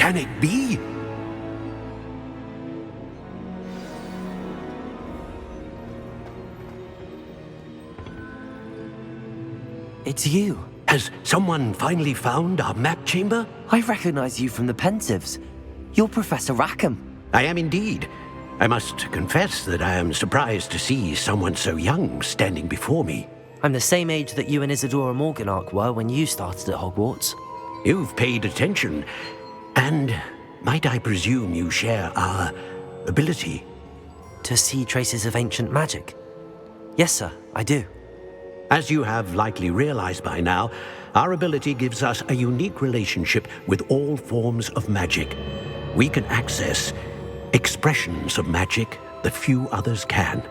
can it be? It's you. Has someone finally found our map chamber? I recognize you from the Pensives. You're Professor Rackham. I am indeed. I must confess that I am surprised to see someone so young standing before me. I'm the same age that you and Isadora Morganach were when you started at Hogwarts. You've paid attention, and might I presume you share our ability? To see traces of ancient magic? Yes, sir, I do. As you have likely realized by now, our ability gives us a unique relationship with all forms of magic. We can access expressions of magic that few others can.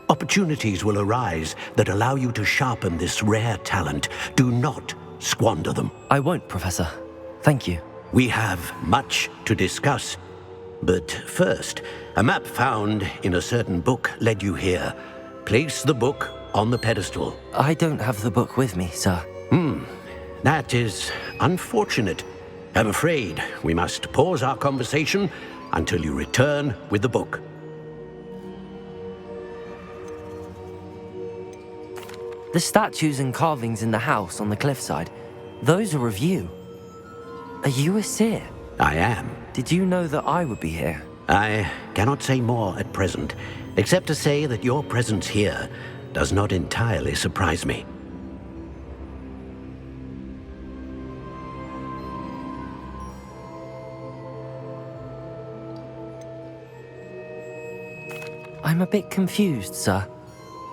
Opportunities will arise that allow you to sharpen this rare talent. Do not squander them. I won't, Professor. Thank you. We have much to discuss. But first, a map found in a certain book led you here. Place the book on the pedestal. I don't have the book with me, sir. That is unfortunate. I'm afraid we must pause our conversation until you return with the book. The statues and carvings in the house on the cliffside, those are of you. Are you a seer? I am. Did you know that I would be here? I cannot say more at present, except to say that your presence here does not entirely surprise me. I'm a bit confused, sir.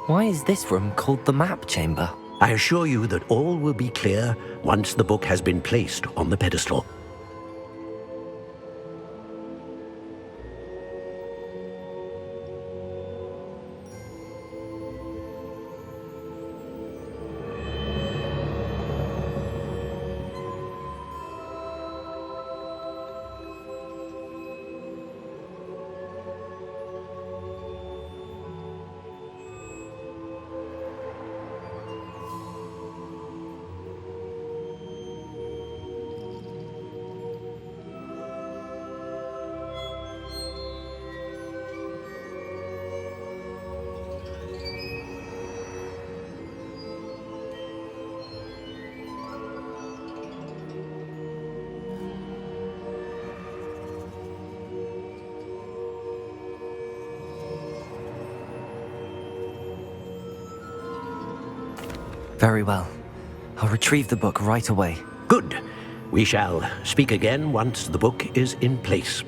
Why is this room called the map chamber? I assure you that all will be clear once the book has been placed on the pedestal. Very well. I'll retrieve the book right away. Good. We shall speak again once the book is in place.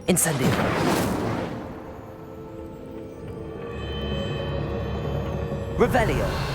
Incendio. Revelio.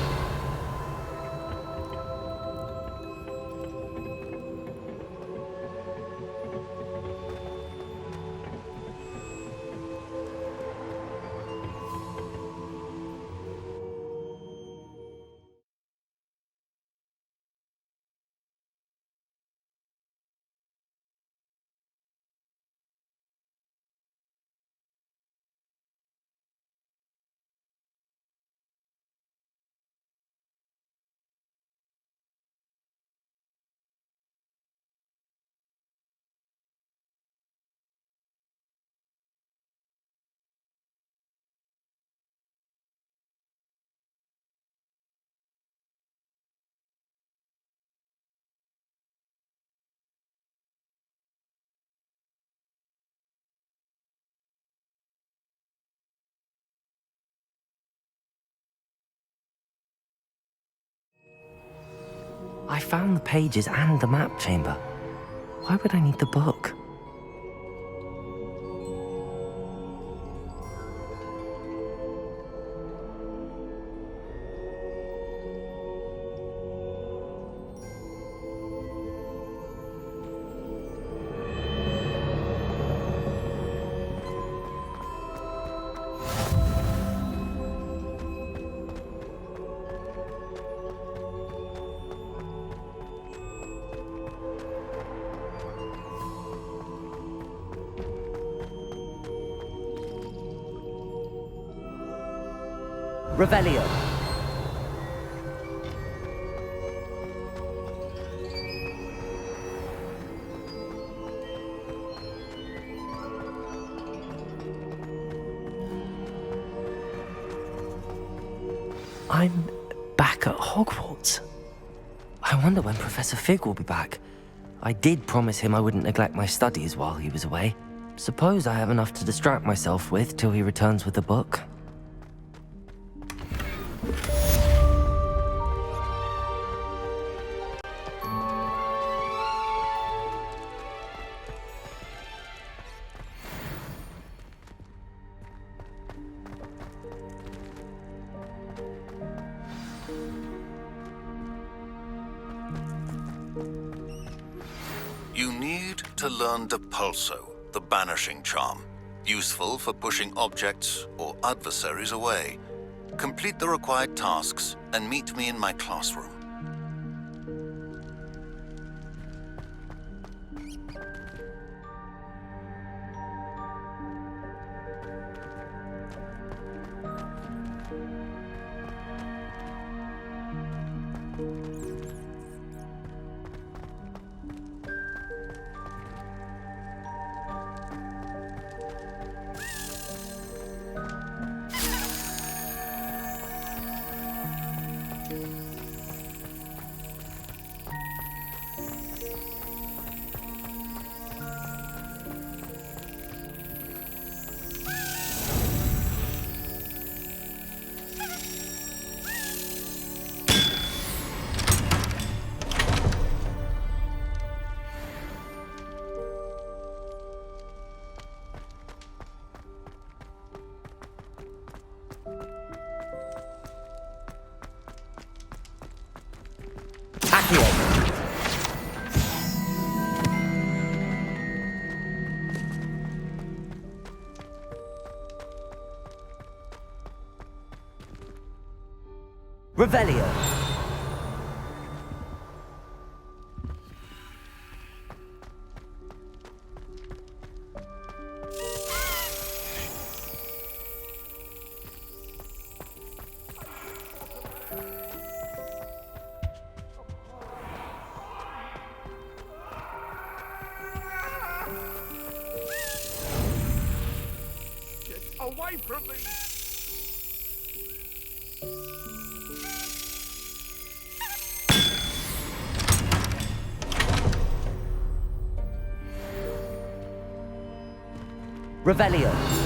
I found the pages and the map chamber. Why would I need the book? Revelio. I'm back at Hogwarts. I wonder when Professor Fig will be back. I did promise him I wouldn't neglect my studies while he was away. Suppose I have enough to distract myself with till he returns with the book. You need to learn Depulso, the banishing charm, useful for pushing objects or adversaries away. Complete the required tasks and meet me in my classroom. Revelio. Get away from me! Revelio.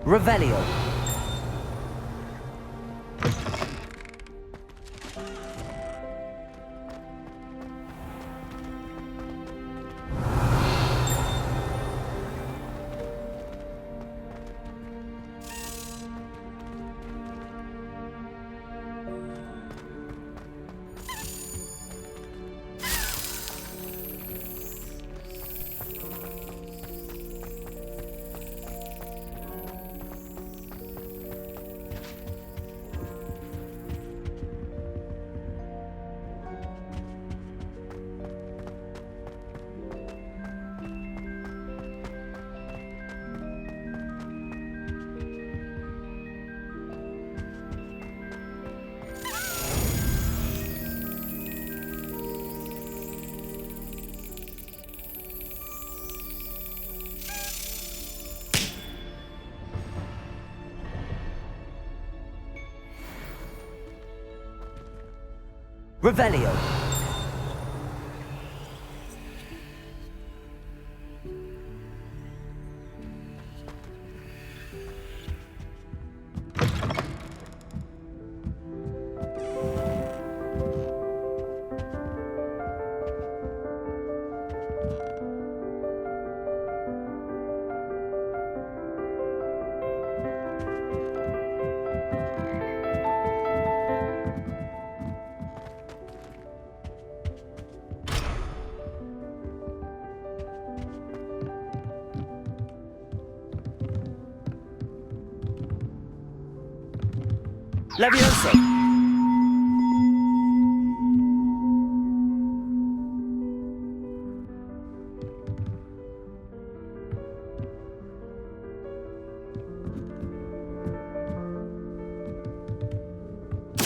Revelio. Revelio. Levioso.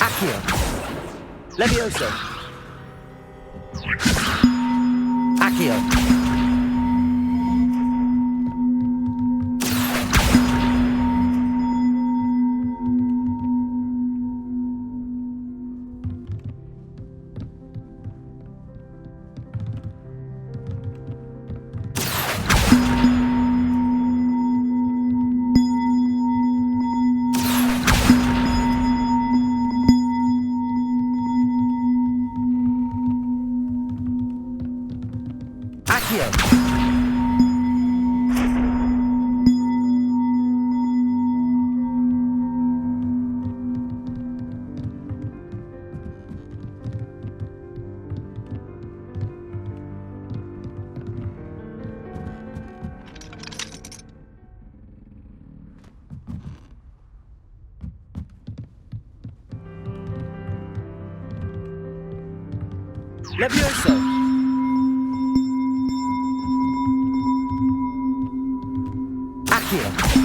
Accio. Levioso. Accio. Accio. Levioso. Accio.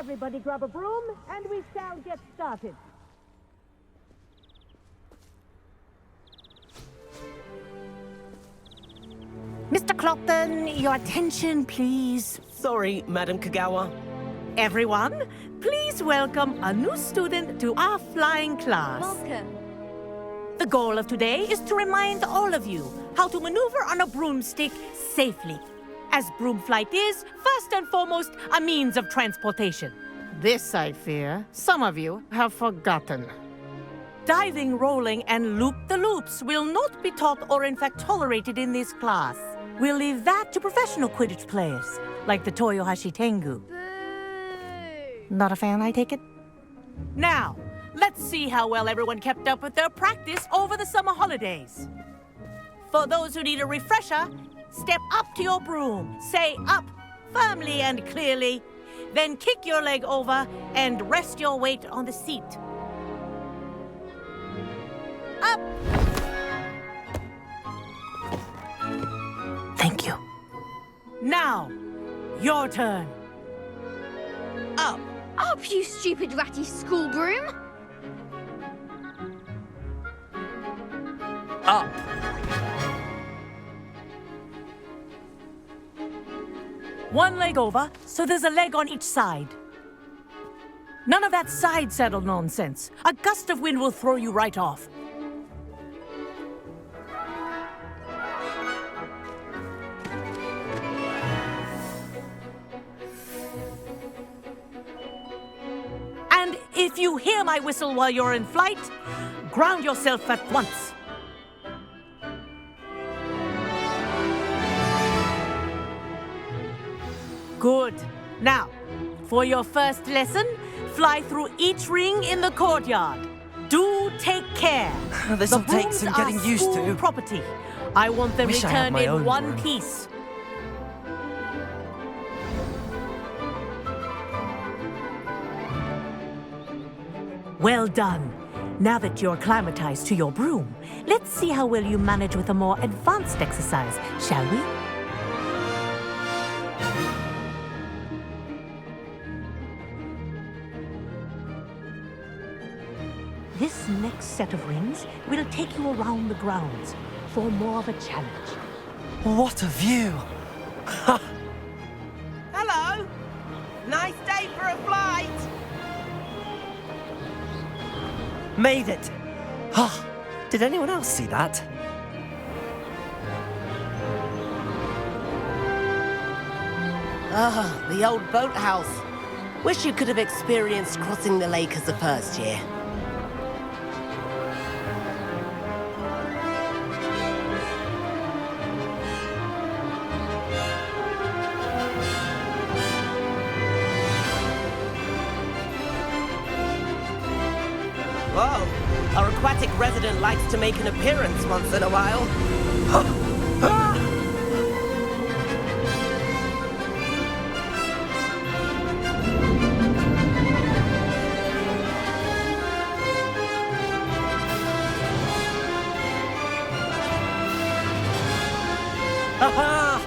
Everybody grab a broom, and we shall get started. Mr. Clopton, your attention, please. Sorry, Madam Kagawa. Everyone, please welcome a new student to our flying class. Welcome. The goal of today is to remind all of you how to maneuver on a broomstick safely, as broom flight is, first and foremost, a means of transportation. This, I fear, some of you have forgotten. Diving, rolling, and loop-the-loops will not be taught or in fact tolerated in this class. We'll leave that to professional Quidditch players, like the Toyohashi Tengu. Boo! Not a fan, I take it? Now, let's see how well everyone kept up with their practice over the summer holidays. For those who need a refresher, step up to your broom, say up firmly and clearly, then kick your leg over and rest your weight on the seat. Up! Thank you. Now, your turn. Up, you stupid ratty school broom! Up. One leg over, so there's a leg on each side. None of that side saddle nonsense. A gust of wind will throw you right off. And if you hear my whistle while you're in flight, ground yourself at once. Good. Now, for your first lesson, fly through each ring in the courtyard. Do take care. This'll The take brooms some are getting used school to. property. I want them Wish I had returned my in own one broom. piece. Well done. Now that you're acclimatized to your broom, let's see how well you manage with a more advanced exercise, shall we? This next set of rings will take you around the grounds for more of a challenge. What a view! Hello. Nice day for a flight. Made it! Ah, did anyone else see that? Ah, the old boathouse. Wish you could have experienced crossing the lake as a first year. Whoa, our aquatic resident likes to make an appearance once in a while. Aha!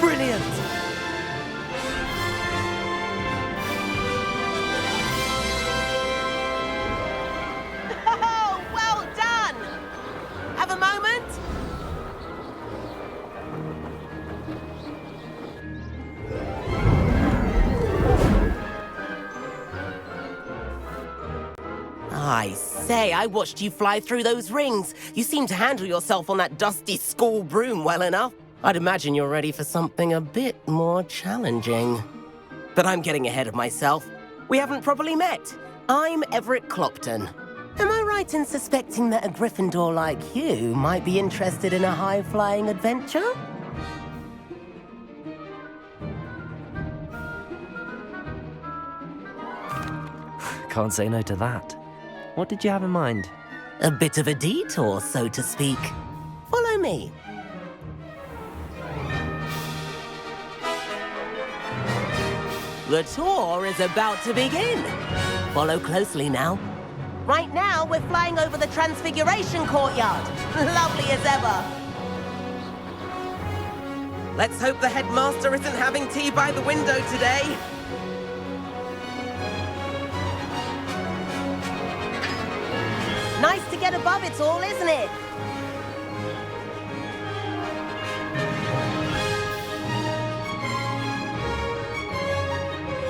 Brilliant! Oh, well done! Have a moment? I say, I watched you fly through those rings. You seem to handle yourself on that dusty school broom well enough. I'd imagine you're ready for something a bit more challenging. But I'm getting ahead of myself. We haven't properly met. I'm Everett Clopton. Am I right in suspecting that a Gryffindor like you might be interested in a high-flying adventure? Can't say no to that. What did you have in mind? A bit of a detour, so to speak. Follow me. The tour is about to begin. Follow closely now. Right now, we're flying over the Transfiguration Courtyard. Lovely as ever. Let's hope the headmaster isn't having tea by the window today. get above it all, isn't it?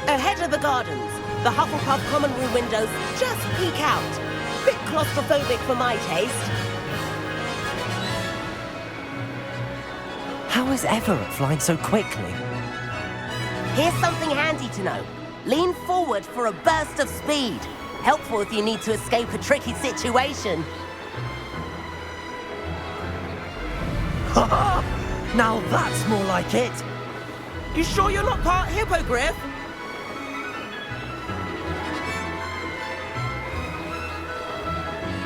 Ahead of the gardens, the Hufflepuff common room windows just peek out. Bit claustrophobic for my taste. How is Everett flying so quickly? Here's something handy to know. Lean forward for a burst of speed. Helpful if you need to escape a tricky situation. Now that's more like it. You sure you're not part hippogriff?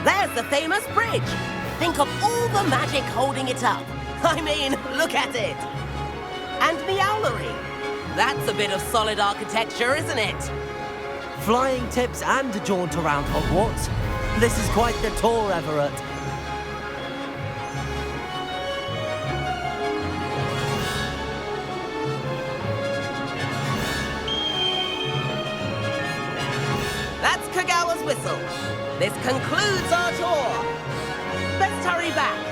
There's the famous bridge. Think of all the magic holding it up. I mean, look at it. And the owlery. That's a bit of solid architecture, isn't it? Flying tips and a jaunt around Hogwarts. This is quite the tour, Everett. That's Kagawa's whistle. This concludes our tour. Let's hurry back.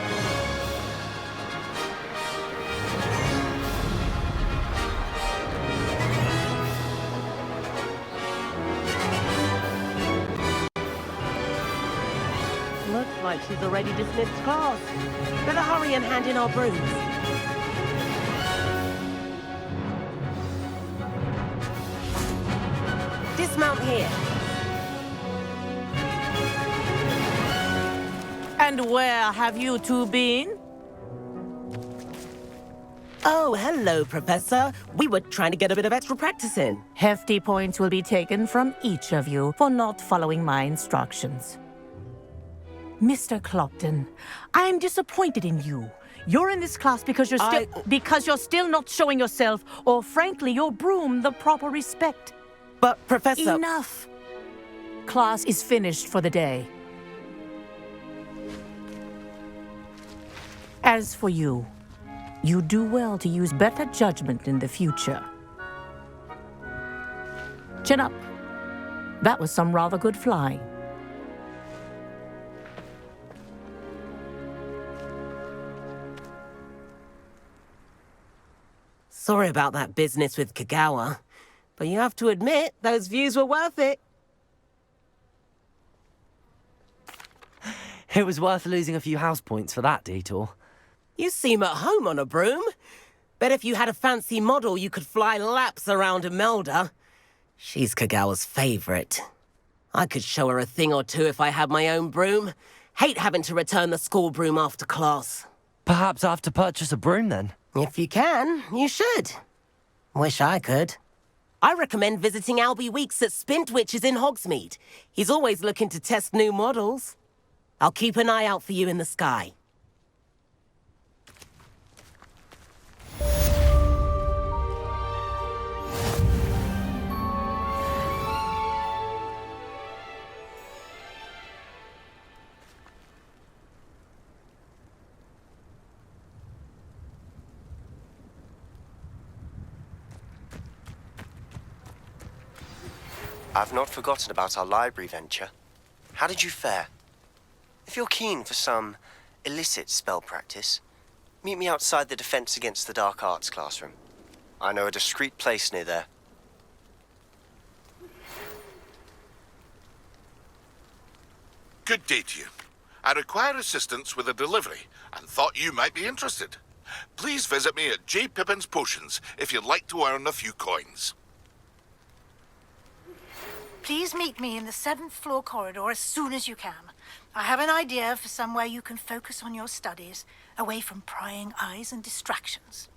Looks like she's already dismissed class. Better hurry and hand in our brooms. Dismount here. And where have you two been? Oh, hello, Professor. We were trying to get a bit of extra practice in. Hefty points will be taken from each of you for not following my instructions. Mr. Clopton, I'm disappointed in you. You're in this class because you're still not showing yourself, or frankly, your broom the proper respect. But, Professor... Enough. Class is finished for the day. As for you, you do well to use better judgment in the future. Chin up. That was some rather good flying. Sorry about that business with Kagawa, but you have to admit, those views were worth it. It was worth losing a few house points for that detour. You seem at home on a broom. Bet if you had a fancy model, you could fly laps around Imelda. She's Kagawa's favorite. I could show her a thing or two if I had my own broom. Hate having to return the school broom after class. Perhaps I have to purchase a broom then. If you can, you should. Wish I could. I recommend visiting Albie Weeks at Spintwitches in Hogsmeade. He's always looking to test new models. I'll keep an eye out for you in the sky. I've not forgotten about our library venture. How did you fare? If you're keen for some illicit spell practice, meet me outside the Defense Against the Dark Arts classroom. I know a discreet place near there. Good day to you. I require assistance with a delivery and thought you might be interested. Please visit me at J. Pippin's Potions if you'd like to earn a few coins. Please meet me in the 7th floor corridor as soon as you can. I have an idea for somewhere you can focus on your studies, away from prying eyes and distractions.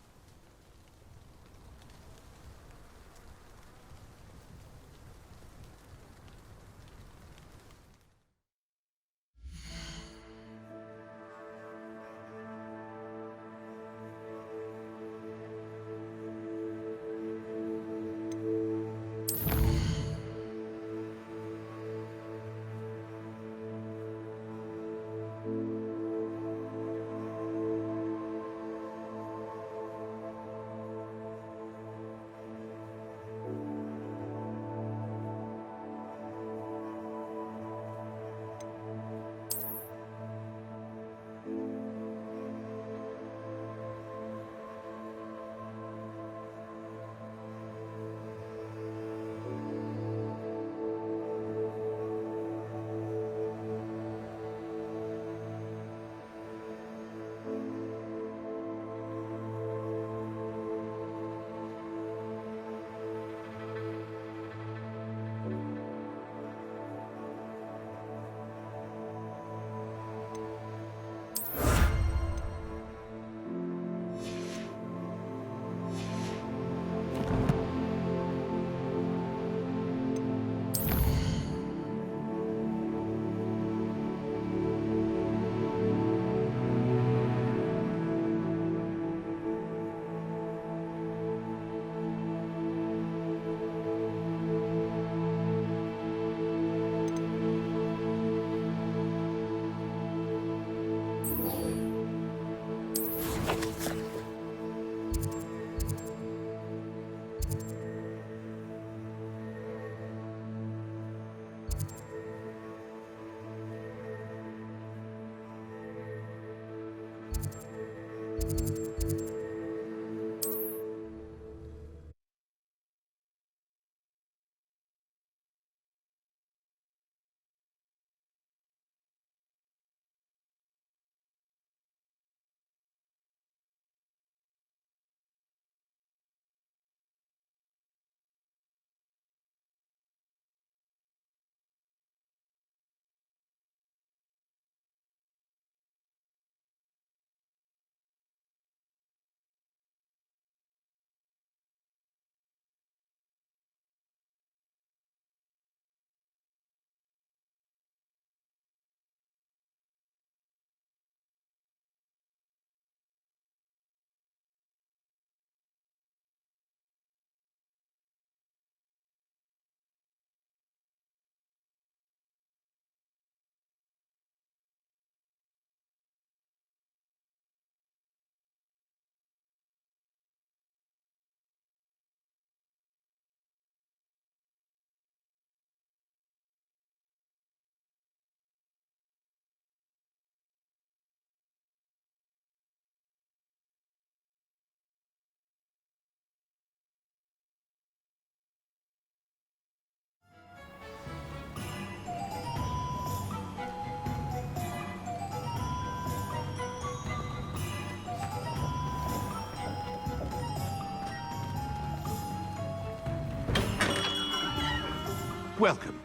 welcome.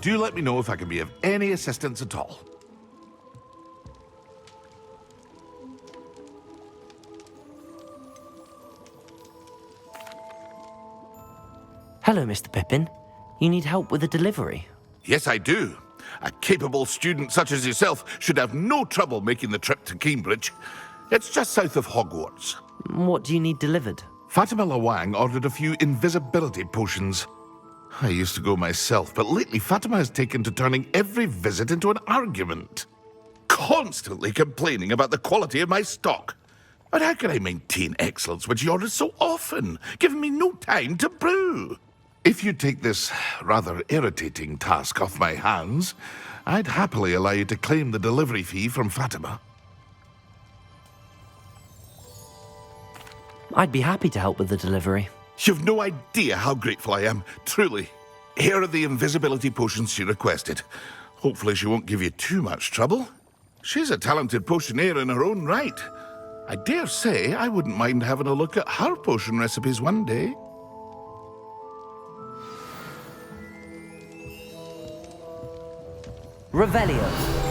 Do let me know if I can be of any assistance at all. Hello, Mr. Pippin. You need help with a delivery? Yes, I do. A capable student such as yourself should have no trouble making the trip to Cambridge. It's just south of Hogwarts. What do you need delivered? Fatima Lawang ordered a few invisibility potions. I used to go myself, but lately Fatima has taken to turning every visit into an argument. Constantly complaining about the quality of my stock. But how can I maintain excellence when she orders so often, giving me no time to brew? If you take this rather irritating task off my hands, I'd happily allow you to claim the delivery fee from Fatima. I'd be happy to help with the delivery. You've no idea how grateful I am, truly. Here are the invisibility potions she requested. Hopefully she won't give you too much trouble. She's a talented potioneer in her own right. I dare say I wouldn't mind having a look at her potion recipes one day. Revelio.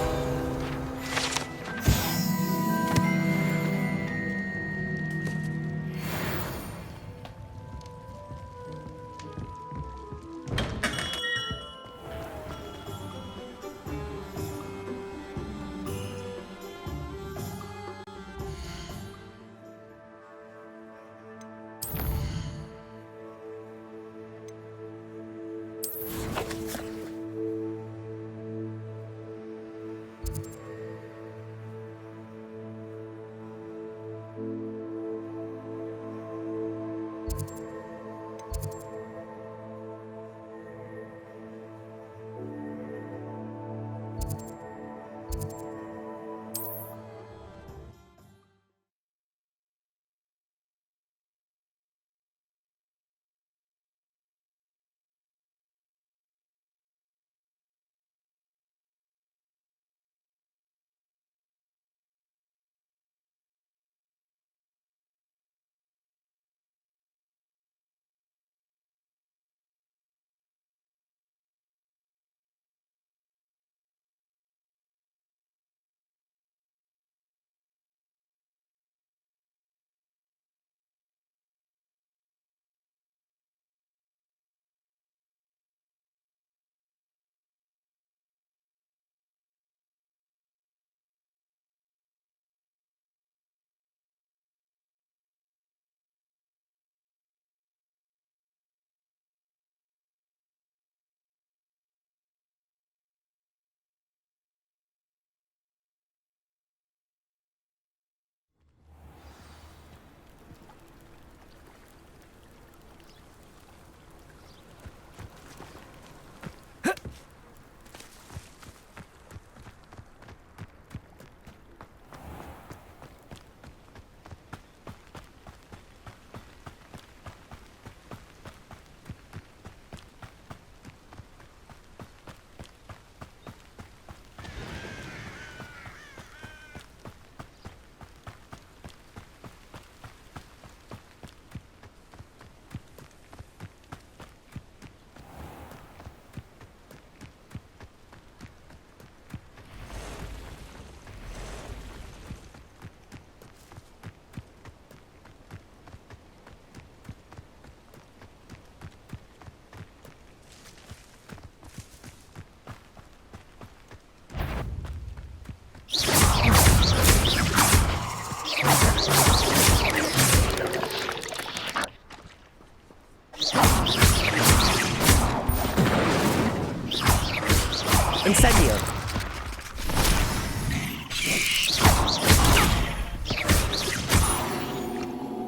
Incendio.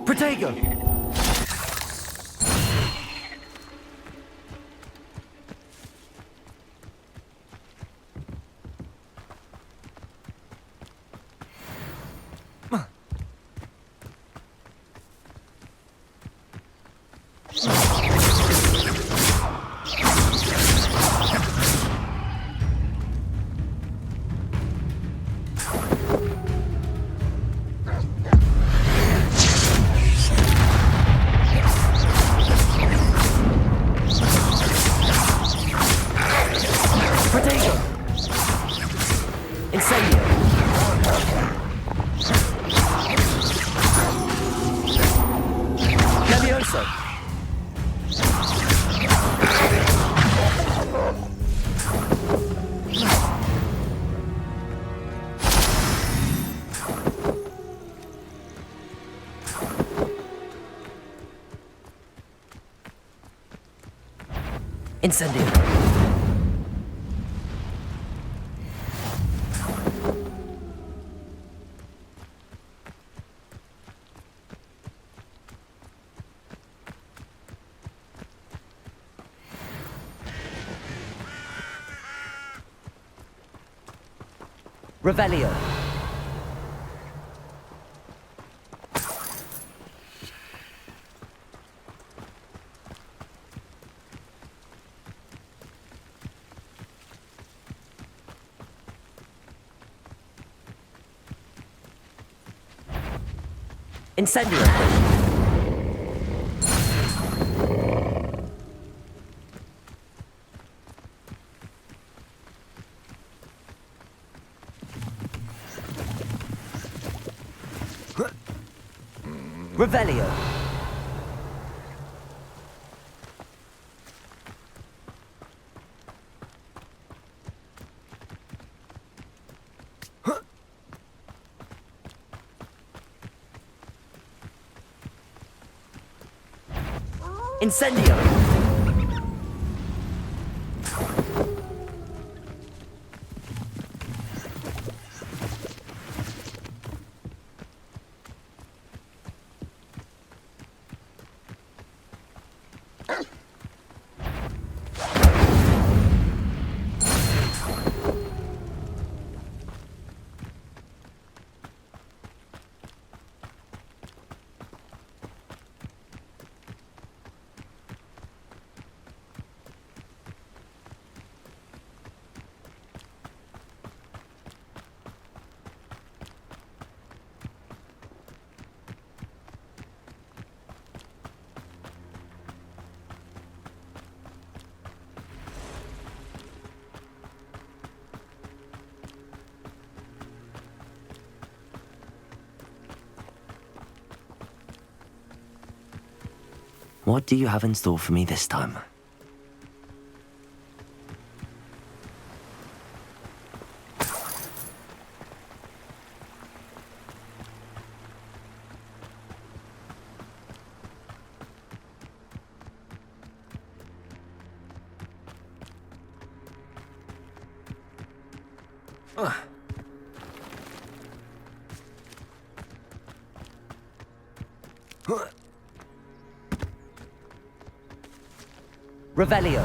Protego. Incendio. Levioso. Incendio. Revelio. Incendio. Revelio. Incendio. What do you have in store for me this time? Revelio.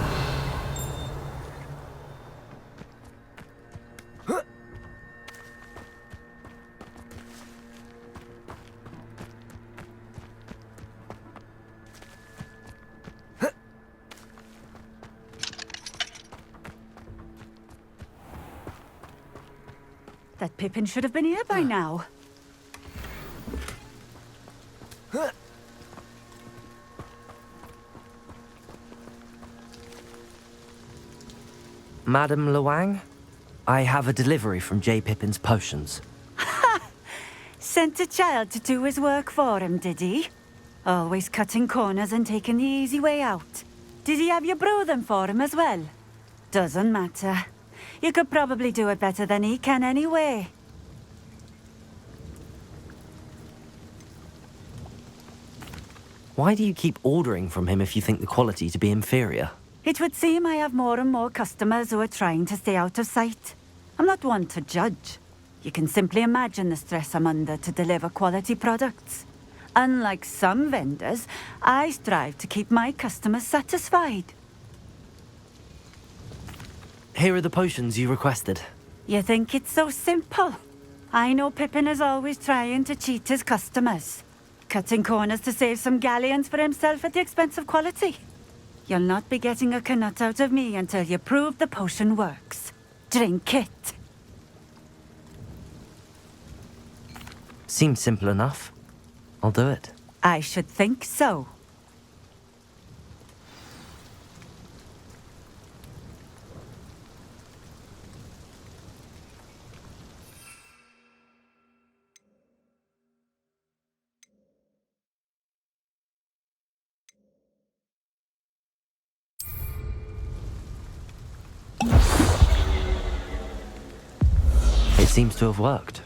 That Pippin should have been here by now. Madam Luang, I have a delivery from J. Pippin's potions. Sent a child to do his work for him, did he? Always cutting corners and taking the easy way out. Did he have you brew them for him as well? Doesn't matter. You could probably do it better than he can anyway. Why do you keep ordering from him if you think the quality to be inferior? It would seem I have more and more customers who are trying to stay out of sight. I'm not one to judge. You can simply imagine the stress I'm under to deliver quality products. Unlike some vendors, I strive to keep my customers satisfied. Here are the potions you requested. You think it's so simple? I know Pippin is always trying to cheat his customers. Cutting corners to save some galleons for himself at the expense of quality. You'll not be getting a canut out of me until you prove the potion works. Drink it. Seems simple enough. I'll do it. I should think so. It seems to have worked.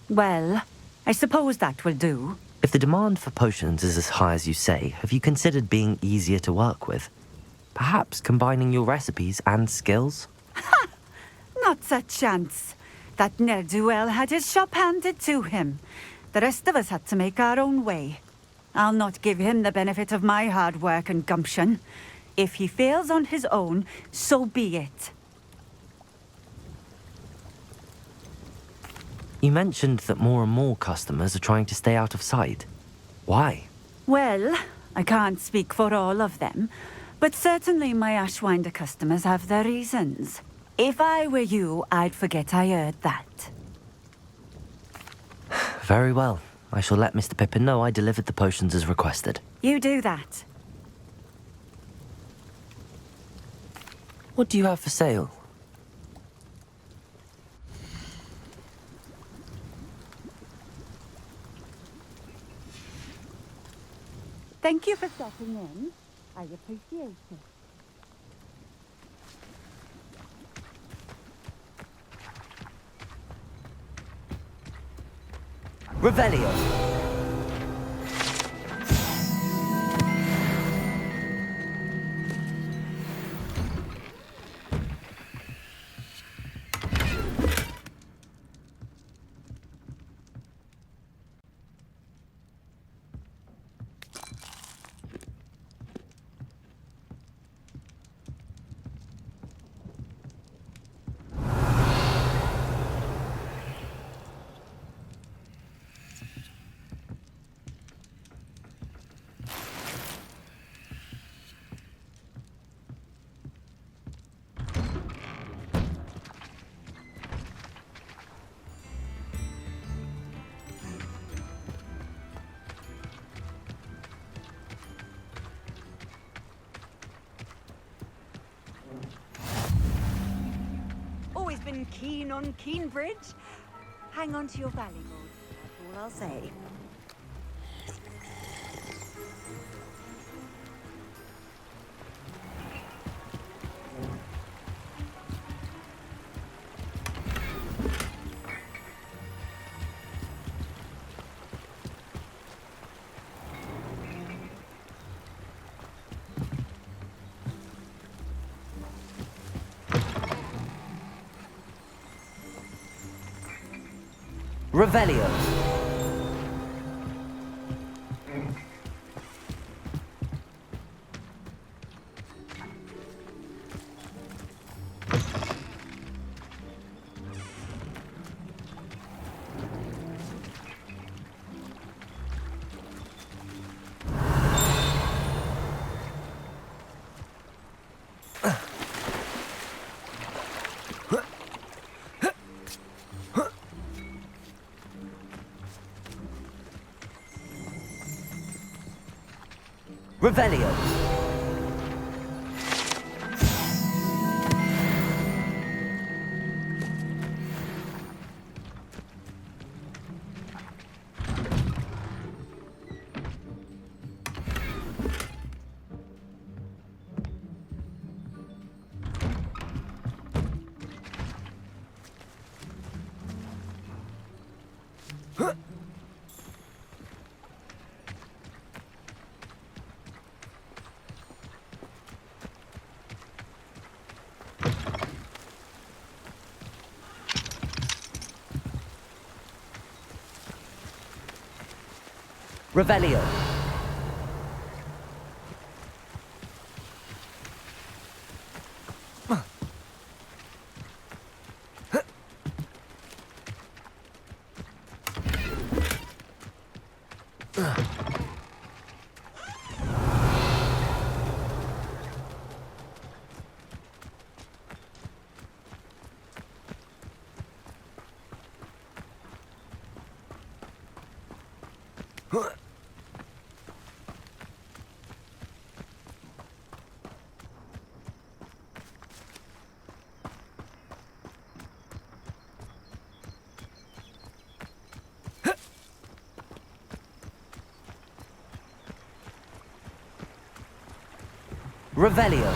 Well, I suppose that will do. If the demand for potions is as high as you say, have you considered being easier to work with? Perhaps combining your recipes and skills? Not a chance. That ne'er-do-well had his shop handed to him. The rest of us had to make our own way. I'll not give him the benefit of my hard work and gumption. If he fails on his own, so be it. You mentioned that more and more customers are trying to stay out of sight. Why? Well, I can't speak for all of them, but certainly my Ashwinder customers have their reasons. If I were you, I'd forget I heard that. Very well. I shall let Mr. Pippin know I delivered the potions as requested. You do that. What do you have for sale? Thank you for stopping in. I appreciate it. Revelio! Always been keen on Keenbridge. Hang on to your valuables, that's all I'll say. Revelio! Revelio! Revelio! Revelio!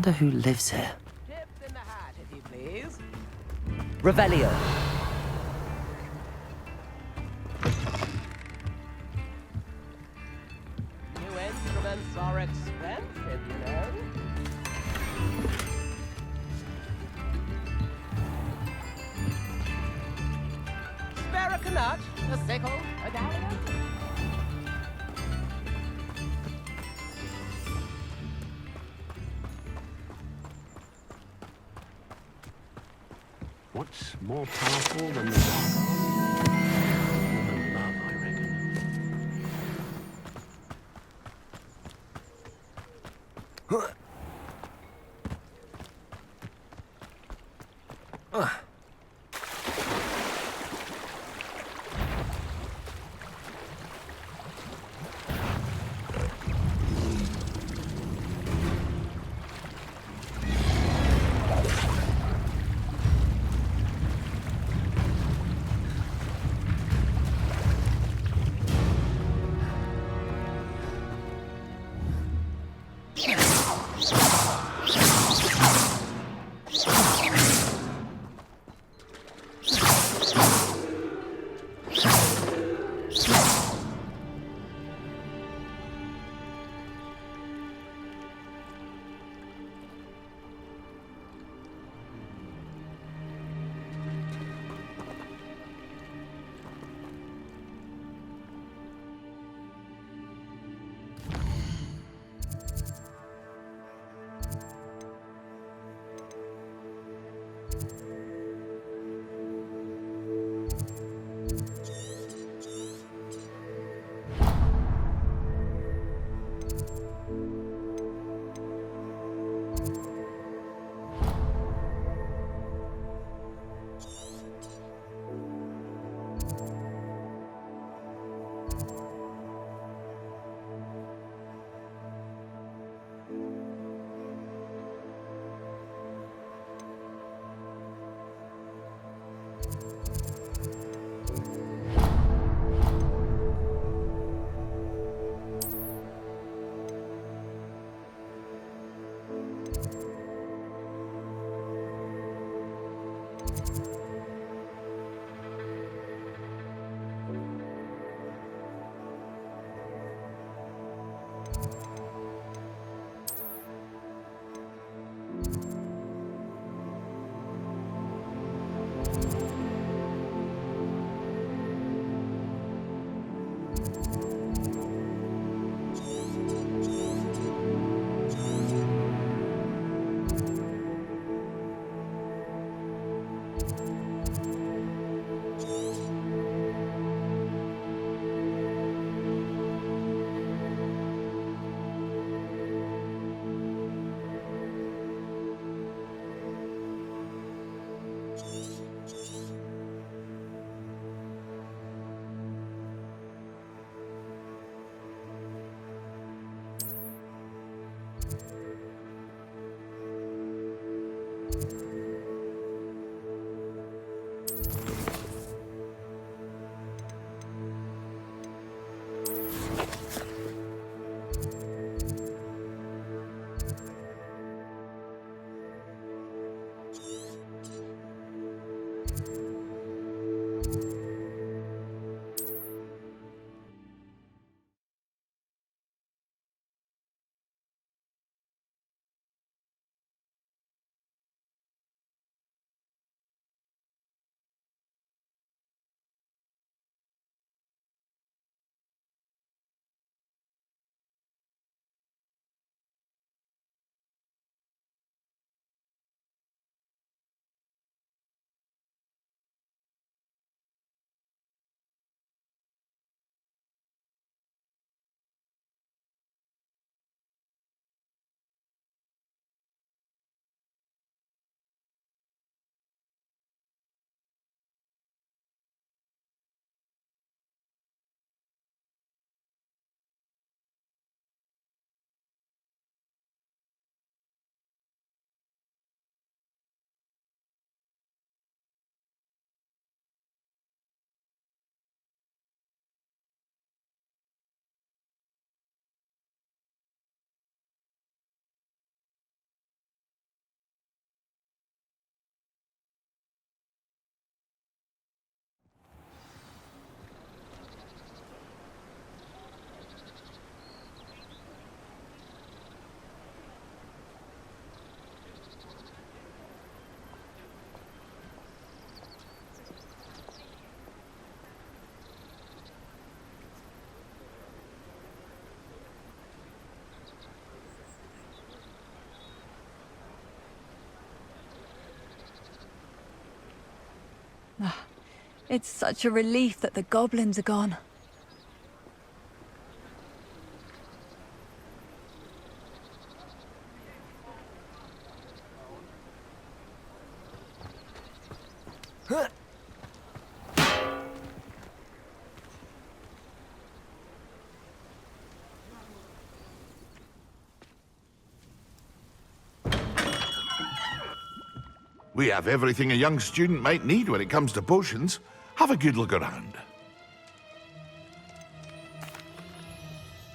wonder who lives here. Tips in the hat, if you please. Revelio. New instruments are expensive, you know. Spare a knut, a sickle, a galleon. What's more powerful than the dark arts? Human love, I reckon. It's such a relief that the goblins are gone. We have everything a young student might need when it comes to potions. Have a good look around.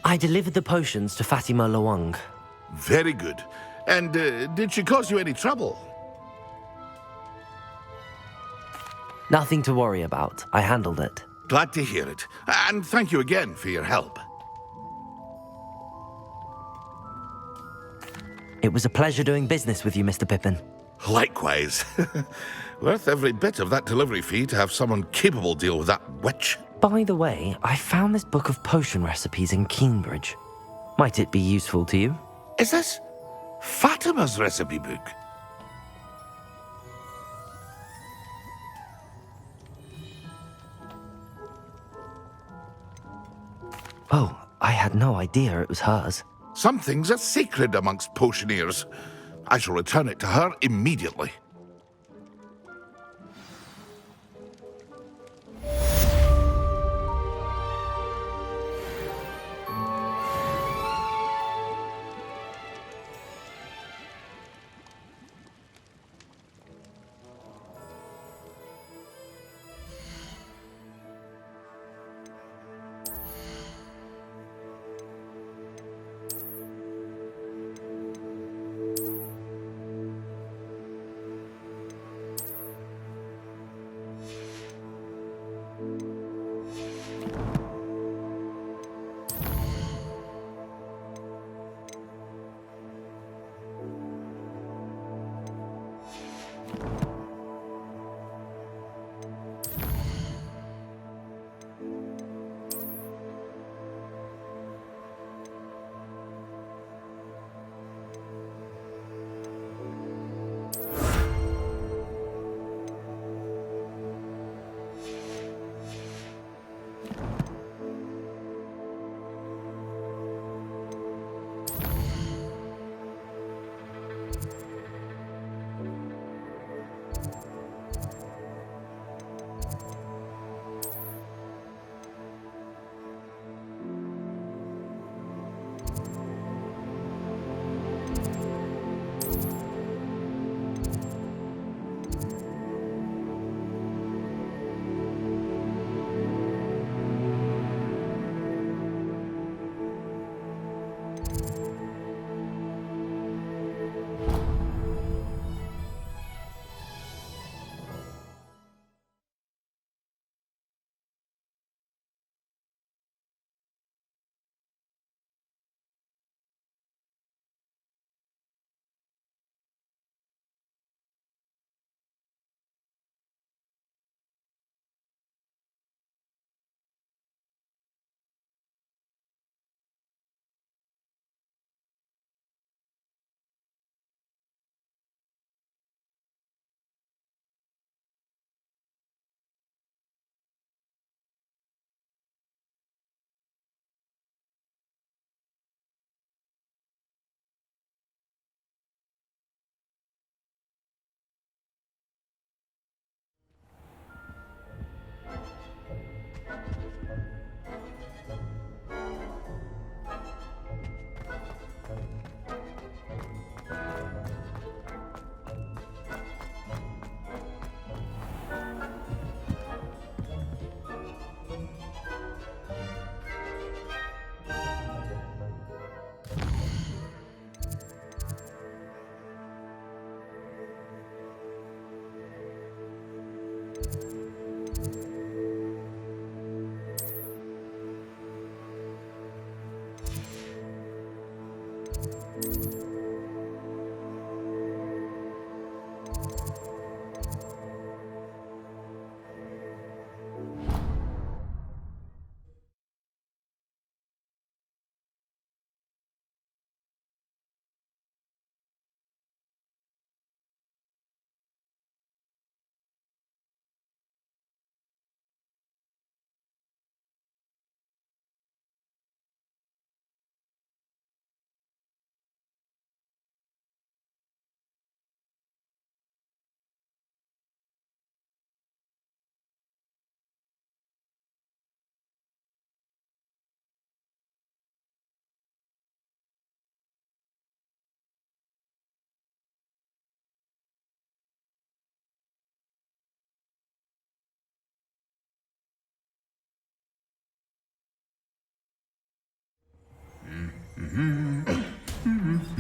I delivered the potions to Fatima Lawang. Very good. And did she cause you any trouble? Nothing to worry about. I handled it. Glad to hear it. And thank you again for your help. It was a pleasure doing business with you, Mr. Pippin. Likewise. Worth every bit of that delivery fee to have someone capable deal with that witch. By the way, I found this book of potion recipes in Cambridge. Might it be useful to you? Is this Fatima's recipe book? Oh, I had no idea it was hers. Some things are sacred amongst potioneers. I shall return it to her immediately.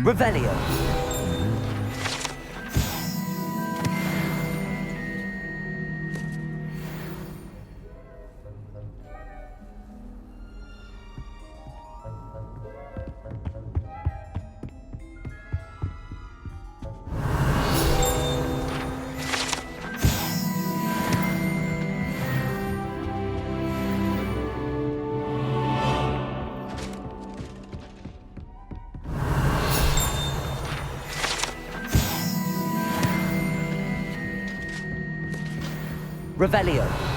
Revelio. Revelio.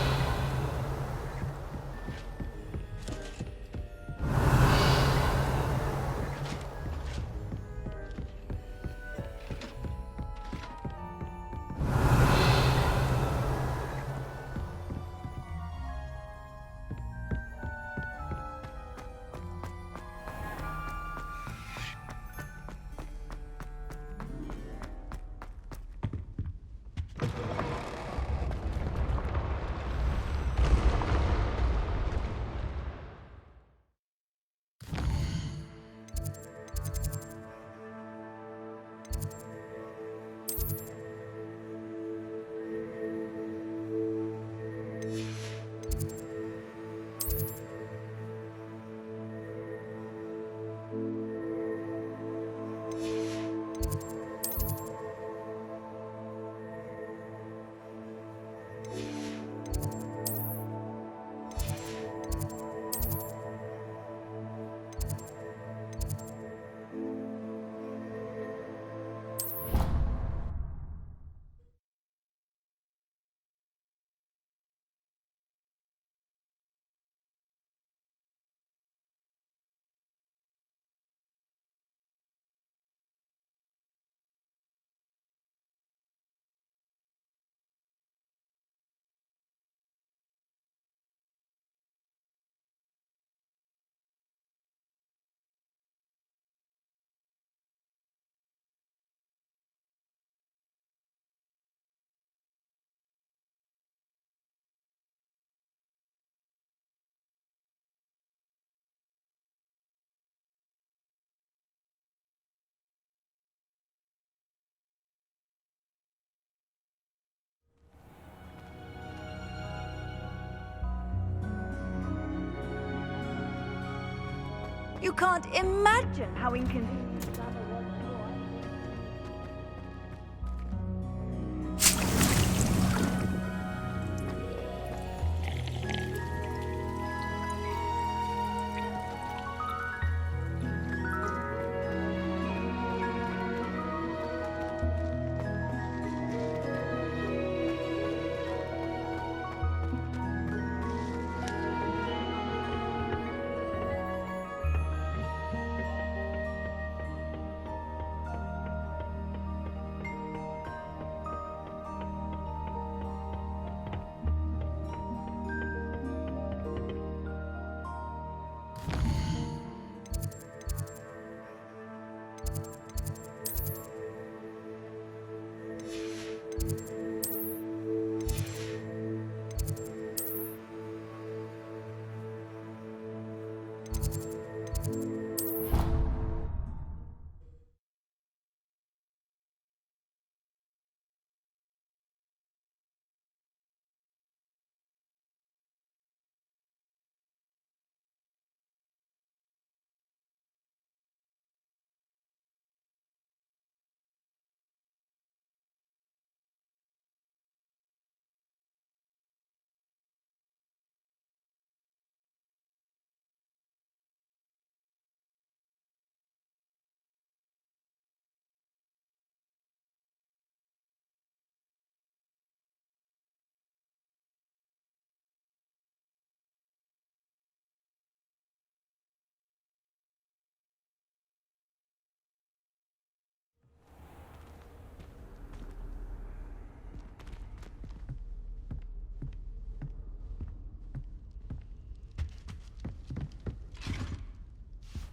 You can't imagine how inconvenient Summer was to us.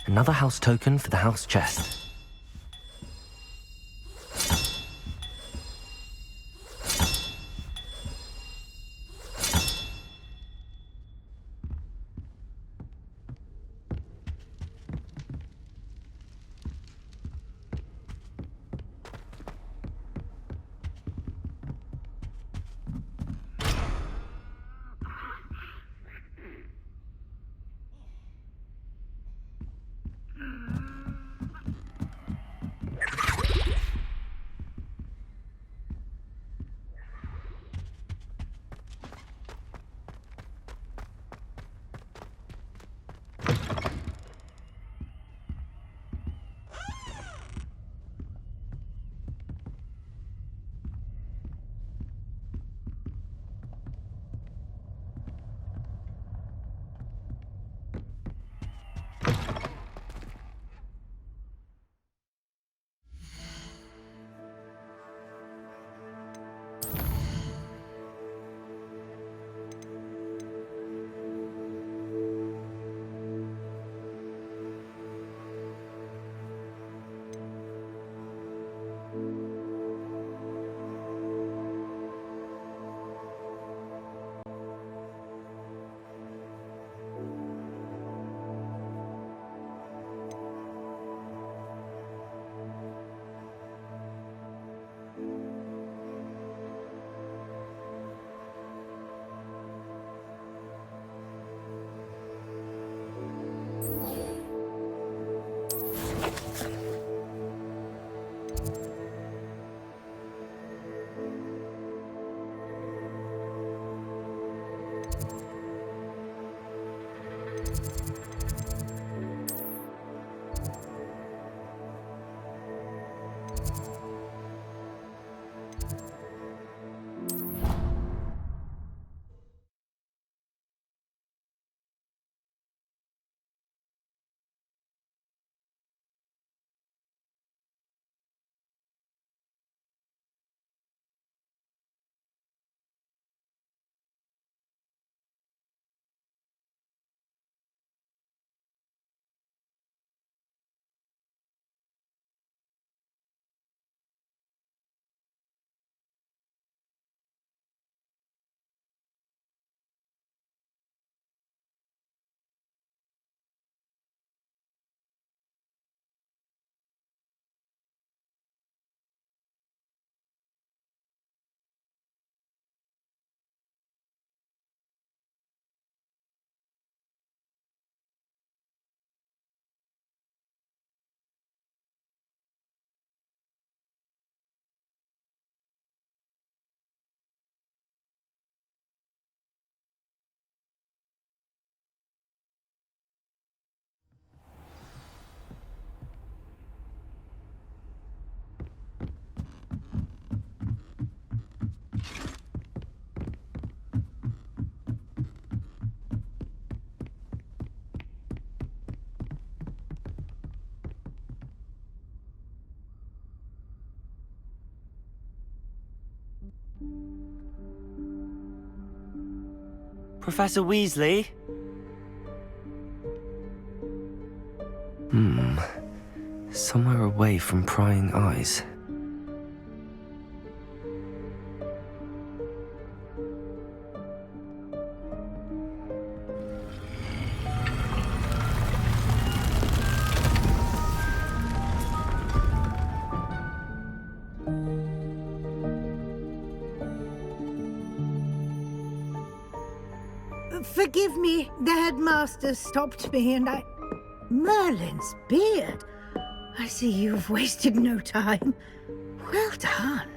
Another house token for the house chest. Professor Weasley? Somewhere away from prying eyes. Forgive me, the headmaster stopped me and I... Merlin's beard. I see you've wasted no time. Well done.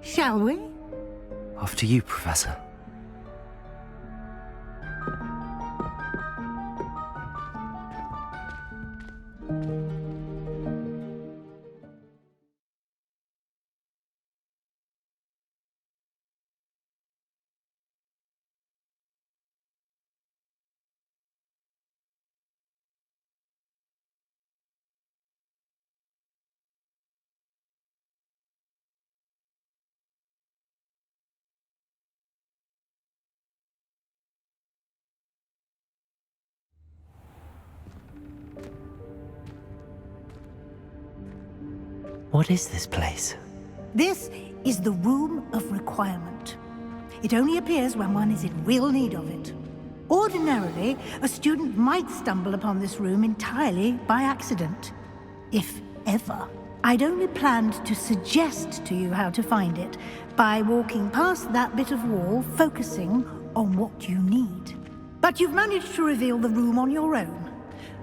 Shall we? After you, Professor. What is this place? This is the Room of Requirement. It only appears when one is in real need of it. Ordinarily, a student might stumble upon this room entirely by accident. If ever. I'd only planned to suggest to you how to find it by walking past that bit of wall, focusing on what you need. But you've managed to reveal the room on your own.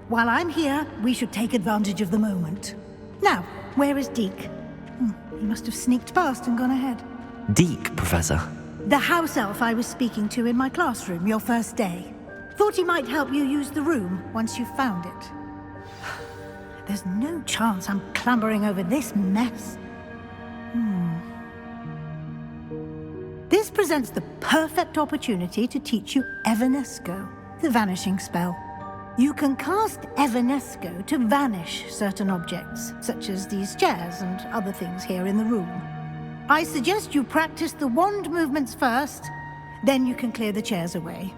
While I'm here, we should take advantage of the moment. Now, where is Deke? He must have sneaked past and gone ahead. Deke, Professor. The house elf I was speaking to in my classroom your first day. Thought he might help you use the room once you found it. There's no chance I'm clambering over this mess. This presents the perfect opportunity to teach you Evanesco, the vanishing spell. You can cast Evanesco to vanish certain objects, such as these chairs and other things here in the room. I suggest you practice the wand movements first, then you can clear the chairs away.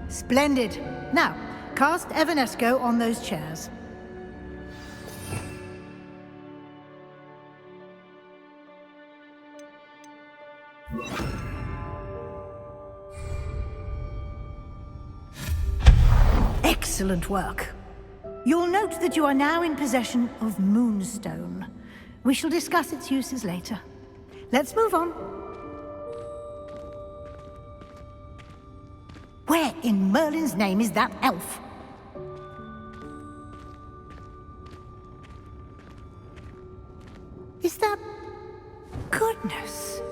Splendid. Now, cast Evanesco on those chairs. Excellent work. You'll note that you are now in possession of Moonstone. We shall discuss its uses later. Let's move on. Where in Merlin's name is that elf? Is that... Goodness.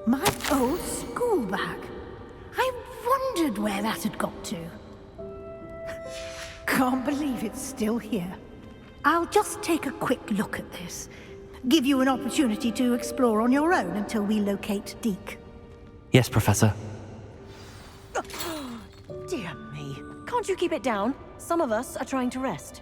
My old school bag. I wondered where that had got to. Can't believe it's still here. I'll just take a quick look at this. Give you an opportunity to explore on your own until we locate Deke. Yes, Professor. Dear me. Can't you keep it down? Some of us are trying to rest.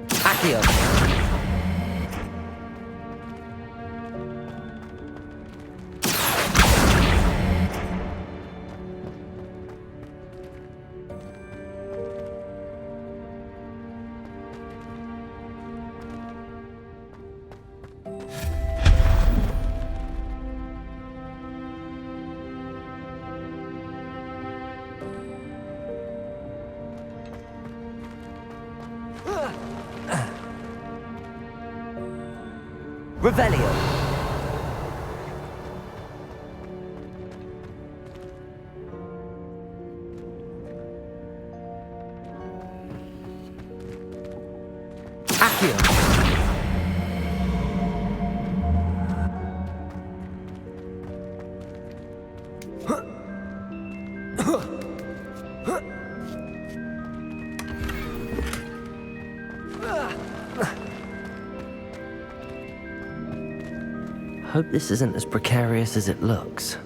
Accio. Revelio. Accio. Hope this isn't as precarious as it looks.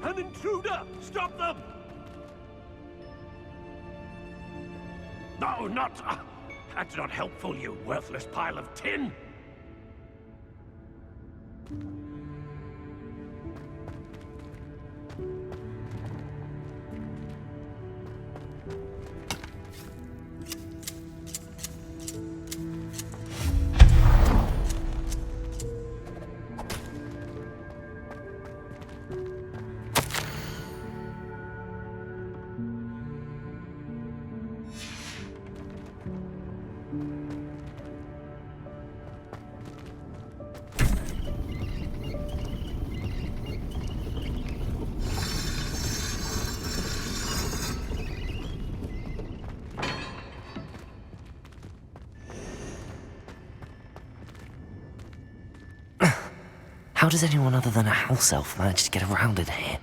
An intruder! Stop them! No, not... that's not helpful, you worthless pile of tin! How does anyone other than a house elf manage to get around in here?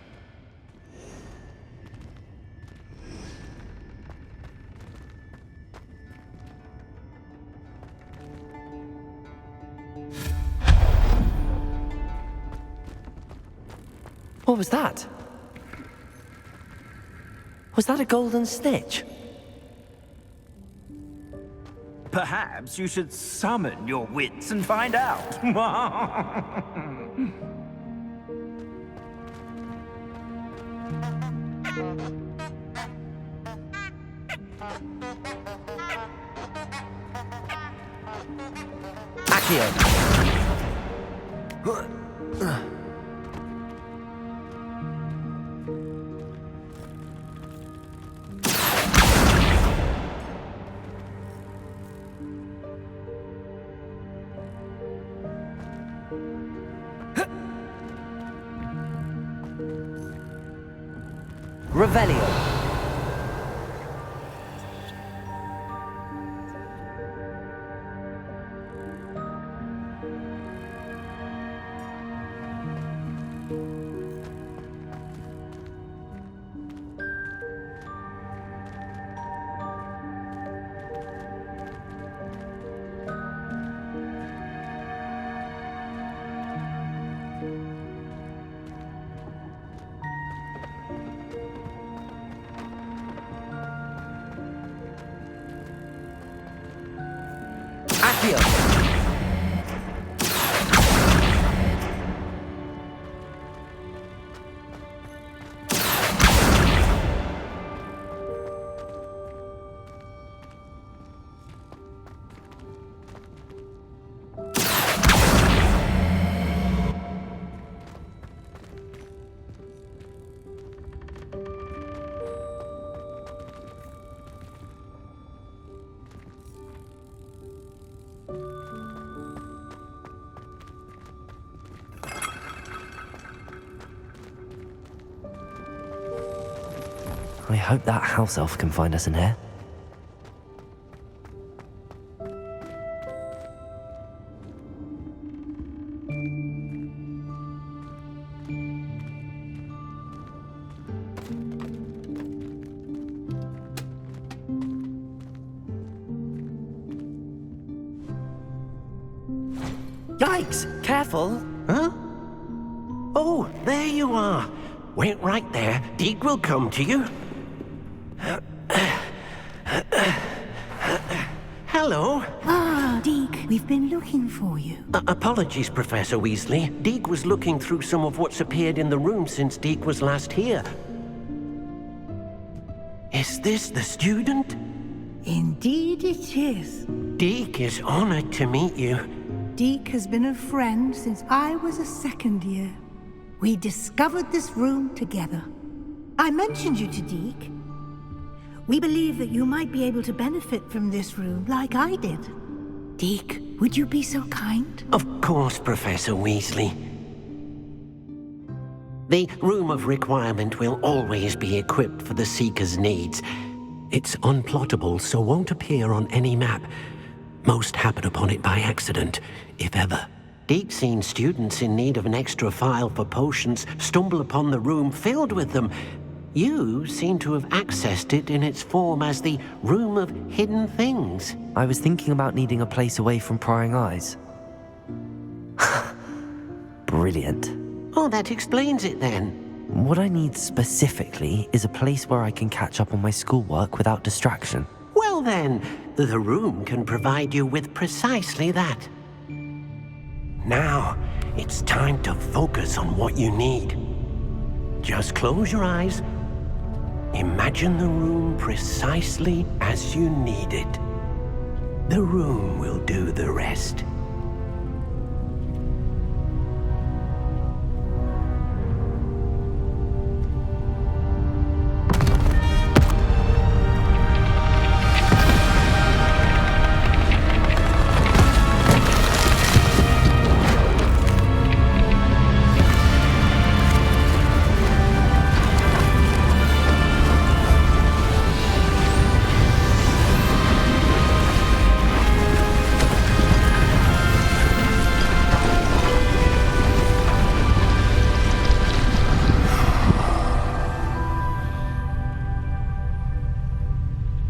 What was that? Was that a golden snitch? Perhaps you should summon your wits and find out. Accio. Revelio. Accio. I hope that house elf can find us in here. Yikes! Careful! Huh? Oh, there you are. Wait right there. Deke will come to you. Hello. Ah, Deke, we've been looking for you. Apologies, Professor Weasley. Deke was looking through some of what's appeared in the room since Deke was last here. Is this the student? Indeed it is. Deke is honored to meet you. Deke has been a friend since I was a second year. We discovered this room together. I mentioned you to Deke. We believe that you might be able to benefit from this room like I did. Deke, would you be so kind? Of course, Professor Weasley. The Room of Requirement will always be equipped for the Seeker's needs. It's unplottable, so won't appear on any map. Most happen upon it by accident, if ever. Deep-seen students in need of an extra file for potions stumble upon the room filled with them. You seem to have accessed it in its form as the Room of Hidden Things. I was thinking about needing a place away from prying eyes. Brilliant. Oh, that explains it then. What I need specifically is a place where I can catch up on my schoolwork without distraction. Well then, the room can provide you with precisely that. Now, it's time to focus on what you need. Just close your eyes. Imagine the room precisely as you need it. The room will do the rest.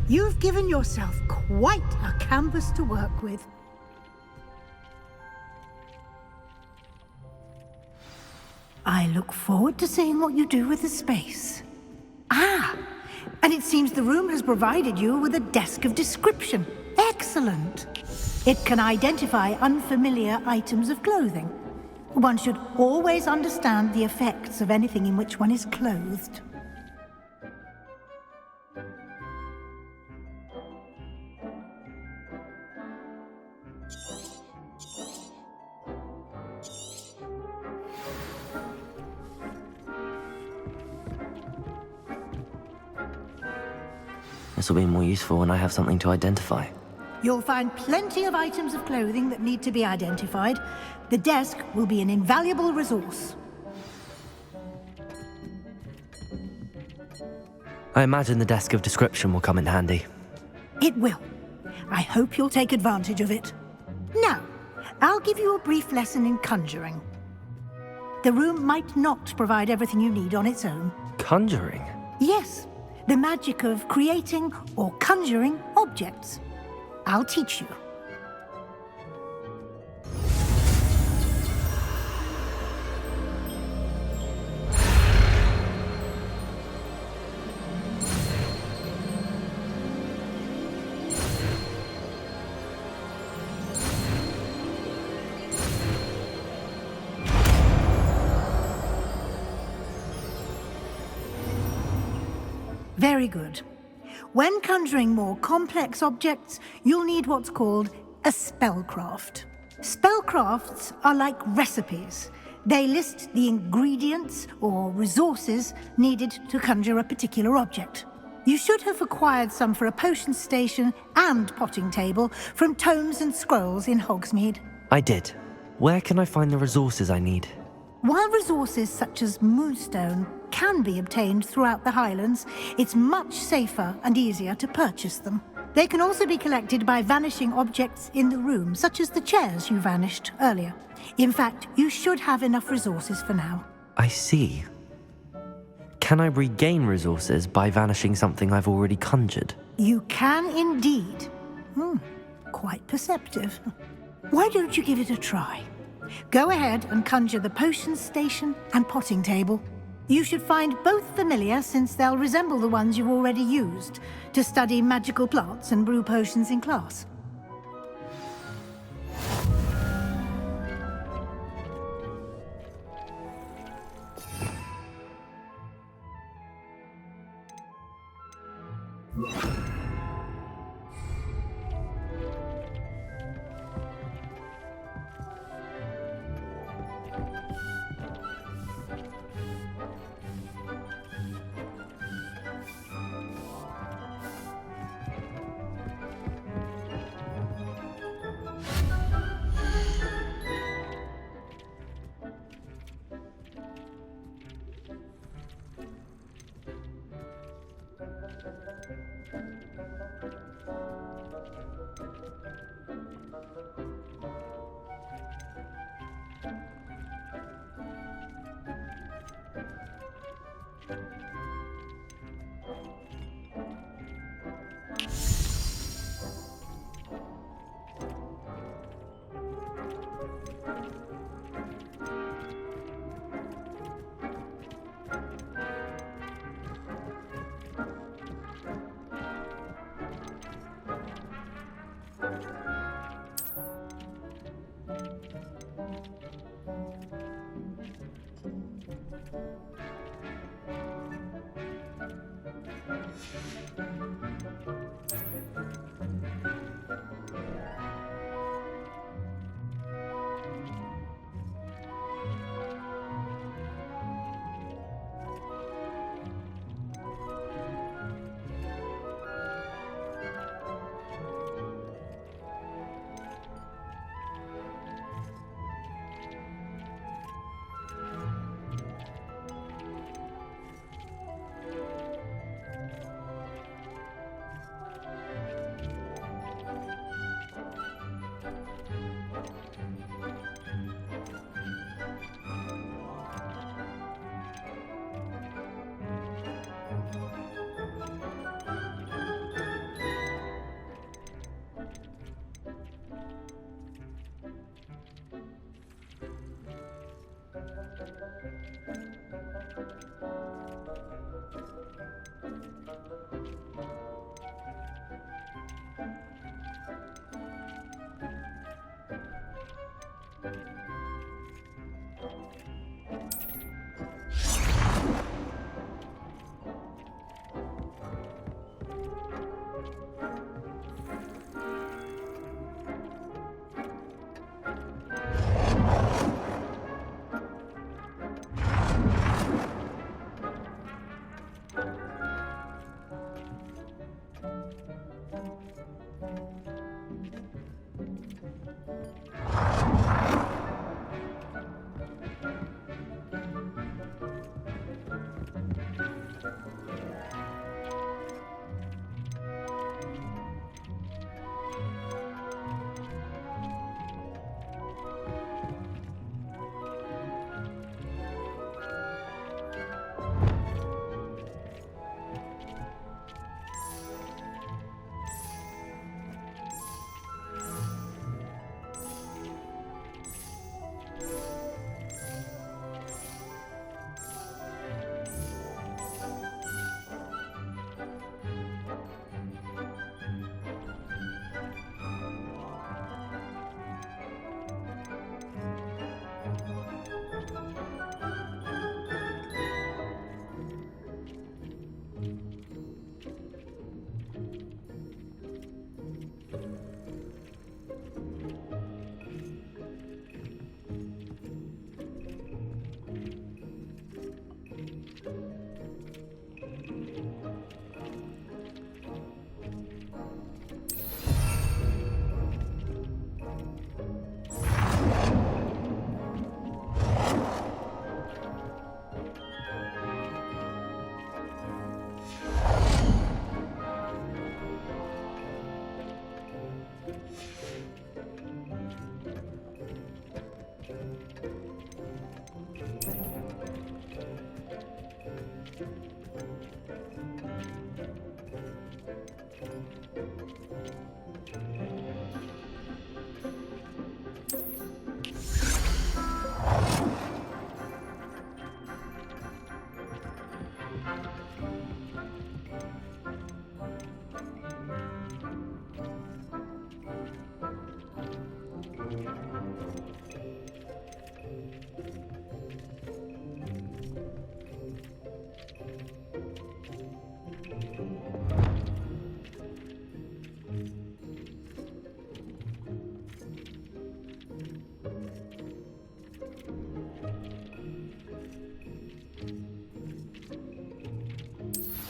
You've given yourself quite a canvas to work with. I look forward to seeing what you do with the space. Ah, and it seems the room has provided you with a desk of description. Excellent. It can identify unfamiliar items of clothing. One should always understand the effects of anything in which one is clothed. This will be more useful when I have something to identify. You'll find plenty of items of clothing that need to be identified. The desk will be an invaluable resource. I imagine the desk of description will come in handy. It will. I hope you'll take advantage of it. Now, I'll give you a brief lesson in conjuring. The room might not provide everything you need on its own. Conjuring? Yes, the magic of creating or conjuring objects. I'll teach you. Very good. When conjuring more complex objects, you'll need what's called a spellcraft. Spellcrafts are like recipes. They list the ingredients or resources needed to conjure a particular object. You should have acquired some for a potion station and potting table from tomes and scrolls in Hogsmeade. I did. Where can I find the resources I need? While resources such as moonstone can be obtained throughout the Highlands, it's much safer and easier to purchase them. They can also be collected by vanishing objects in the room, such as the chairs you vanished earlier. In fact, you should have enough resources for now. I see. Can I regain resources by vanishing something I've already conjured? You can indeed. Quite perceptive. Why don't you give it a try? Go ahead and conjure the potion station and potting table. You should find both familiar, since they'll resemble the ones you've already used to study magical plants and brew potions in class.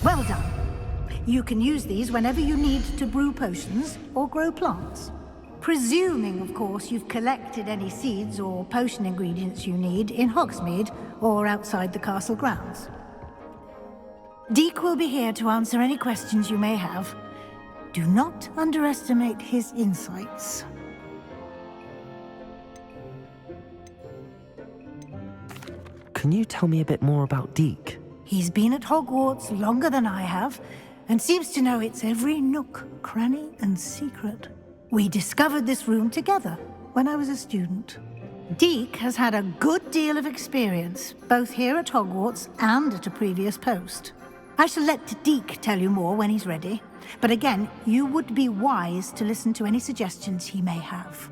Well done. You can use these whenever you need to brew potions or grow plants. Presuming, of course, you've collected any seeds or potion ingredients you need in Hogsmeade or outside the castle grounds. Deek will be here to answer any questions you may have. Do not underestimate his insights. Can you tell me a bit more about Deek? He's been at Hogwarts longer than I have, and seems to know its every nook, cranny, and secret. We discovered this room together when I was a student. Deek has had a good deal of experience, both here at Hogwarts and at a previous post. I shall let Deek tell you more when he's ready, but again, you would be wise to listen to any suggestions he may have.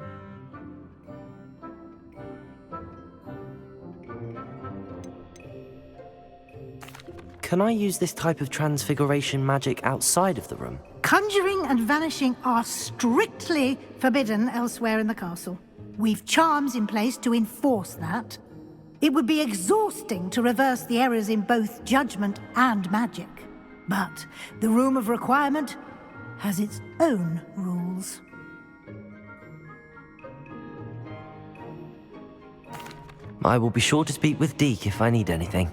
Can I use this type of transfiguration magic outside of the room? Conjuring and vanishing are strictly forbidden elsewhere in the castle. We've charms in place to enforce that. It would be exhausting to reverse the errors in both judgment and magic. But the Room of Requirement has its own rules. I will be sure to speak with Deek if I need anything.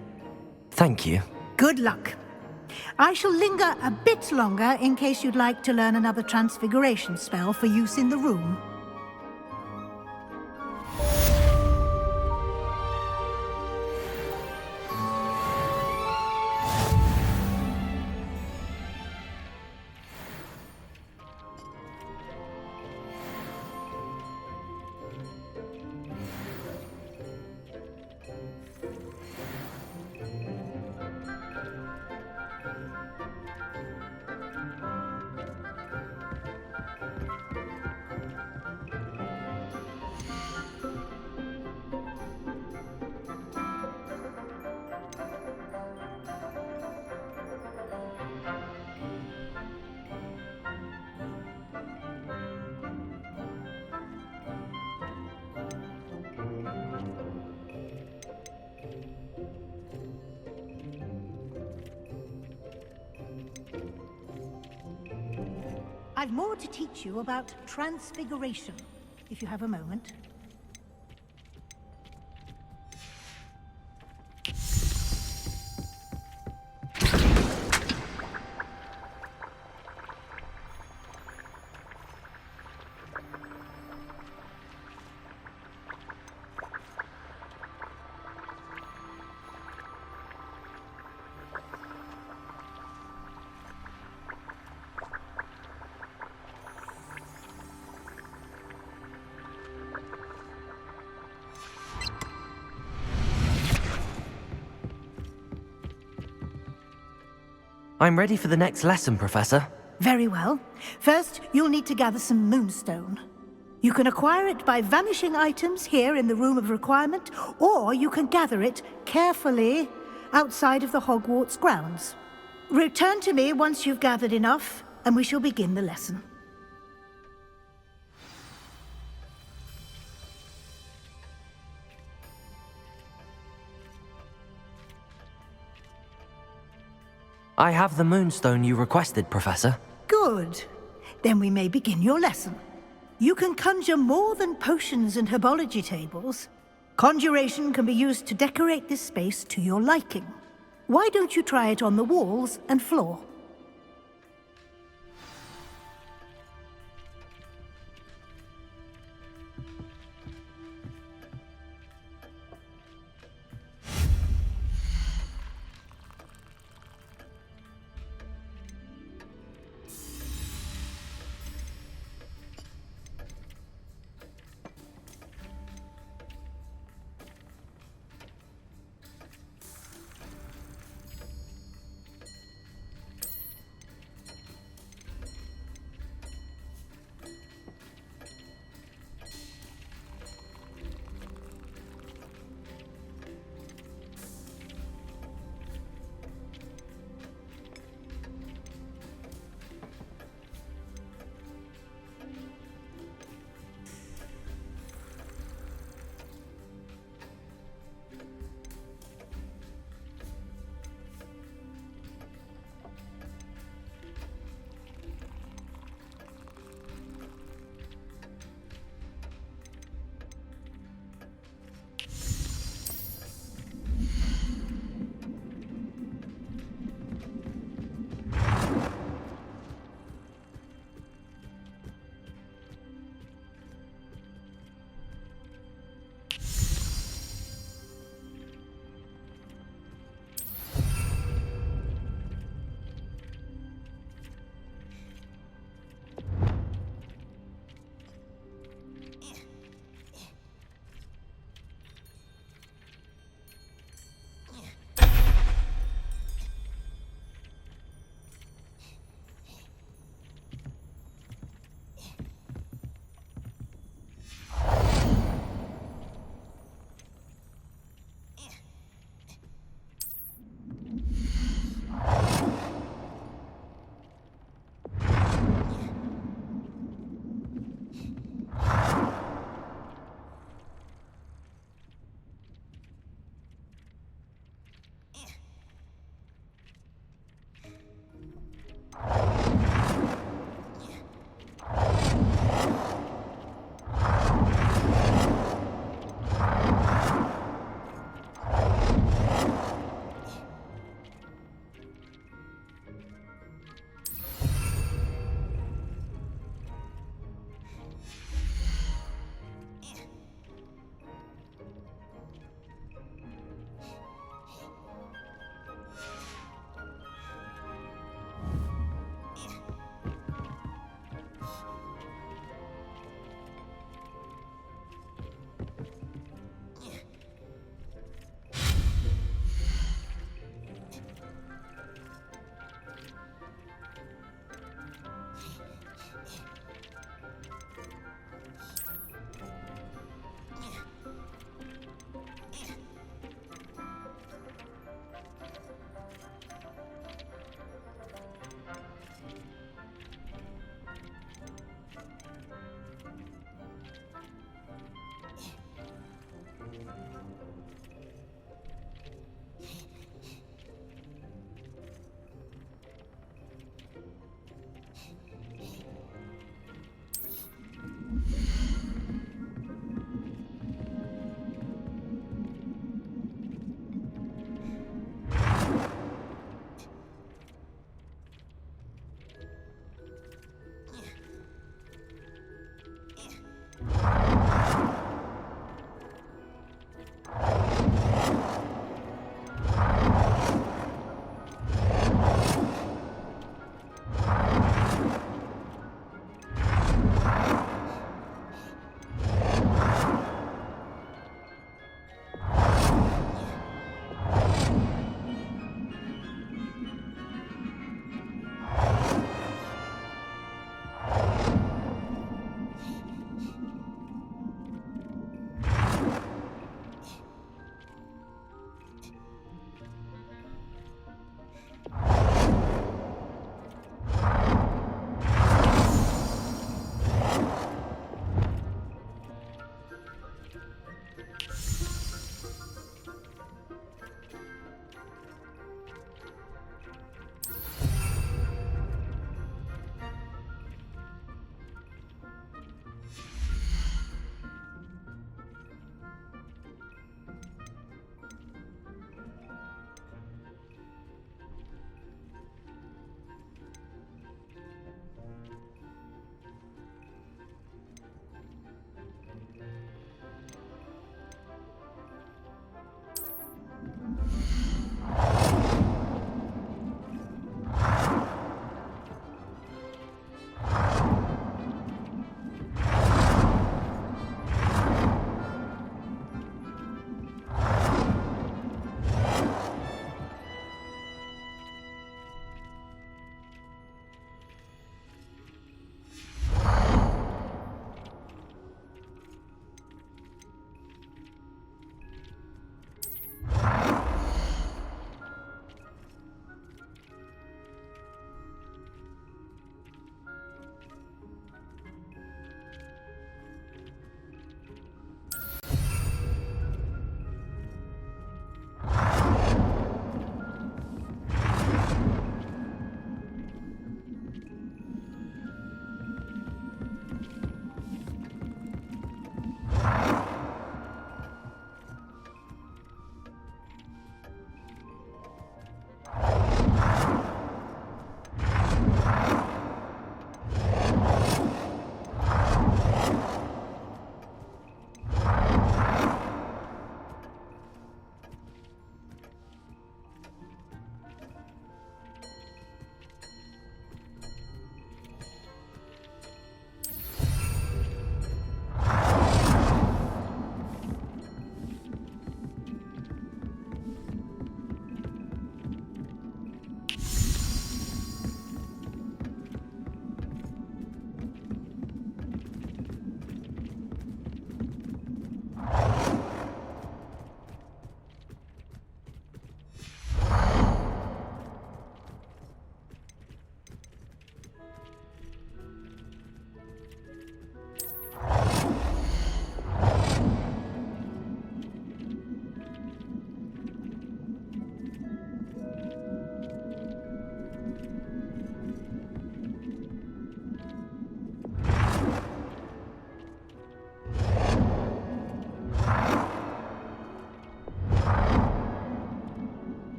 Thank you. Good luck. I shall linger a bit longer in case you'd like to learn another transfiguration spell for use in the room. I've more to teach you about transfiguration, if you have a moment. I'm ready for the next lesson, Professor. Very well. First, you'll need to gather some moonstone. You can acquire it by vanishing items here in the Room of Requirement, or you can gather it carefully outside of the Hogwarts grounds. Return to me once you've gathered enough, and we shall begin the lesson. I have the moonstone you requested, Professor. Good. Then we may begin your lesson. You can conjure more than potions and herbology tables. Conjuration can be used to decorate this space to your liking. Why don't you try it on the walls and floor?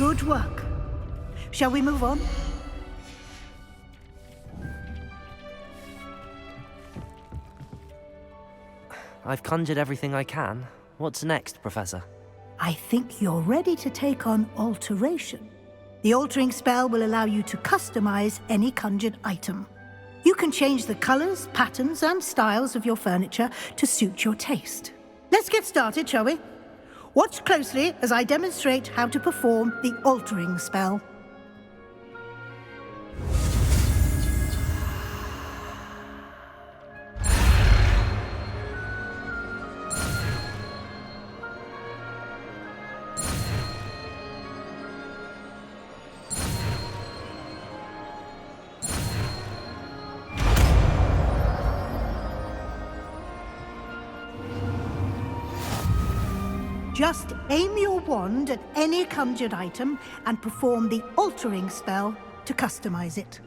Good work. Shall we move on? I've conjured everything I can. What's next, Professor? I think you're ready to take on alteration. The altering spell will allow you to customize any conjured item. You can change the colors, patterns, and styles of your furniture to suit your taste. Let's get started, shall we? Watch closely as I demonstrate how to perform the altering spell. Just aim your wand at any conjured item and perform the altering spell to customize it.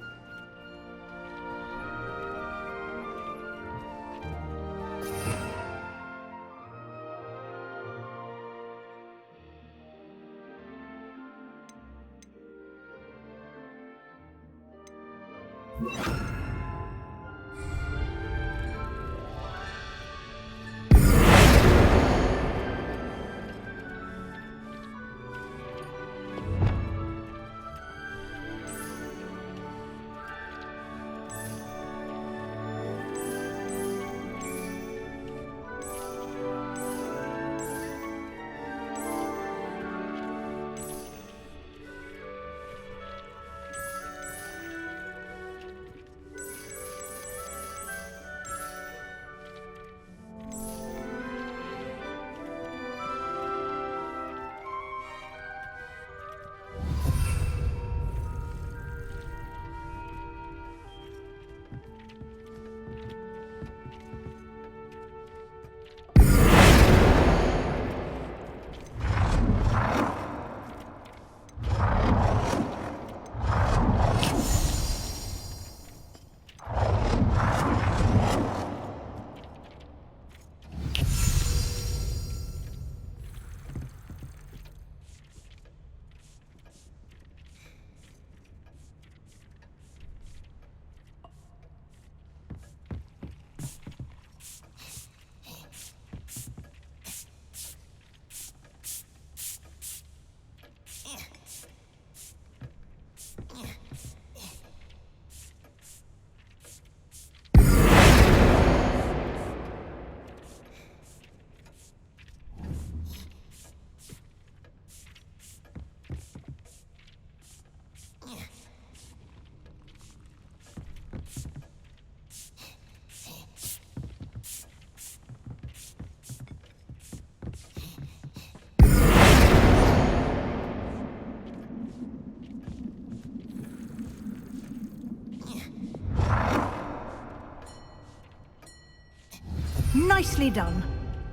Nicely done.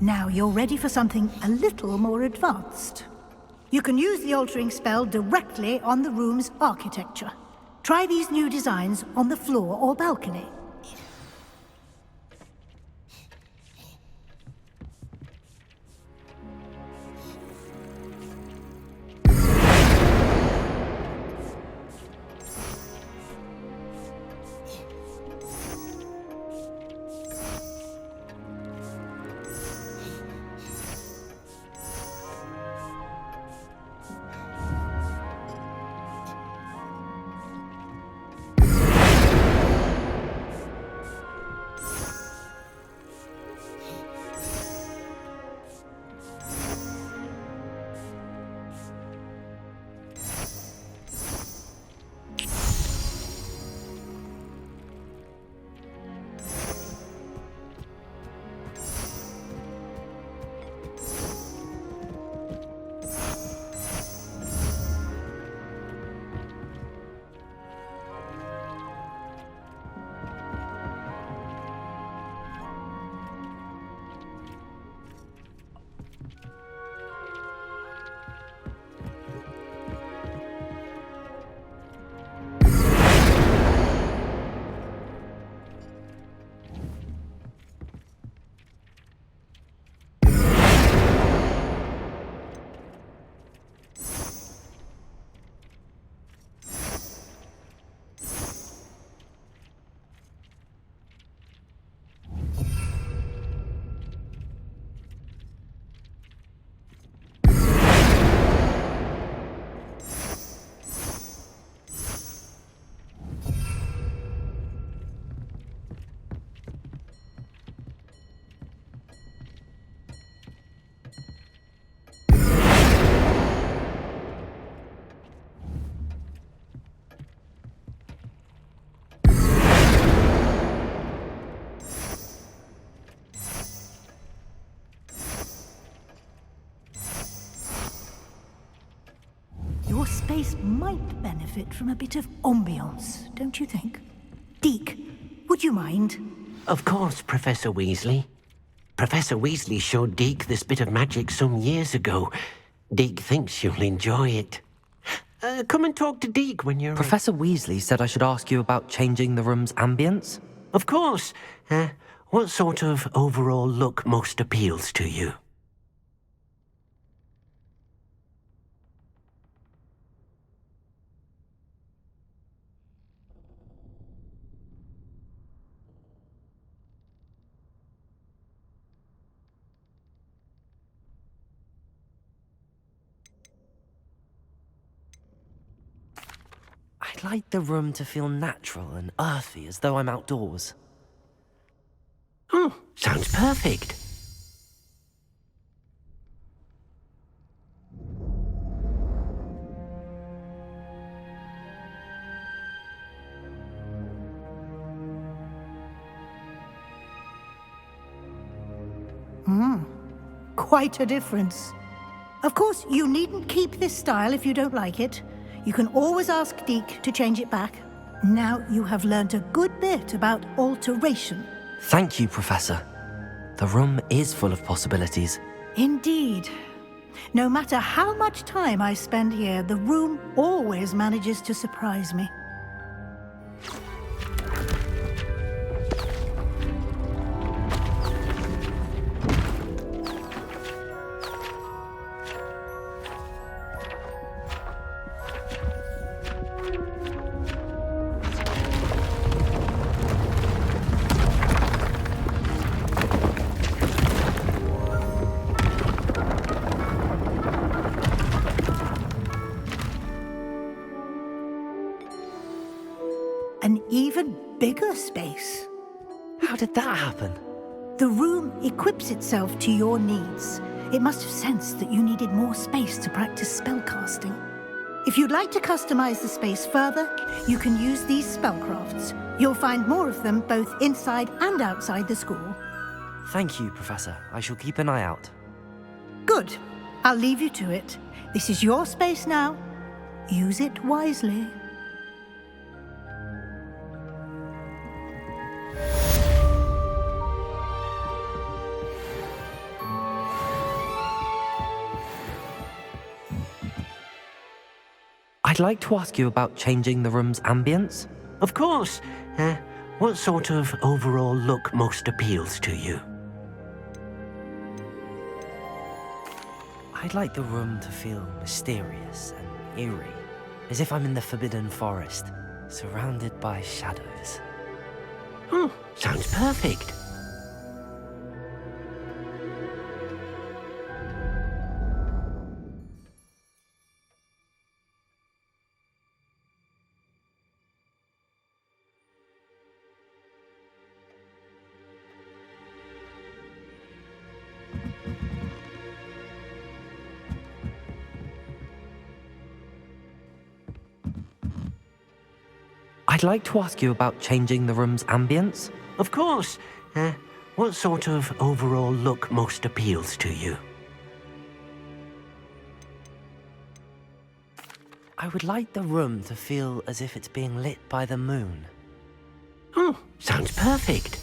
Now you're ready for something a little more advanced. You can use the altering spell directly on the room's architecture. Try these new designs on the floor or balcony. your space might benefit from a bit of ambiance, don't you think? Deke, would you mind? Of course, Professor Weasley. Professor Weasley showed Deke this bit of magic some years ago. Deke thinks you'll enjoy it. Come and talk to Deke when you're... Professor Weasley said I should ask you about changing the room's ambience. Of course. What sort of overall look most appeals to you? I'd like the room to feel natural and earthy, as though I'm outdoors. Oh, sounds perfect. Quite a difference. Of course, you needn't keep this style if you don't like it. You can always ask Deke to change it back. Now you have learned a good bit about alteration. Thank you, Professor. The room is full of possibilities. Indeed. No matter how much time I spend here, the room always manages to surprise me. An even bigger space. How did that happen? The room equips itself to your needs. It must have sensed that you needed more space to practice spellcasting. If you'd like to customize the space further, you can use these spellcrafts. You'll find more of them both inside and outside the school. Thank you, Professor. I shall keep an eye out. Good. I'll leave you to it. This is your space now. Use it wisely. I'd like to ask you about changing the room's ambience. Of course. What sort of overall look most appeals to you? I'd like the room to feel mysterious and eerie, as if I'm in the Forbidden Forest, surrounded by shadows. Oh, sounds perfect. I'd like to ask you about changing the room's ambience. Of course. What sort of overall look most appeals to you? I would like the room to feel as if it's being lit by the moon. Oh, sounds perfect.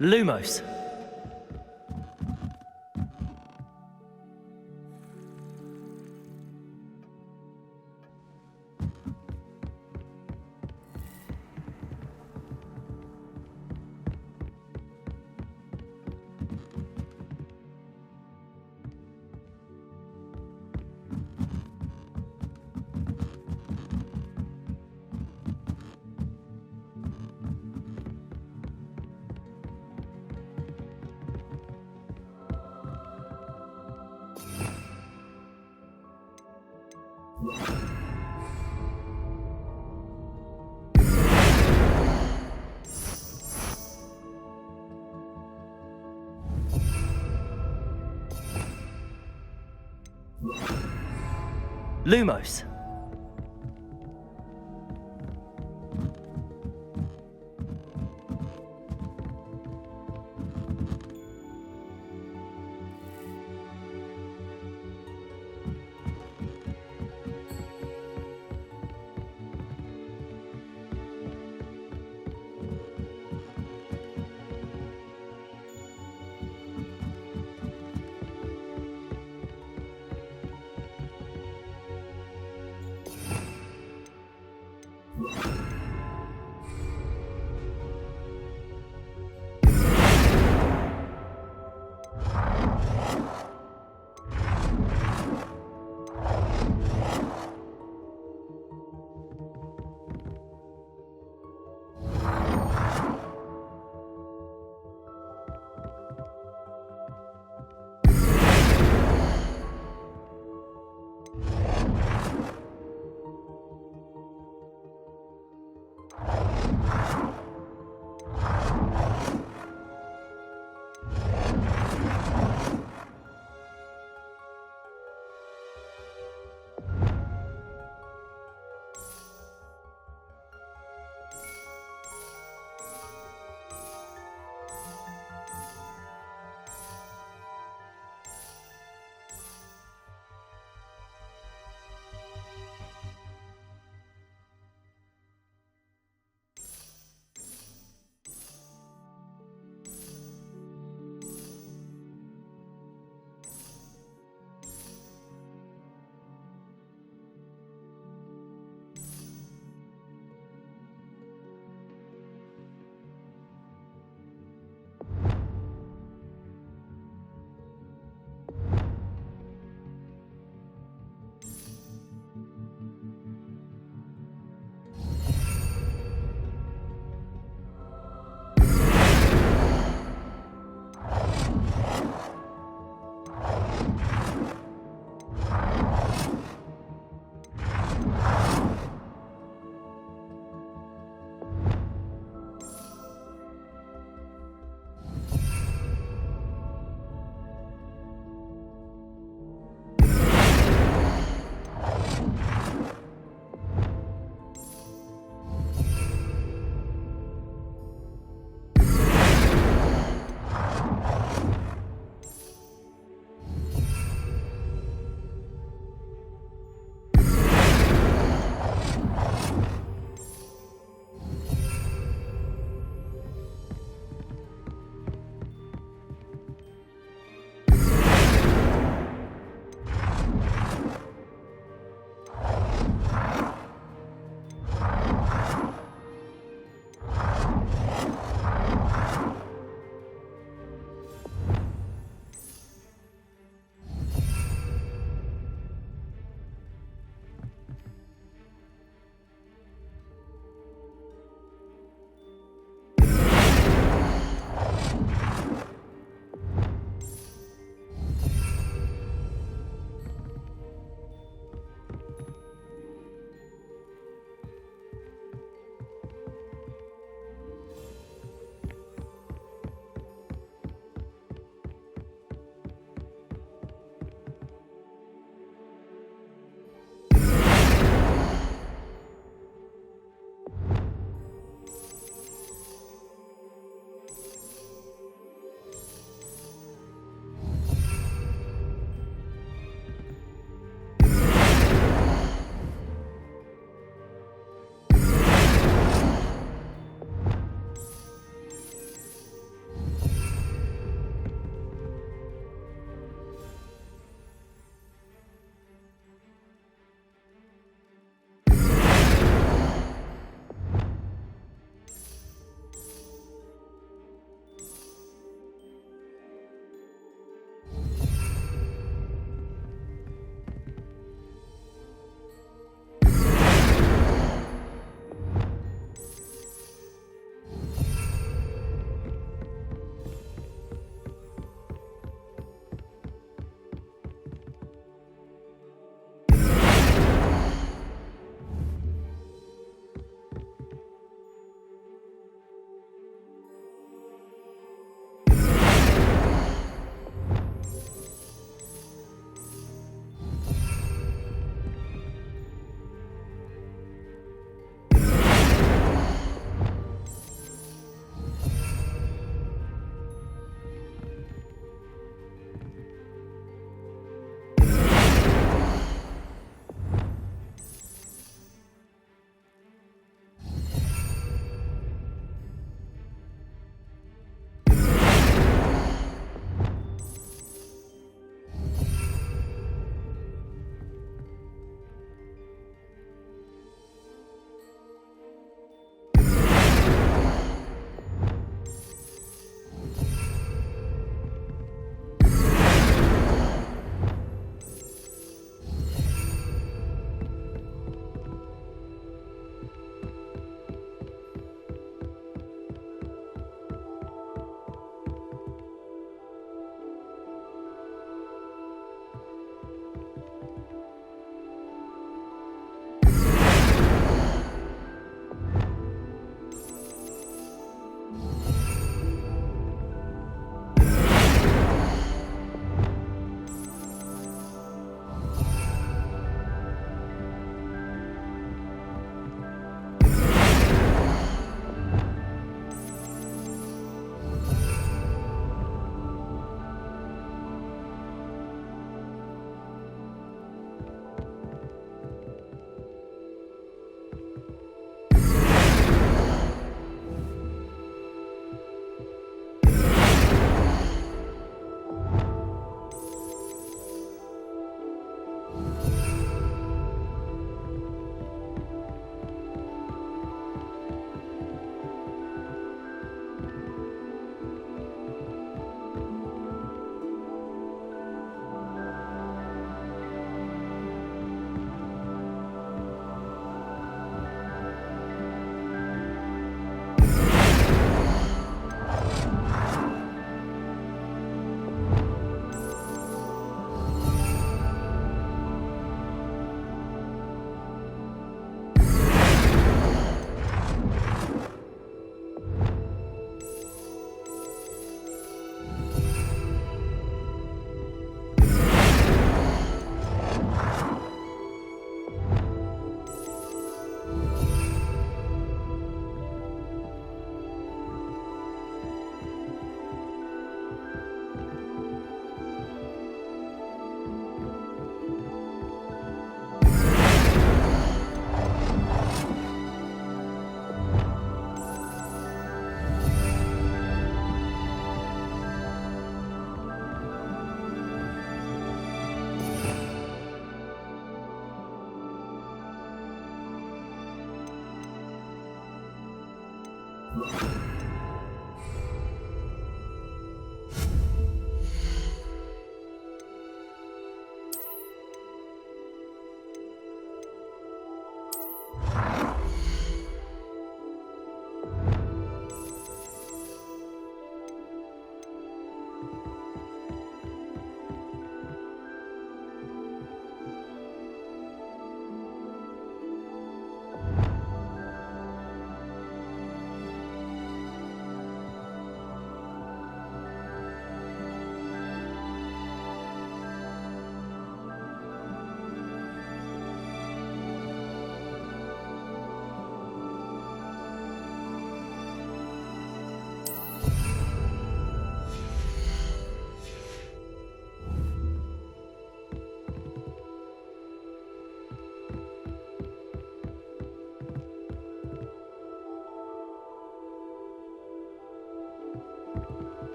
Lumos. Lumos.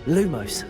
Lumos.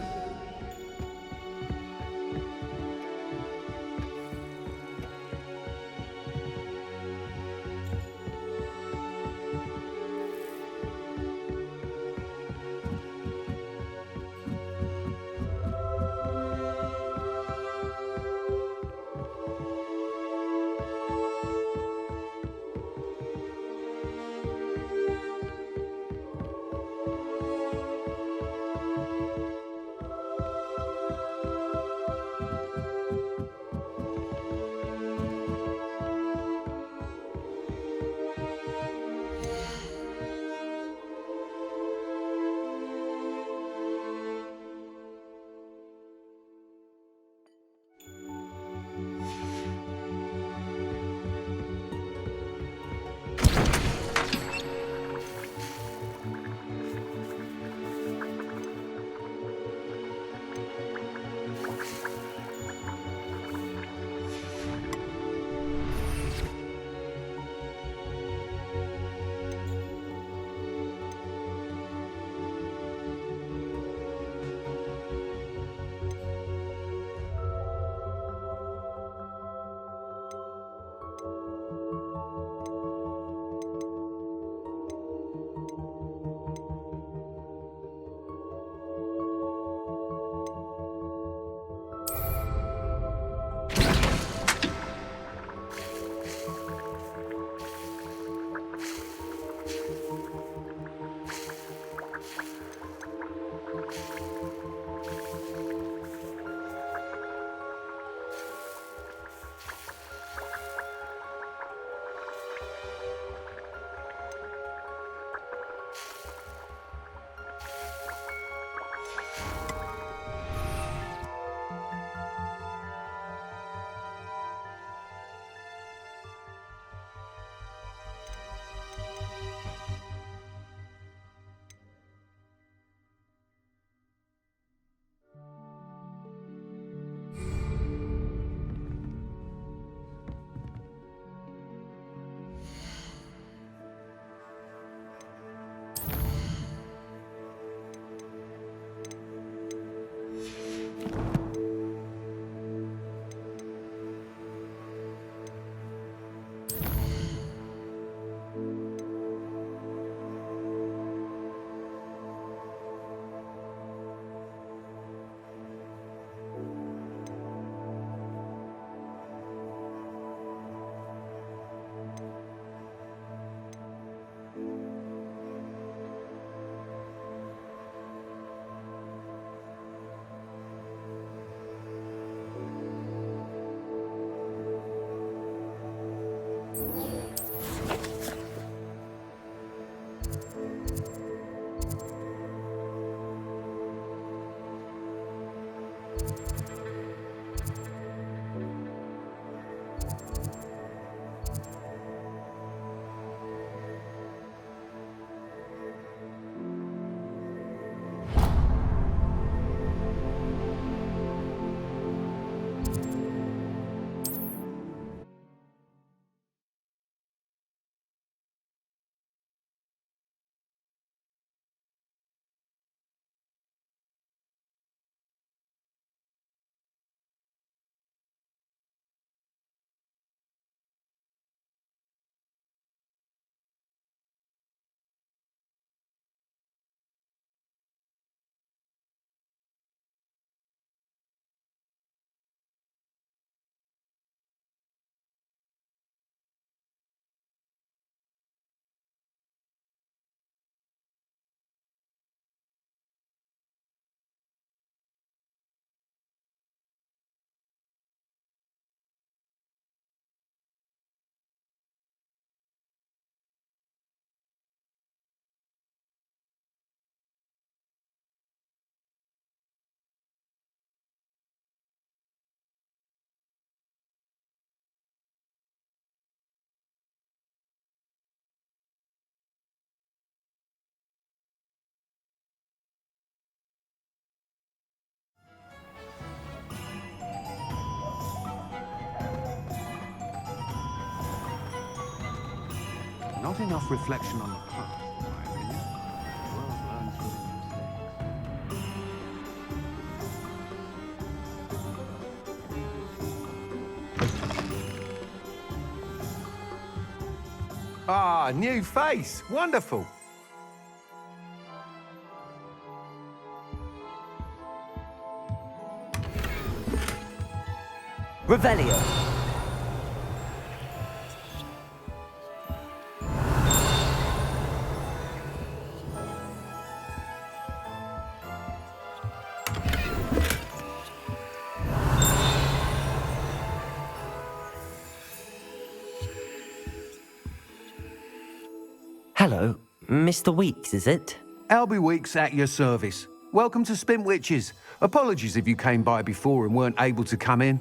Not enough reflection on the past, in my opinion. The world learns from its mistakes. Ah, new face. Wonderful. Revelio. Hello, Mr. Weeks, is it? Albie Weeks at your service. Welcome to Spintwitches. Apologies if you came by before and weren't able to come in.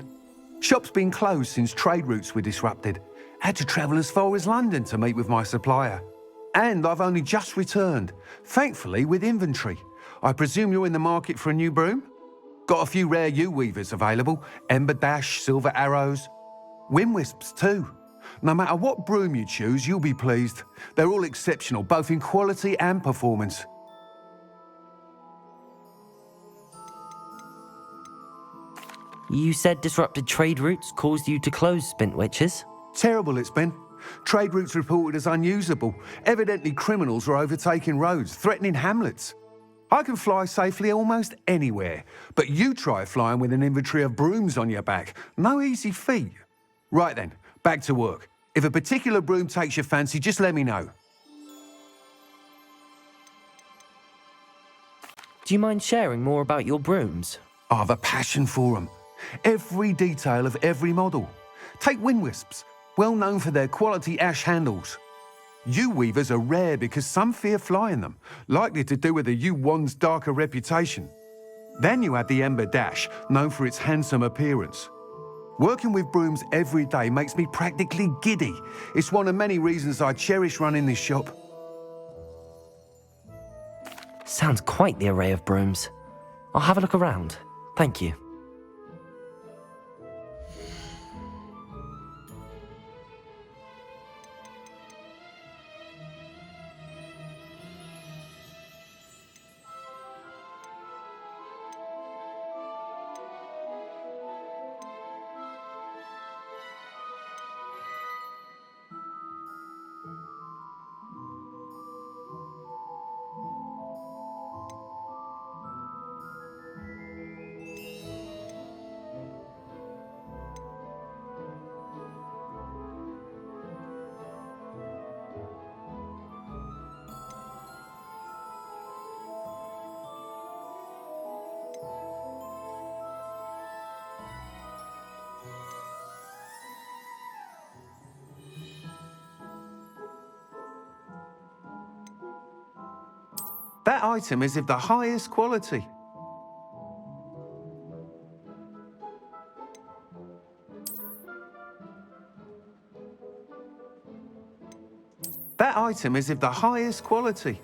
Shop's been closed since trade routes were disrupted. Had to travel as far as London to meet with my supplier. And I've only just returned, thankfully with inventory. I presume you're in the market for a new broom? Got a few rare U-weavers available, Ember Dash, Silver Arrows, Wind Wisps too. No matter what broom you choose, you'll be pleased. They're all exceptional, both in quality and performance. You said disrupted trade routes caused you to close Spintwitches? Terrible it's been. Trade routes reported as unusable. Evidently criminals are overtaking roads, threatening hamlets. I can fly safely almost anywhere, but you try flying with an inventory of brooms on your back. No easy feat. Right then, back to work. If a particular broom takes your fancy, just let me know. Do you mind sharing more about your brooms? I've a passion for them. Every detail of every model. Take Wind Wisps, well known for their quality ash handles. U-weavers are rare because some fear flying them, likely to do with the U-wand's darker reputation. Then you have the Ember Dash, known for its handsome appearance. Working with brooms every day makes me practically giddy. It's one of many reasons I cherish running this shop. Sounds quite the array of brooms. I'll have a look around. Thank you. That item is of the highest quality. That item is of the highest quality.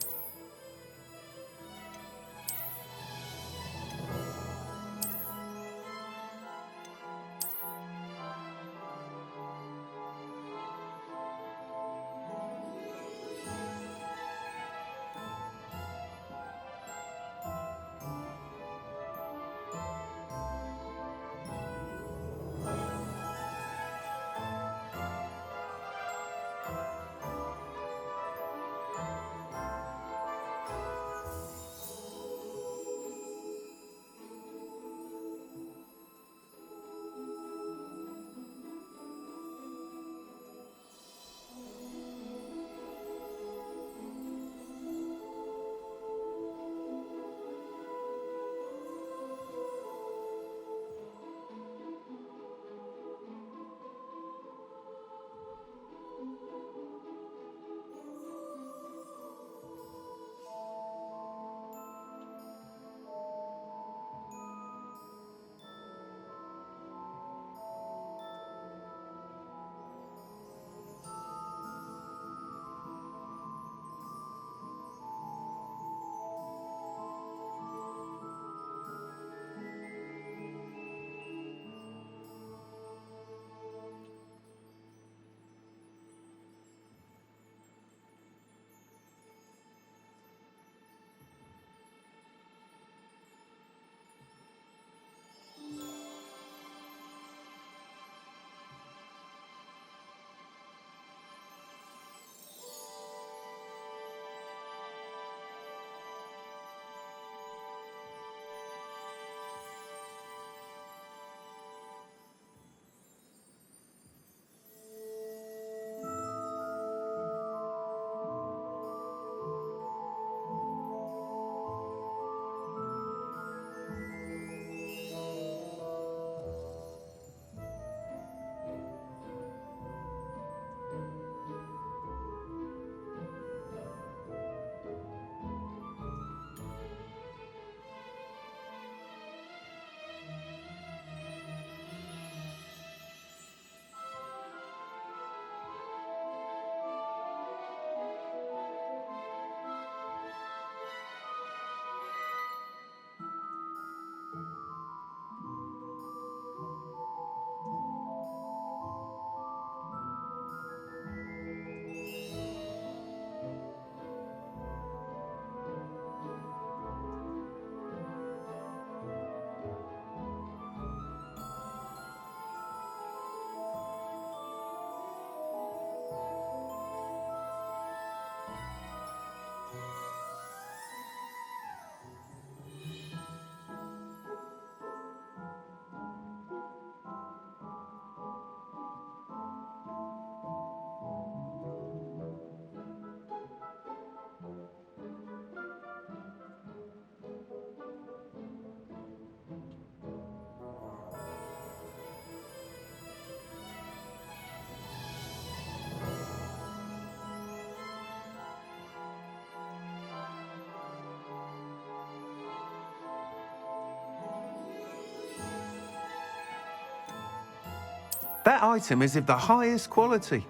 That item is of the highest quality.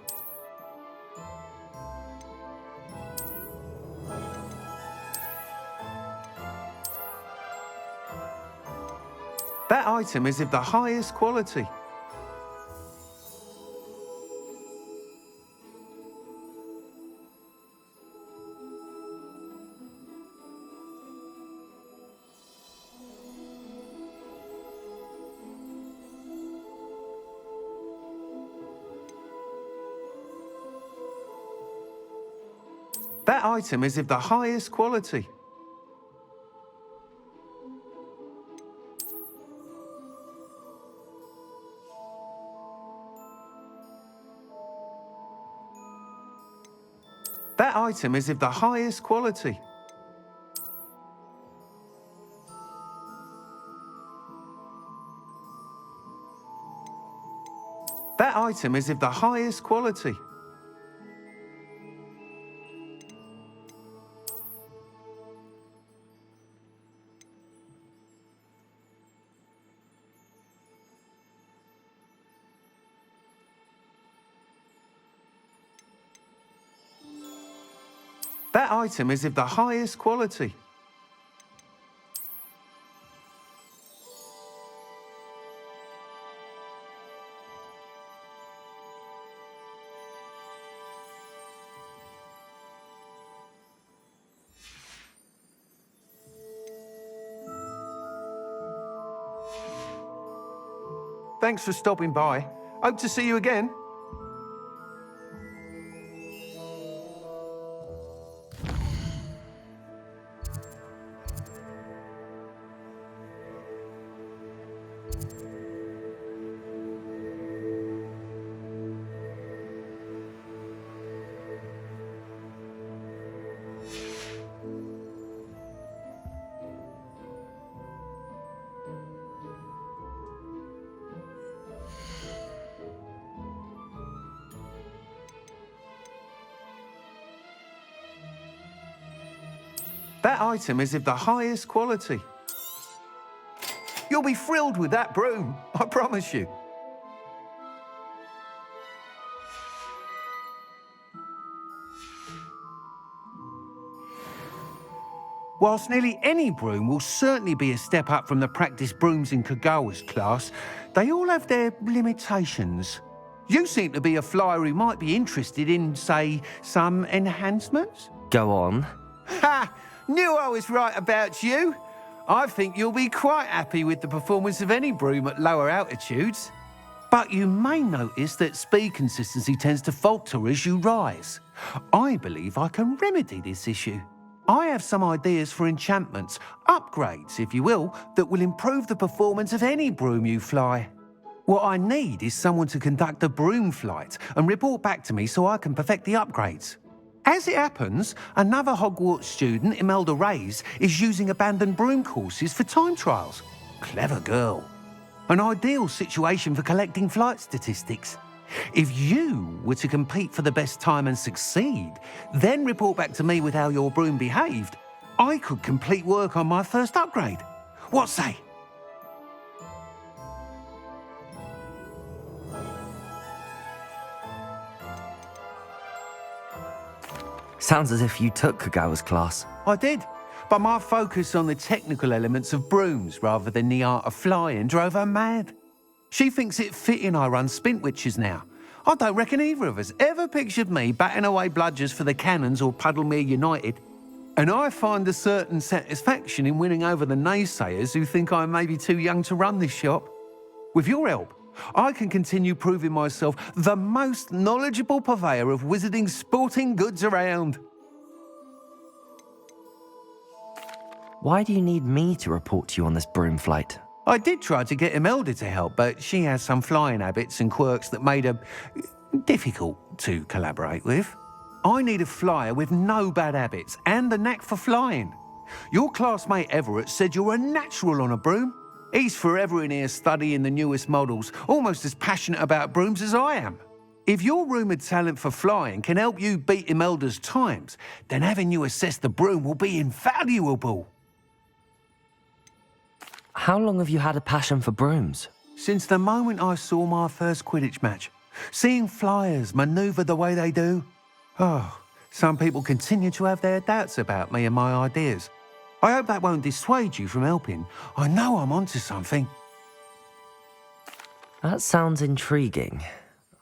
That item is of the highest quality. That item is of the highest quality. That item is of the highest quality. That item is of the highest quality. That item is of the highest quality. Thanks for stopping by. Hope to see you again. That item is of the highest quality. You'll be thrilled with that broom, I promise you. Whilst nearly any broom will certainly be a step up from the practice brooms in Kagawa's class, they all have their limitations. You seem to be a flyer who might be interested in, say, some enhancements? Go on. Ha! Knew I was right about you. I think you'll be quite happy with the performance of any broom at lower altitudes. But you may notice that speed consistency tends to falter as you rise. I believe I can remedy this issue. I have some ideas for enchantments, upgrades, if you will, that will improve the performance of any broom you fly. What I need is someone to conduct a broom flight and report back to me so I can perfect the upgrades. As it happens, another Hogwarts student, Imelda Reyes, is using abandoned broom courses for time trials. Clever girl. An ideal situation for collecting flight statistics. If you were to compete for the best time and succeed, then report back to me with how your broom behaved, I could complete work on my first upgrade. What say? Sounds as if you took Kagawa's class. I did, but my focus on the technical elements of brooms rather than the art of flying drove her mad. She thinks it fitting I run Spintwitches now. I don't reckon either of us ever pictured me batting away bludgers for the Cannons or Puddlemere United. And I find a certain satisfaction in winning over the naysayers who think I may be too young to run this shop. With your help, I can continue proving myself the most knowledgeable purveyor of wizarding sporting goods around. Why do you need me to report to you on this broom flight? I did try to get Imelda to help, but she has some flying habits and quirks that made her difficult to collaborate with. I need a flyer with no bad habits and a knack for flying. Your classmate Everett said you're a natural on a broom. He's forever in here studying the newest models, almost as passionate about brooms as I am. If your rumoured talent for flying can help you beat Imelda's times, then having you assess the broom will be invaluable. How long have you had a passion for brooms? since the moment I saw my first Quidditch match. Seeing flyers manoeuvre the way they do. Oh, some people continue to have their doubts about me and my ideas. I hope that won't dissuade you from helping. I know I'm onto something. That sounds intriguing.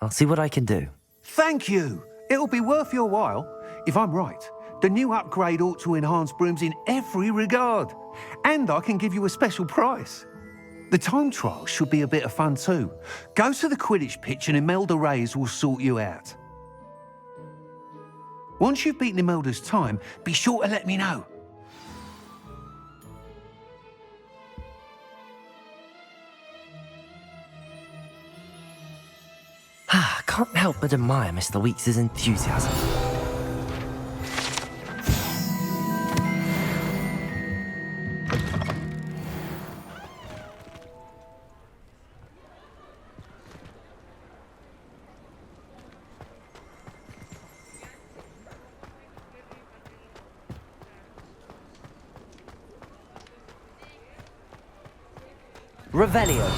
I'll see what I can do. Thank you. It'll be worth your while. If I'm right, the new upgrade ought to enhance brooms in every regard. And I can give you a special price. The time trial should be a bit of fun too. Go to the Quidditch pitch and Imelda Reyes will sort you out. Once you've beaten Imelda's time, be sure to let me know. I can't help but admire Mr. Weeks' enthusiasm. Revelio.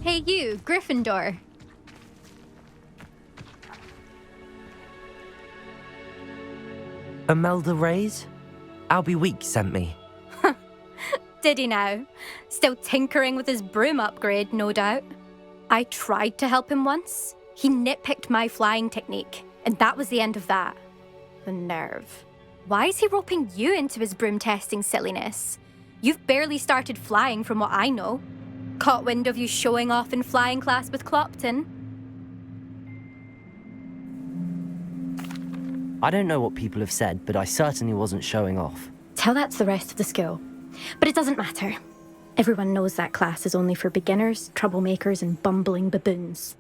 Hey you, Gryffindor. Imelda Reyes? Albie Weeks sent me. Did he now? Still tinkering with his broom upgrade, no doubt. I tried to help him once. He nitpicked my flying technique, and that was the end of that. The nerve. Why is he roping you into his broom testing silliness? You've barely started flying from what I know. Caught wind of you showing off in flying class with Clopton. I don't know what people have said, but I certainly wasn't showing off. Tell that to the rest of the school. But it doesn't matter. Everyone knows that class is only for beginners, troublemakers, and bumbling baboons.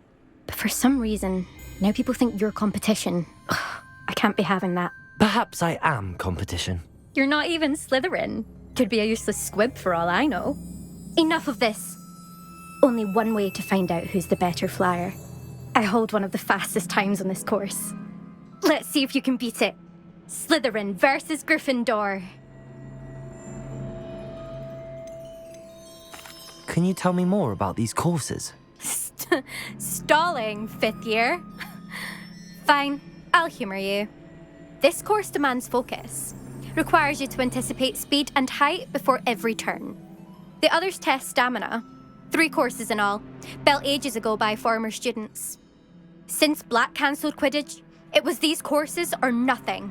But for some reason, now people think you're competition. Ugh, I can't be having that. Perhaps I am competition. You're not even Slytherin. Could be a useless squib for all I know. Enough of this. Only one way to find out who's the better flyer. I hold one of the fastest times on this course. Let's see if you can beat it. Slytherin versus Gryffindor. Can you tell me more about these courses? Stalling, 5th year. Fine, I'll humour you. This course demands focus. Requires you to anticipate speed and height before every turn. The others test stamina. 3 courses in all, built ages ago by former students. Since Black cancelled Quidditch, It was these courses or nothing.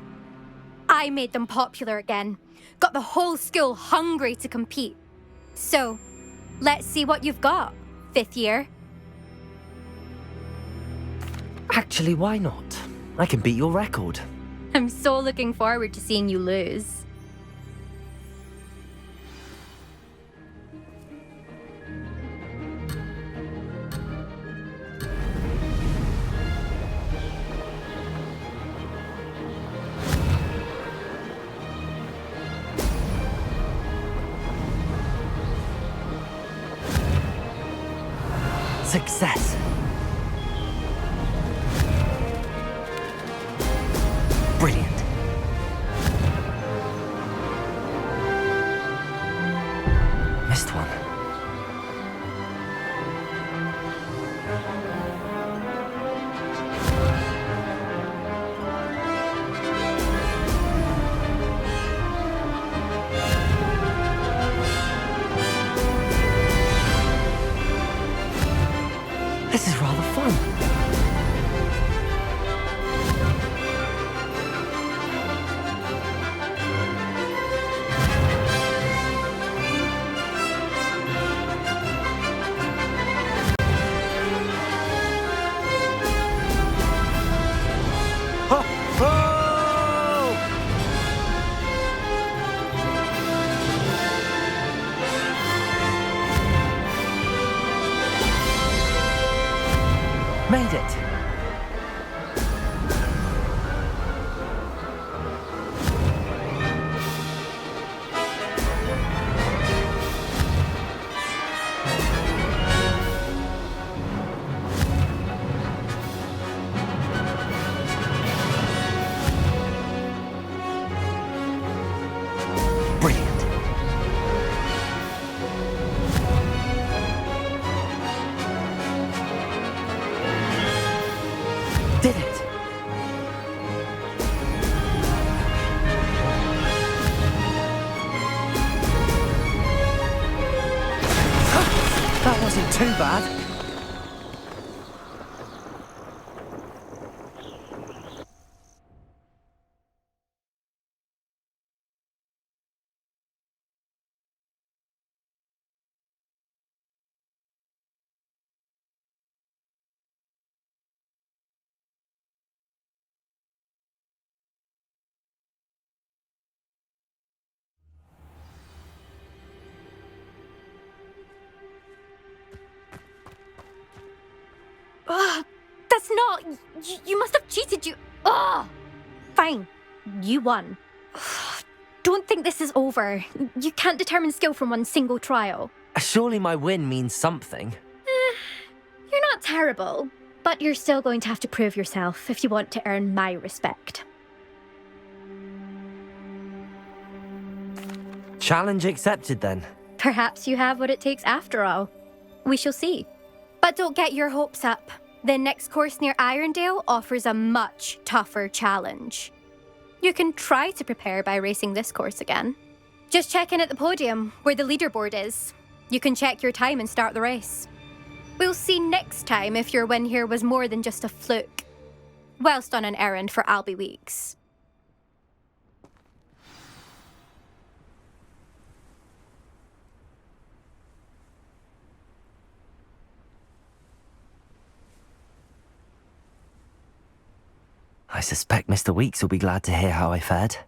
I made them popular again. Got the whole school hungry to compete. So, let's see what you've got, 5th year. Actually, why not? I can beat your record. I'm so looking forward to seeing you lose. Success. Brilliant. Missed one. This is rather fun. Made it. Brilliant. Did it! That wasn't too bad. Ugh, that's not... You must have cheated, you... Ugh! Fine. You won. Don't think this is over. You can't determine skill from one single trial. Surely my win means something. You're not terrible, but you're still going to have to prove yourself if you want to earn my respect. Challenge accepted then. Perhaps you have what it takes after all. We shall see. But don't get your hopes up. The next course near Irondale offers a much tougher challenge. You can try to prepare by racing this course again. Just check in at the podium, where the leaderboard is. You can check your time and start the race. We'll see next time if your win here was more than just a fluke. Whilst on an errand for Albie Weeks. I suspect Mr. Weeks will be glad to hear how I fared.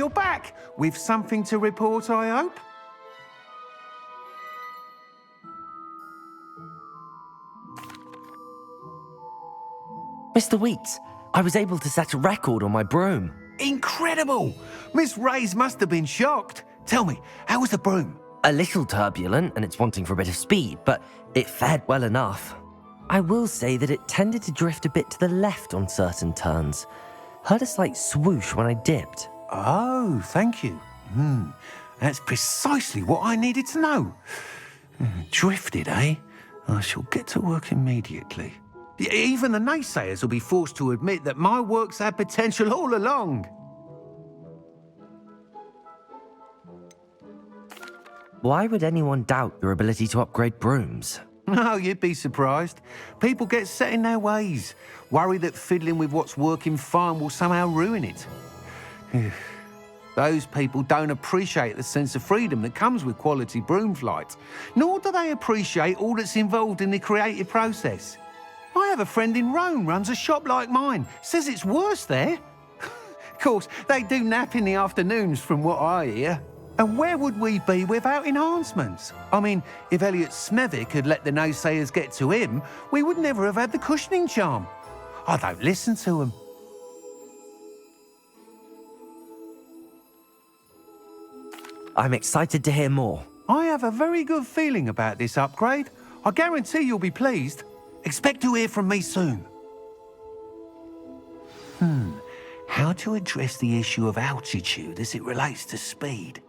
you're back. With something to report, I hope? Mr. Weeks, I was able to set a record on my broom. Incredible! Miss Reyes must have been shocked. Tell me, how was the broom? A little turbulent, and it's wanting for a bit of speed, but it fared well enough. I will say that it tended to drift a bit to the left on certain turns. Heard a slight swoosh when I dipped. Oh, thank you. That's precisely what I needed to know. Drifted, eh? I shall get to work immediately. Even the naysayers will be forced to admit that my work's had potential all along. Why would anyone doubt your ability to upgrade brooms? Oh, you'd be surprised. People get set in their ways, worry that fiddling with what's working fine will somehow ruin it. Those people don't appreciate the sense of freedom that comes with quality broom flight, nor do they appreciate all that's involved in the creative process. I have a friend in Rome runs a shop like mine, says it's worse there. Of course, they do nap in the afternoons from what I hear. And where would we be without enhancements? I mean, if Elliot Smethwick had let the naysayers get to him, we would never have had the cushioning charm. I don't listen to them. I'm excited to hear more. I have a very good feeling about this upgrade. I guarantee you'll be pleased. Expect to hear from me soon. How to address the issue of altitude as it relates to speed?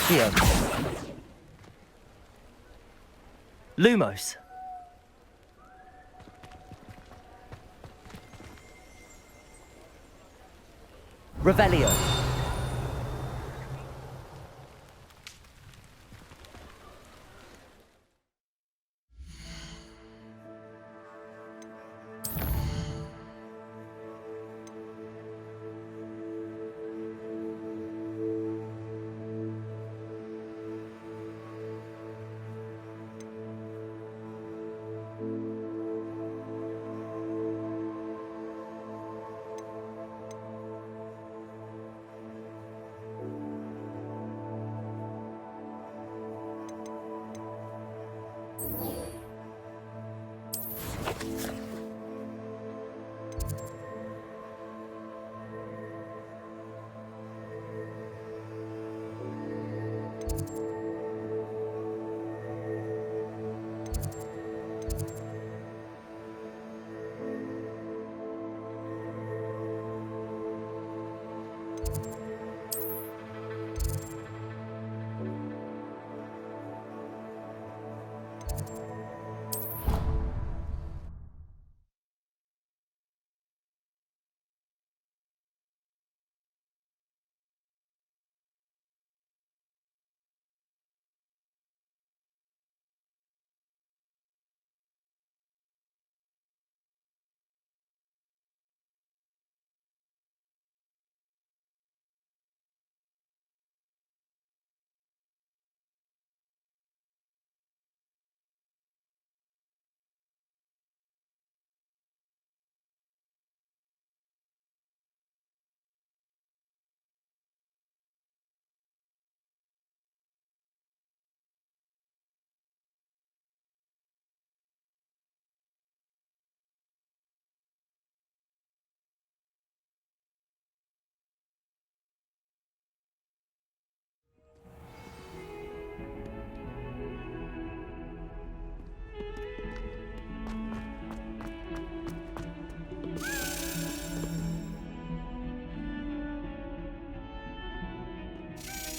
Accio. Lumos. Revelio.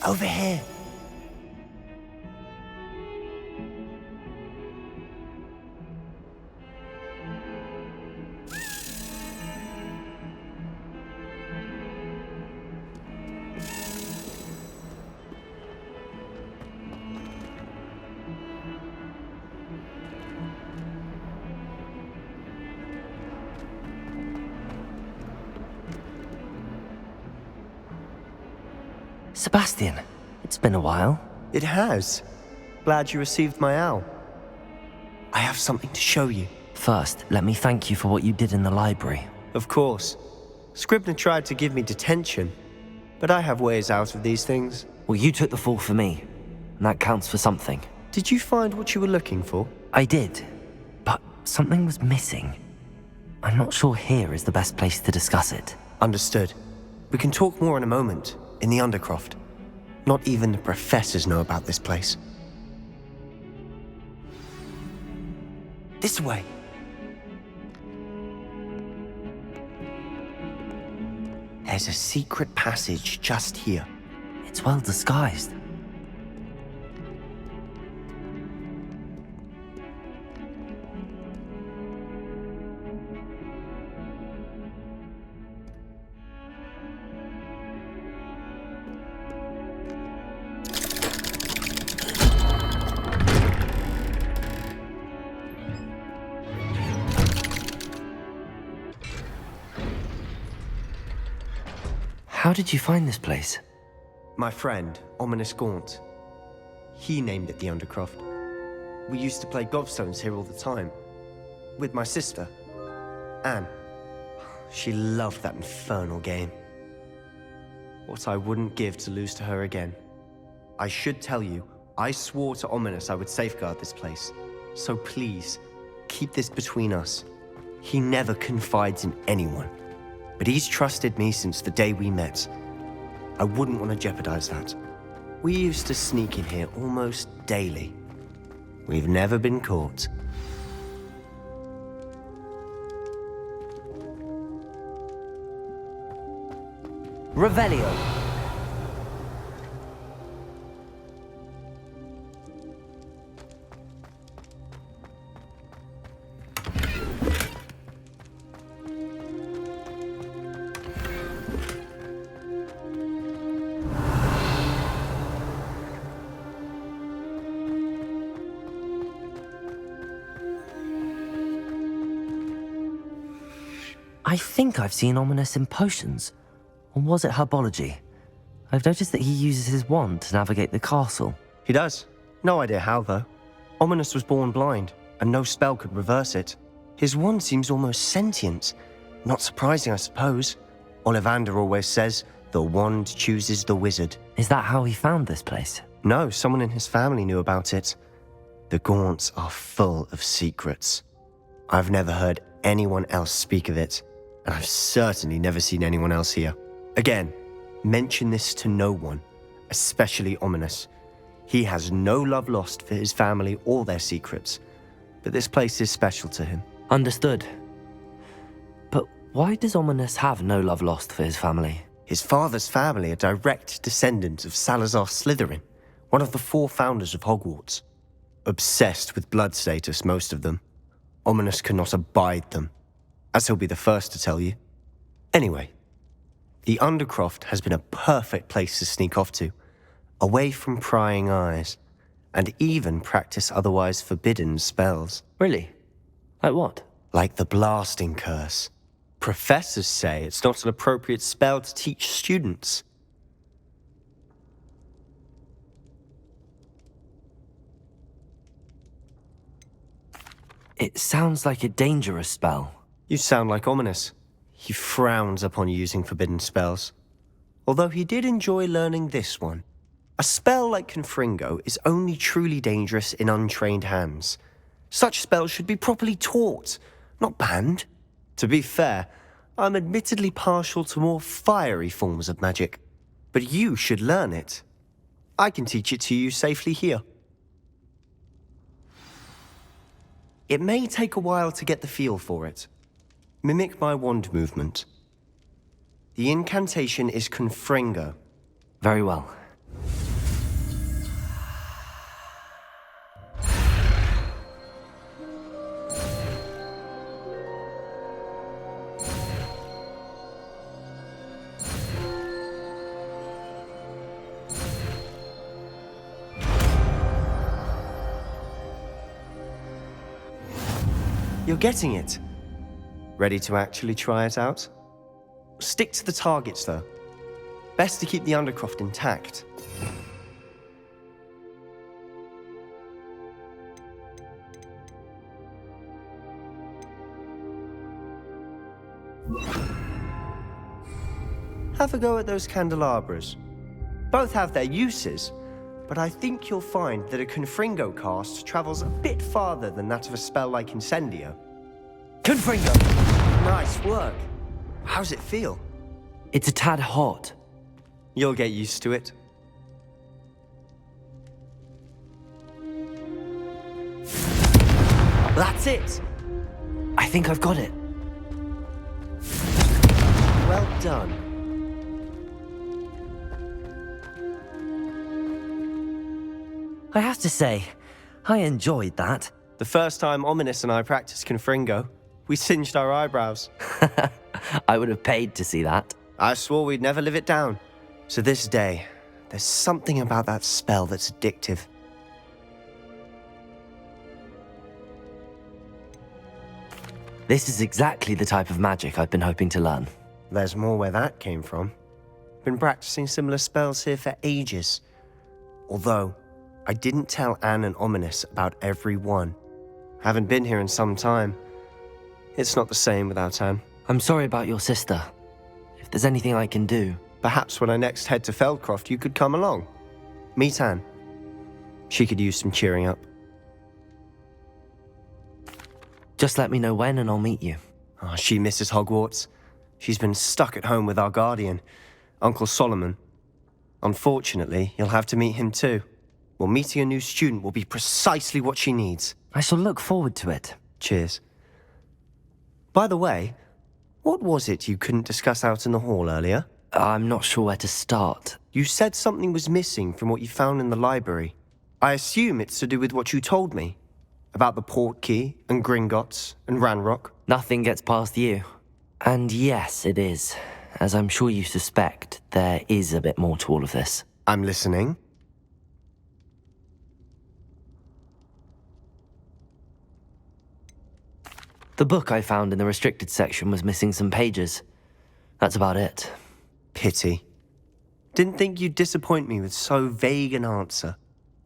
Over here. Sebastian, it's been a while. It has. Glad you received my owl. I have something to show you. First, let me thank you for what you did in the library. Of course. Scribner tried to give me detention, but I have ways out of these things. Well, you took the fall for me, and that counts for something. Did you find what you were looking for? I did, but something was missing. I'm not sure here is the best place to discuss it. Understood. We can talk more in a moment, in the Undercroft. Not even the professors know about this place. This way. There's a secret passage just here. It's well disguised. How did you find this place? My friend, Ominous Gaunt. He named it the Undercroft. We used to play gobstones here all the time. With my sister, Anne. She loved that infernal game. What I wouldn't give to lose to her again. I should tell you, I swore to Ominous I would safeguard this place. So please, keep this between us. He never confides in anyone. But he's trusted me since the day we met. I wouldn't want to jeopardize that. We used to sneak in here almost daily. We've never been caught. Revelio. I think I've seen Ominous in potions. Or was it herbology? I've noticed that he uses his wand to navigate the castle. He does. No idea how, though. Ominous was born blind, and no spell could reverse it. His wand seems almost sentient. Not surprising, I suppose. Ollivander always says, the wand chooses the wizard. Is that how he found this place? No, someone in his family knew about it. The Gaunts are full of secrets. I've never heard anyone else speak of it, and I've certainly never seen anyone else here. Again, mention this to no one, especially Ominous. He has no love lost for his family or their secrets, but this place is special to him. Understood. But why does Ominous have no love lost for his family? His father's family are direct descendants of Salazar Slytherin, one of the 4 founders of Hogwarts. Obsessed with blood status, most of them. Ominous cannot abide them, as he'll be the first to tell you. Anyway, the Undercroft has been a perfect place to sneak off to, away from prying eyes, and even practice otherwise forbidden spells. Really? Like what? Like the blasting curse. Professors say it's not an appropriate spell to teach students. It sounds like a dangerous spell. You sound like Ominous. He frowns upon using forbidden spells. Although he did enjoy learning this one. A spell like Confringo is only truly dangerous in untrained hands. Such spells should be properly taught, not banned. To be fair, I'm admittedly partial to more fiery forms of magic. But you should learn it. I can teach it to you safely here. It may take a while to get the feel for it. Mimic my wand movement. The incantation is Confringo. Very well. You're getting it. Ready to actually try it out? Stick to the targets, though. Best to keep the Undercroft intact. Have a go at those candelabras. Both have their uses, but I think you'll find that a Confringo cast travels a bit farther than that of a spell like Incendio. Confringo! Nice work. How's it feel? It's a tad hot. You'll get used to it. That's it! I think I've got it. Well done. I have to say, I enjoyed that. The first time Ominous and I practiced Confringo, we singed our eyebrows. I would have paid to see that. I swore we'd never live it down. To this day, there's something about that spell that's addictive. This is exactly the type of magic I've been hoping to learn. There's more where that came from. Been practicing similar spells here for ages. Although, I didn't tell Anne and Ominous about every one. Haven't been here in some time. It's not the same without Anne. I'm sorry about your sister. If there's anything I can do... Perhaps when I next head to Feldcroft, you could come along. Meet Anne. She could use some cheering up. Just let me know when and I'll meet you. Oh, she misses Hogwarts. She's been stuck at home with our guardian, Uncle Solomon. Unfortunately, you'll have to meet him too. Well, meeting a new student will be precisely what she needs. I shall look forward to it. Cheers. By the way, what was it you couldn't discuss out in the hall earlier? I'm not sure where to start. You said something was missing from what you found in the library. I assume it's to do with what you told me. About the Portkey, and Gringotts, and Ranrock. Nothing gets past you. And yes, it is. As I'm sure you suspect, there is a bit more to all of this. I'm listening. The book I found in the restricted section was missing some pages. That's about it. Pity. Didn't think you'd disappoint me with so vague an answer.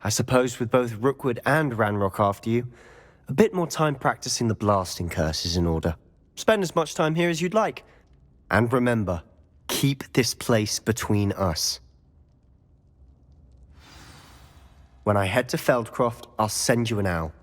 I suppose with both Rookwood and Ranrock after you, a bit more time practicing the blasting curse is in order. Spend as much time here as you'd like. And remember, keep this place between us. When I head to Feldcroft, I'll send you an owl.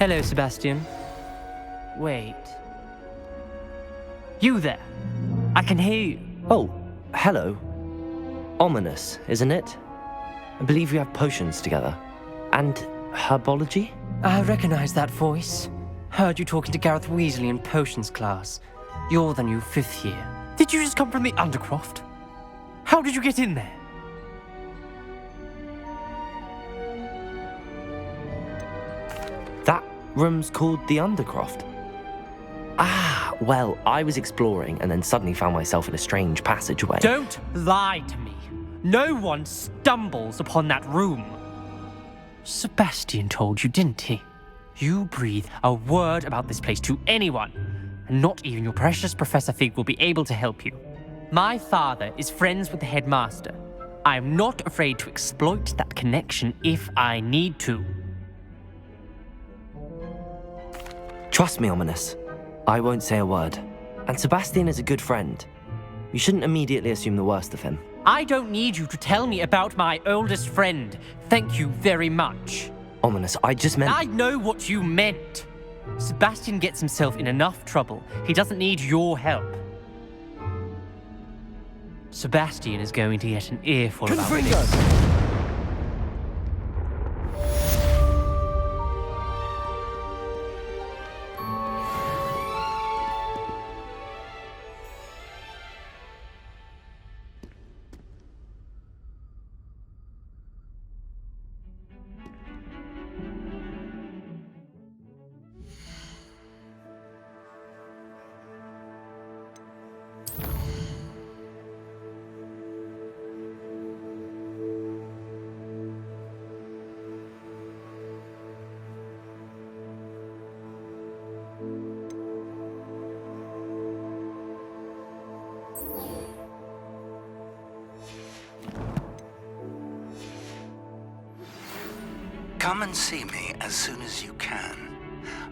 Hello, Sebastian. Wait. You there? I can hear you. Oh, hello. Ominous, isn't it? I believe we have potions together. And herbology? I recognize that voice. Heard you talking to Gareth Weasley in potions class. You're the new 5th year. Did you just come from the Undercroft? How did you get in there? That room's called the Undercroft. Ah, well, I was exploring and then suddenly found myself in a strange passageway. Don't lie to me. No one stumbles upon that room. Sebastian told you, didn't he? You breathe a word about this place to anyone, and not even your precious Professor Fig will be able to help you. My father is friends with the headmaster. I am not afraid to exploit that connection if I need to. Trust me, Ominous. I won't say a word. And Sebastian is a good friend. You shouldn't immediately assume the worst of him. I don't need you to tell me about my oldest friend. Thank you very much. Ominous, I just meant... I know what you meant. Sebastian gets himself in enough trouble. He doesn't need your help. Sebastian is going to get an earful about this. Come and see me as soon as you can.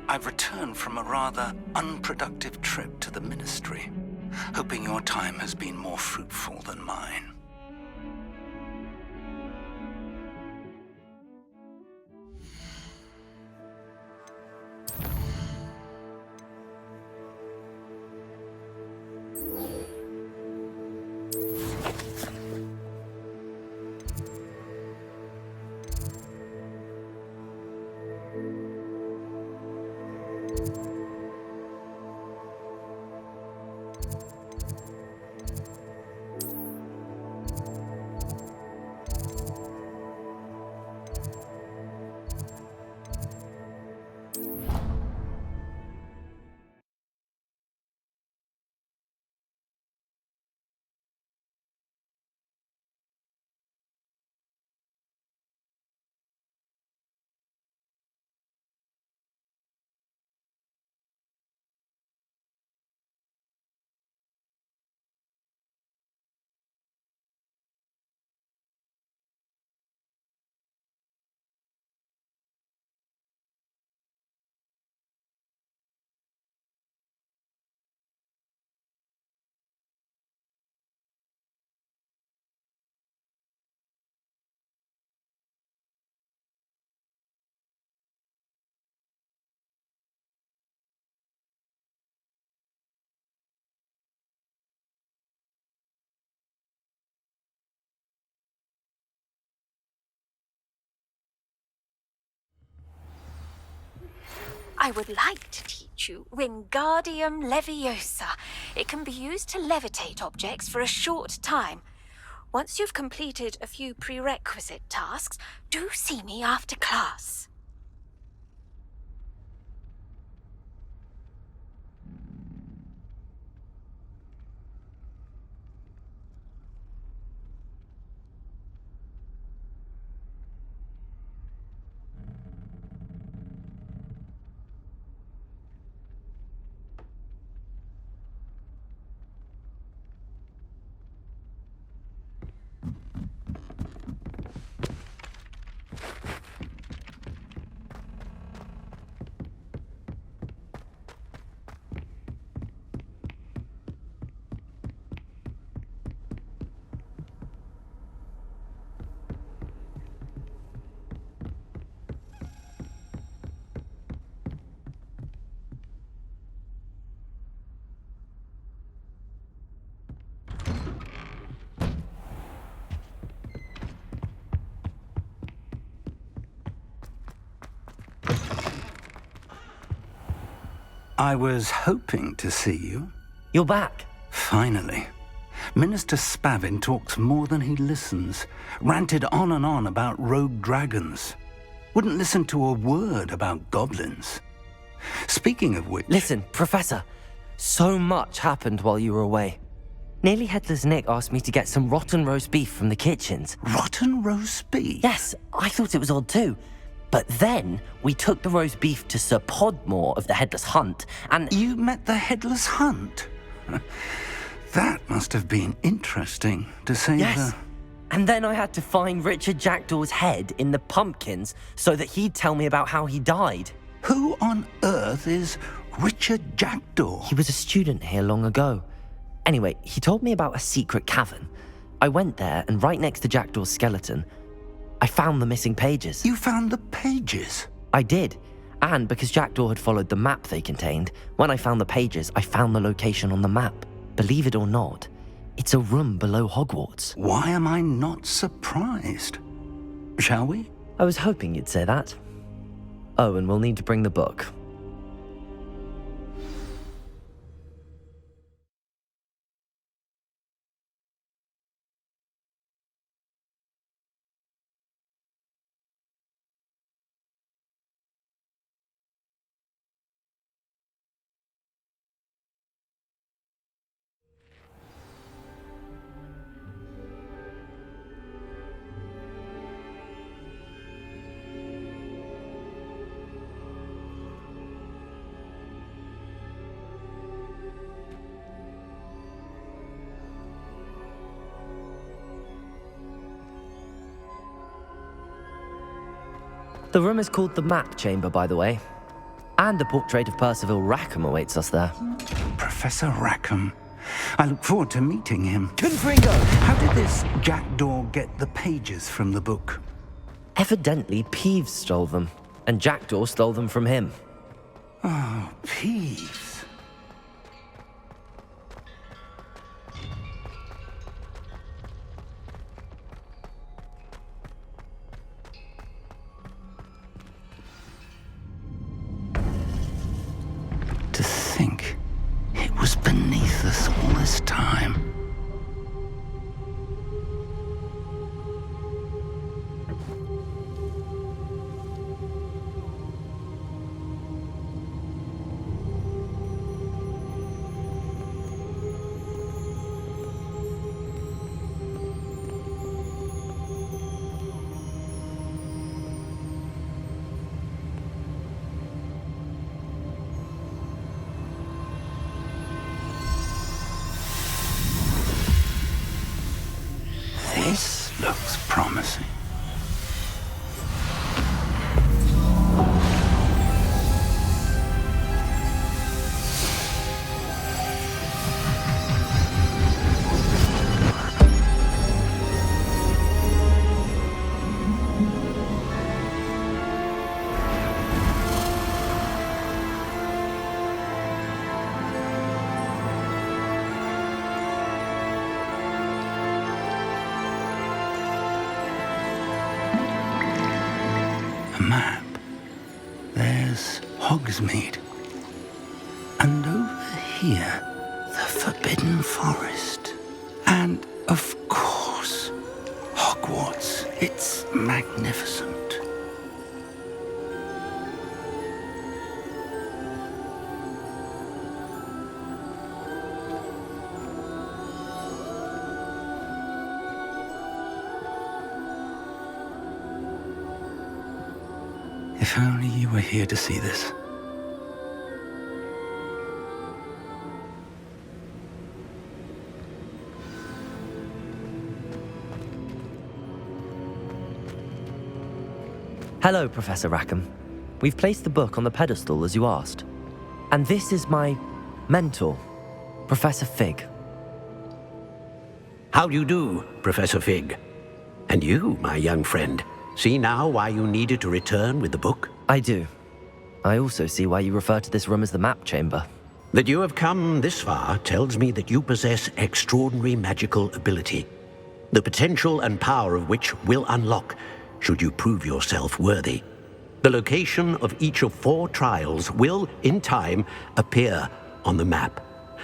I've returned from a rather unproductive trip to the Ministry, hoping your time has been more fruitful than mine. I would like to teach you Wingardium Leviosa. It can be used to levitate objects for a short time. Once you've completed a few prerequisite tasks, do see me after class. I was hoping to see you. You're back. Finally. Minister Spavin talks more than he listens. Ranted on and on about rogue dragons. Wouldn't listen to a word about goblins. Speaking of which... Listen, Professor. So much happened while you were away. Nearly Headless Nick asked me to get some rotten roast beef from the kitchens. Rotten roast beef? Yes, I thought it was odd too. But then we took the roast beef to Sir Podmore of the Headless Hunt, and... You met the Headless Hunt? That must have been interesting, to say Yes. And then I had to find Richard Jackdaw's head in the pumpkins so that he'd tell me about how he died. Who on earth is Richard Jackdaw? He was a student here long ago. Anyway, he told me about a secret cavern. I went there, and right next to Jackdaw's skeleton, I found the missing pages. You found the pages? I did. And because Jackdaw had followed the map they contained, when I found the pages, I found the location on the map. Believe it or not, it's a room below Hogwarts. Why am I not surprised? Shall we? I was hoping you'd say that. Oh, and we'll need to bring the book. The room is called the Map Chamber, by the way. And a portrait of Percival Rackham awaits us there. Professor Rackham. I look forward to meeting him. Confringo! How did this Jackdaw get the pages from the book? Evidently, Peeves stole them, and Jackdaw stole them from him. Oh, Peeves. To think it was beneath us all this time. This looks promising. Map. There's Hogsmeade. And over here, the Forbidden Forest. And, of course, Hogwarts. It's magnificent. If only you were here to see this. Hello, Professor Rackham. We've placed the book on the pedestal as you asked. And this is my mentor, Professor Fig. How do you do, Professor Fig? And you, my young friend, see now why you needed to return with the book? I do. I also see why you refer to this room as the map chamber. That you have come this far tells me that you possess extraordinary magical ability, the potential and power of which will unlock should you prove yourself worthy. The location of each of 4 trials will, in time, appear on the map.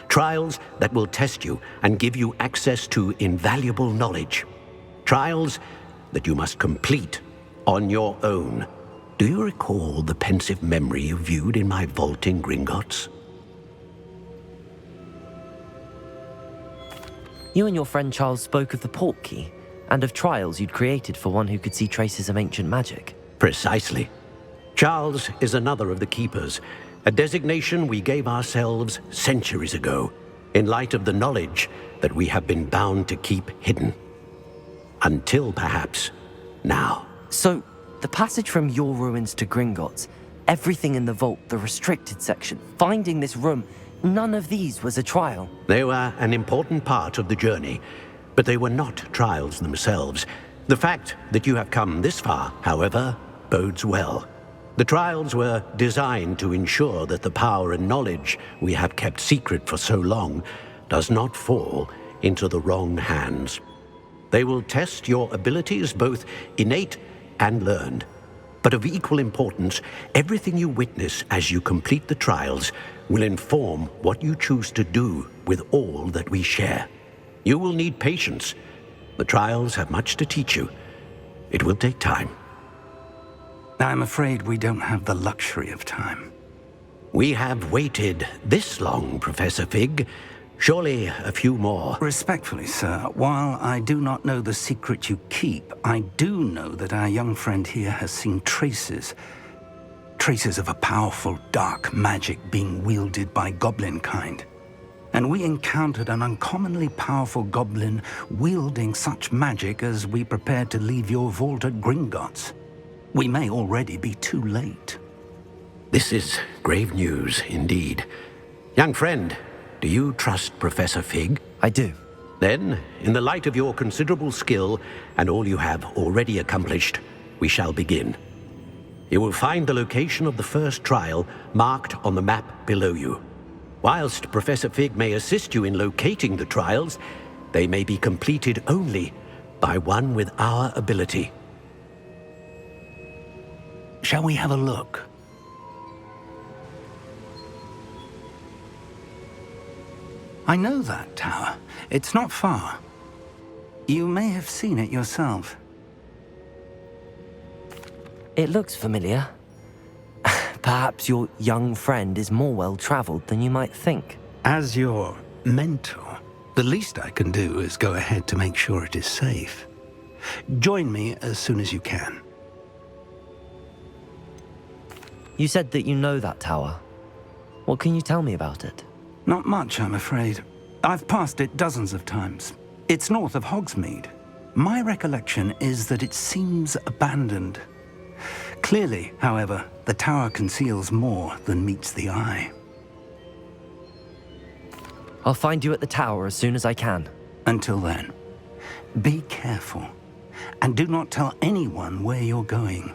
Trials that will test you and give you access to invaluable knowledge. Trials that you must complete on your own. Do you recall the pensive memory you viewed in my vault in Gringotts? You and your friend Charles spoke of the portkey, and of trials you'd created for one who could see traces of ancient magic. Precisely. Charles is another of the Keepers, a designation we gave ourselves centuries ago, in light of the knowledge that we have been bound to keep hidden. Until, perhaps, now. So, the passage from your ruins to Gringotts, everything in the vault, the restricted section, finding this room, none of these was a trial. They were an important part of the journey, but they were not trials themselves. The fact that you have come this far, however, bodes well. The trials were designed to ensure that the power and knowledge we have kept secret for so long does not fall into the wrong hands. They will test your abilities, both innate and learned. But of equal importance, everything you witness as you complete the trials will inform what you choose to do with all that we share. You will need patience. The trials have much to teach you. It will take time. I'm afraid we don't have the luxury of time. We have waited this long, Professor Fig. Surely a few more. Respectfully, sir, while I do not know the secret you keep, I do know that our young friend here has seen traces of a powerful dark magic being wielded by goblin kind. And we encountered an uncommonly powerful goblin wielding such magic as we prepared to leave your vault at Gringotts. We may already be too late. This is grave news indeed. Young friend, do you trust Professor Fig? I do. Then, in the light of your considerable skill and all you have already accomplished, we shall begin. You will find the location of the first trial marked on the map below you. Whilst Professor Fig may assist you in locating the trials, they may be completed only by one with our ability. Shall we have a look? I know that tower. It's not far. You may have seen it yourself. It looks familiar. Perhaps your young friend is more well-traveled than you might think. As your mentor, the least I can do is go ahead to make sure it is safe. Join me as soon as you can. You said that you know that tower. What can you tell me about it? Not much, I'm afraid. I've passed it dozens of times. It's north of Hogsmeade. My recollection is that it seems abandoned. Clearly, however, the tower conceals more than meets the eye. I'll find you at the tower as soon as I can. Until then, be careful, and do not tell anyone where you're going.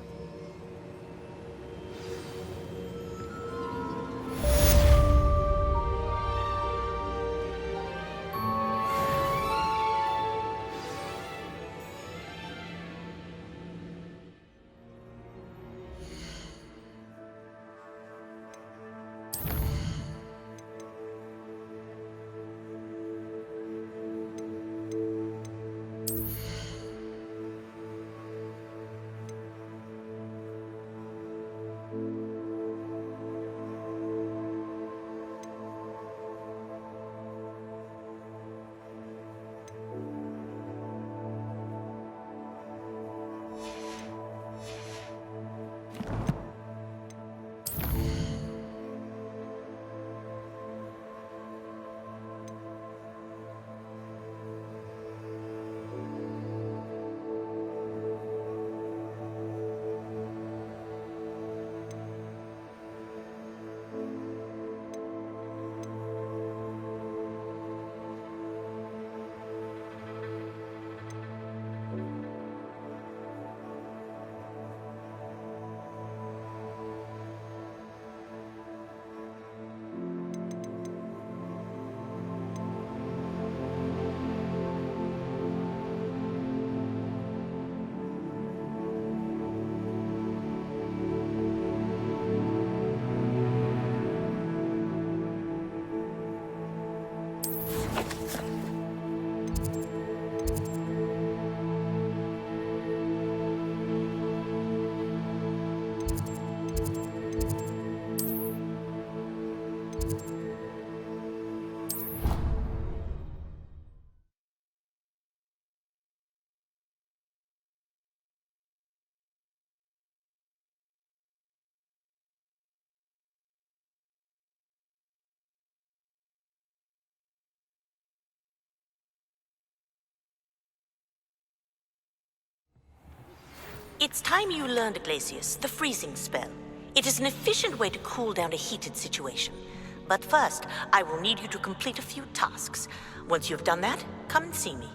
It's time you learned, Glacius, the freezing spell. It is an efficient way to cool down a heated situation. But first, I will need you to complete a few tasks. Once you've done that, come and see me.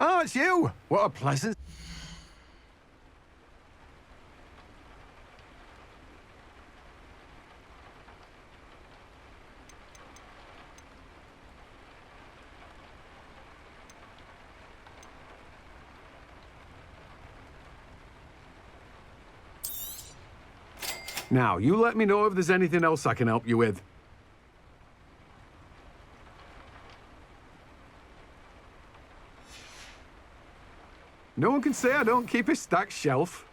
Oh, it's you! What a pleasant... Now, you let me know if there's anything else I can help you with. No one can say I don't keep a stacked shelf.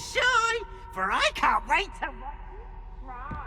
shy, for I can't wait to watch you try.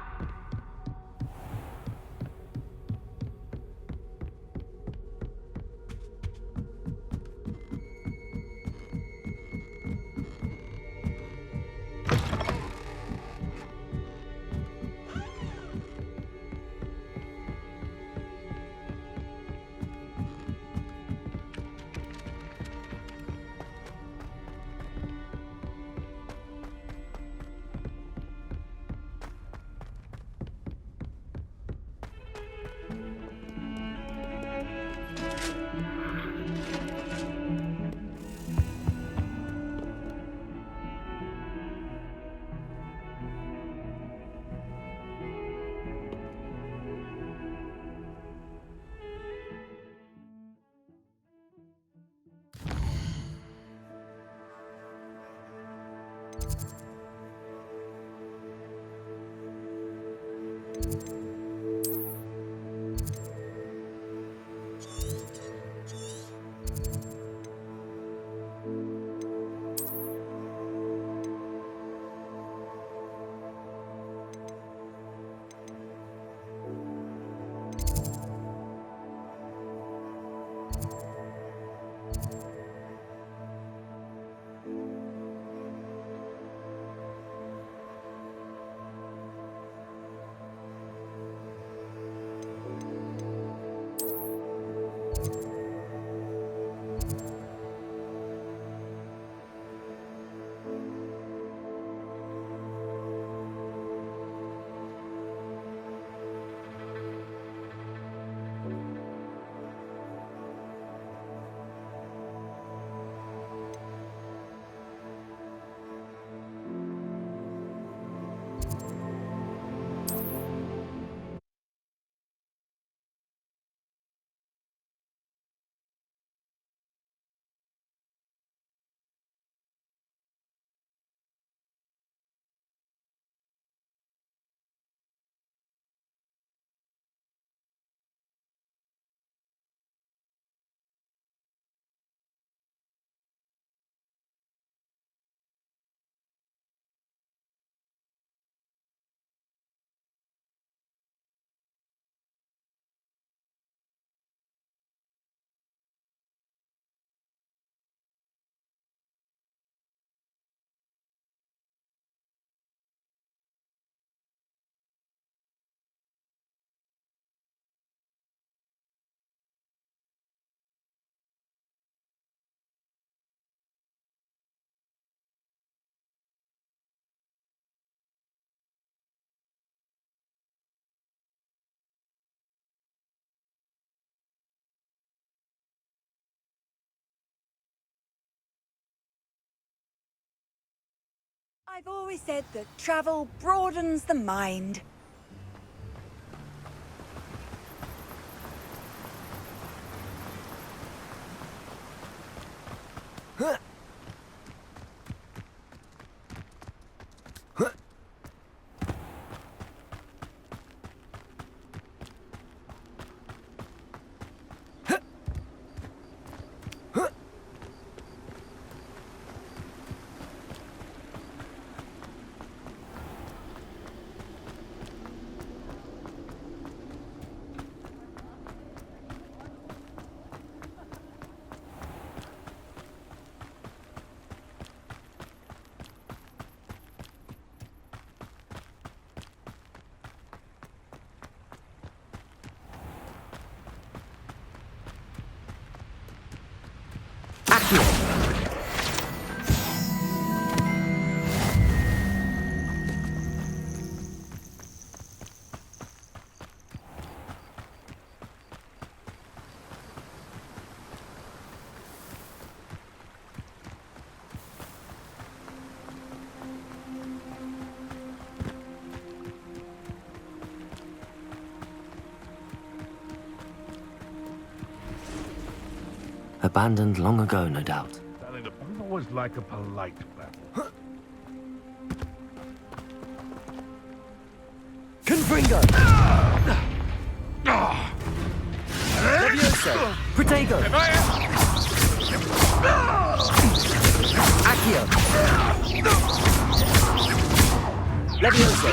I've always said that travel broadens the mind. Abandoned long ago, no doubt. Darling, I always like a polite babble. Confringo! Levioso! Protego! Accio! Leviosa.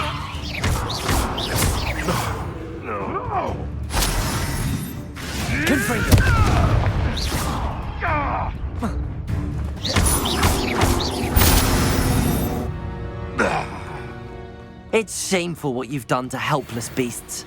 Confringo. It's shameful what you've done to helpless beasts.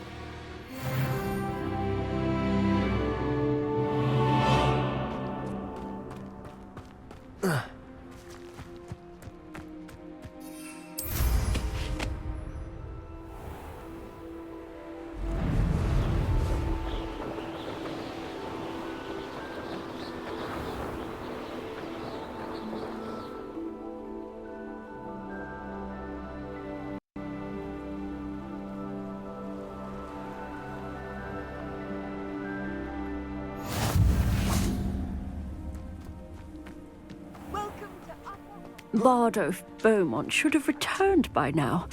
Bardolph Beaumont should have returned by now.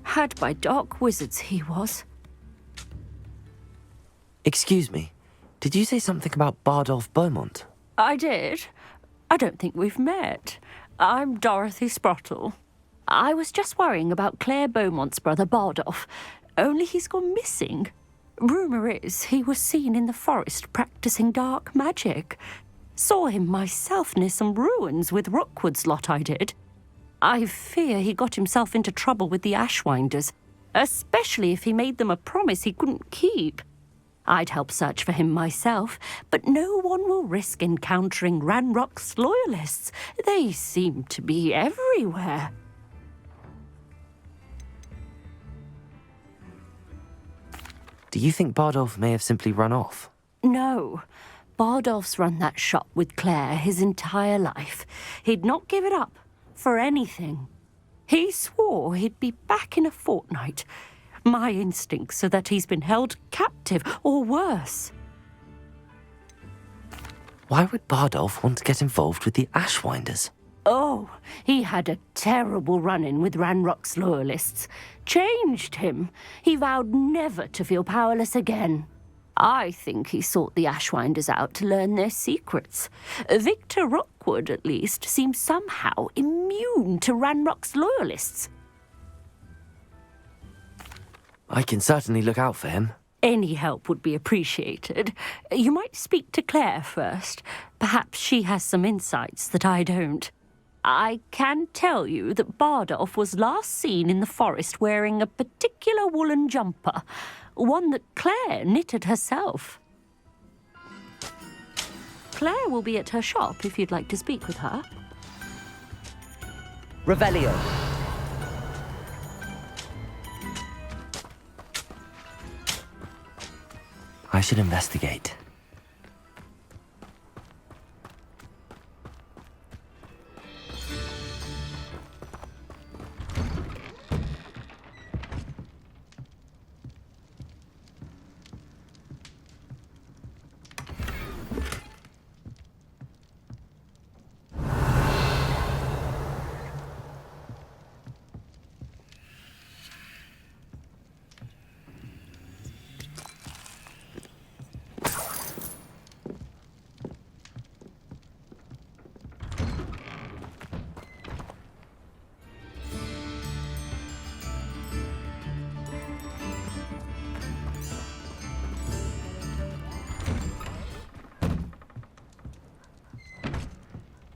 Had by dark wizards he was. Excuse me, did you say something about Bardolph Beaumont? I did. I don't think we've met. I'm Dorothy Sprottle. I was just worrying about Claire Beaumont's brother Bardolph, only he's gone missing. Rumour is he was seen in the forest practicing dark magic. Saw him myself near some ruins with Rookwood's lot I did. I fear he got himself into trouble with the Ashwinders, especially if he made them a promise he couldn't keep. I'd help search for him myself, but no one will risk encountering Ranrock's loyalists. They seem to be everywhere. Do you think Bardolph may have simply run off? No. Bardolph's run that shop with Claire his entire life. He'd not give it up for anything. He swore he'd be back in a fortnight. My instincts are that he's been held captive, or worse. Why would Bardolph want to get involved with the Ashwinders? Oh, he had a terrible run-in with Ranrock's loyalists. Changed him. He vowed never to feel powerless again. I think he sought the Ashwinders out to learn their secrets. Victor Rookwood, at least, seems somehow immune to Ranrock's loyalists. I can certainly look out for him. Any help would be appreciated. You might speak to Claire first. Perhaps she has some insights that I don't. I can tell you that Bardolph was last seen in the forest wearing a particular woolen jumper, one that Claire knitted herself. Claire will be at her shop if you'd like to speak with her. Revelio. I should investigate.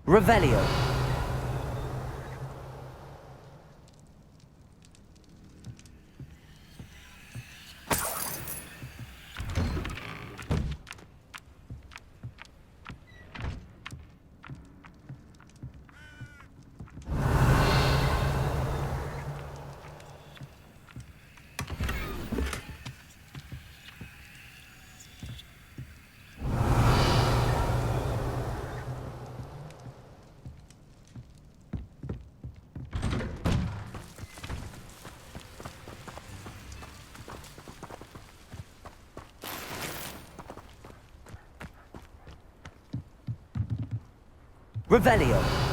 Revelio. Revelio.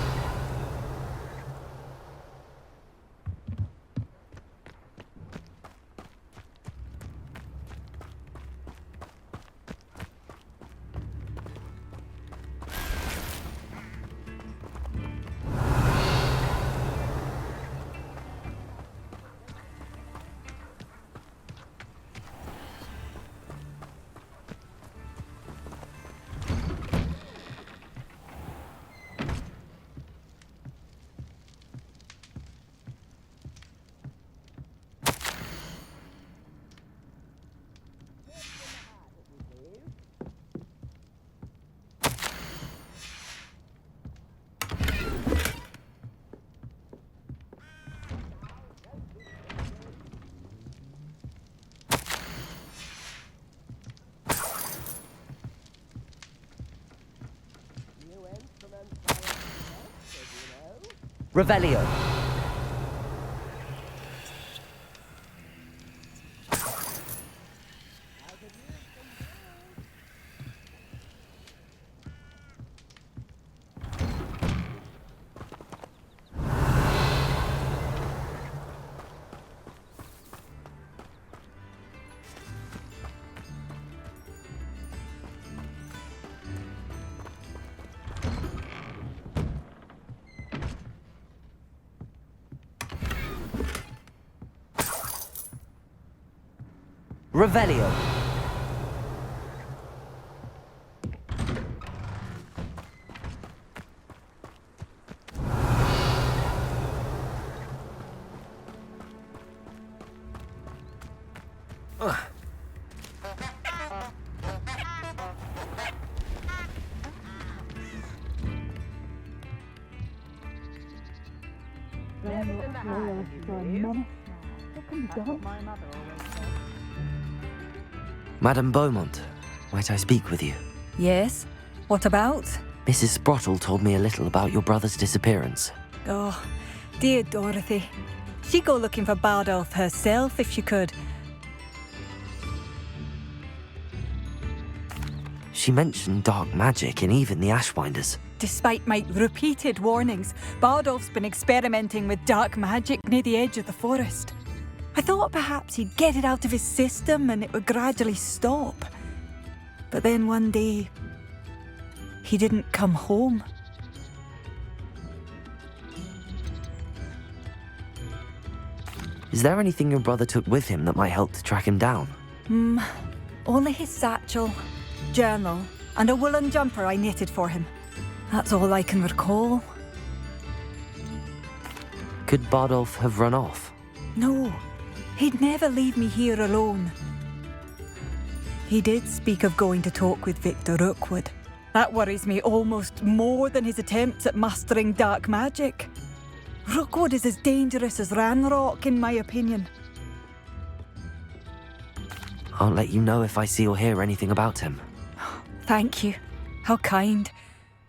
Revelio. Revelio. Madame Beaumont, might I speak with you? Yes? What about? Mrs. Sprottle told me a little about your brother's disappearance. Oh, dear Dorothy. She'd go looking for Bardolph herself if she could. She mentioned dark magic and even the Ashwinders. Despite my repeated warnings, Bardolph's been experimenting with dark magic near the edge of the forest. I thought perhaps he'd get it out of his system and it would gradually stop. But then one day, he didn't come home. Is there anything your brother took with him that might help to track him down? Only his satchel, journal, and a woolen jumper I knitted for him. That's all I can recall. Could Bardolph have run off? No, he'd never leave me here alone. He did speak of going to talk with Victor Rookwood. That worries me almost more than his attempts at mastering dark magic. Rookwood is as dangerous as Ranrock, in my opinion. I'll let you know if I see or hear anything about him. Thank you. How kind.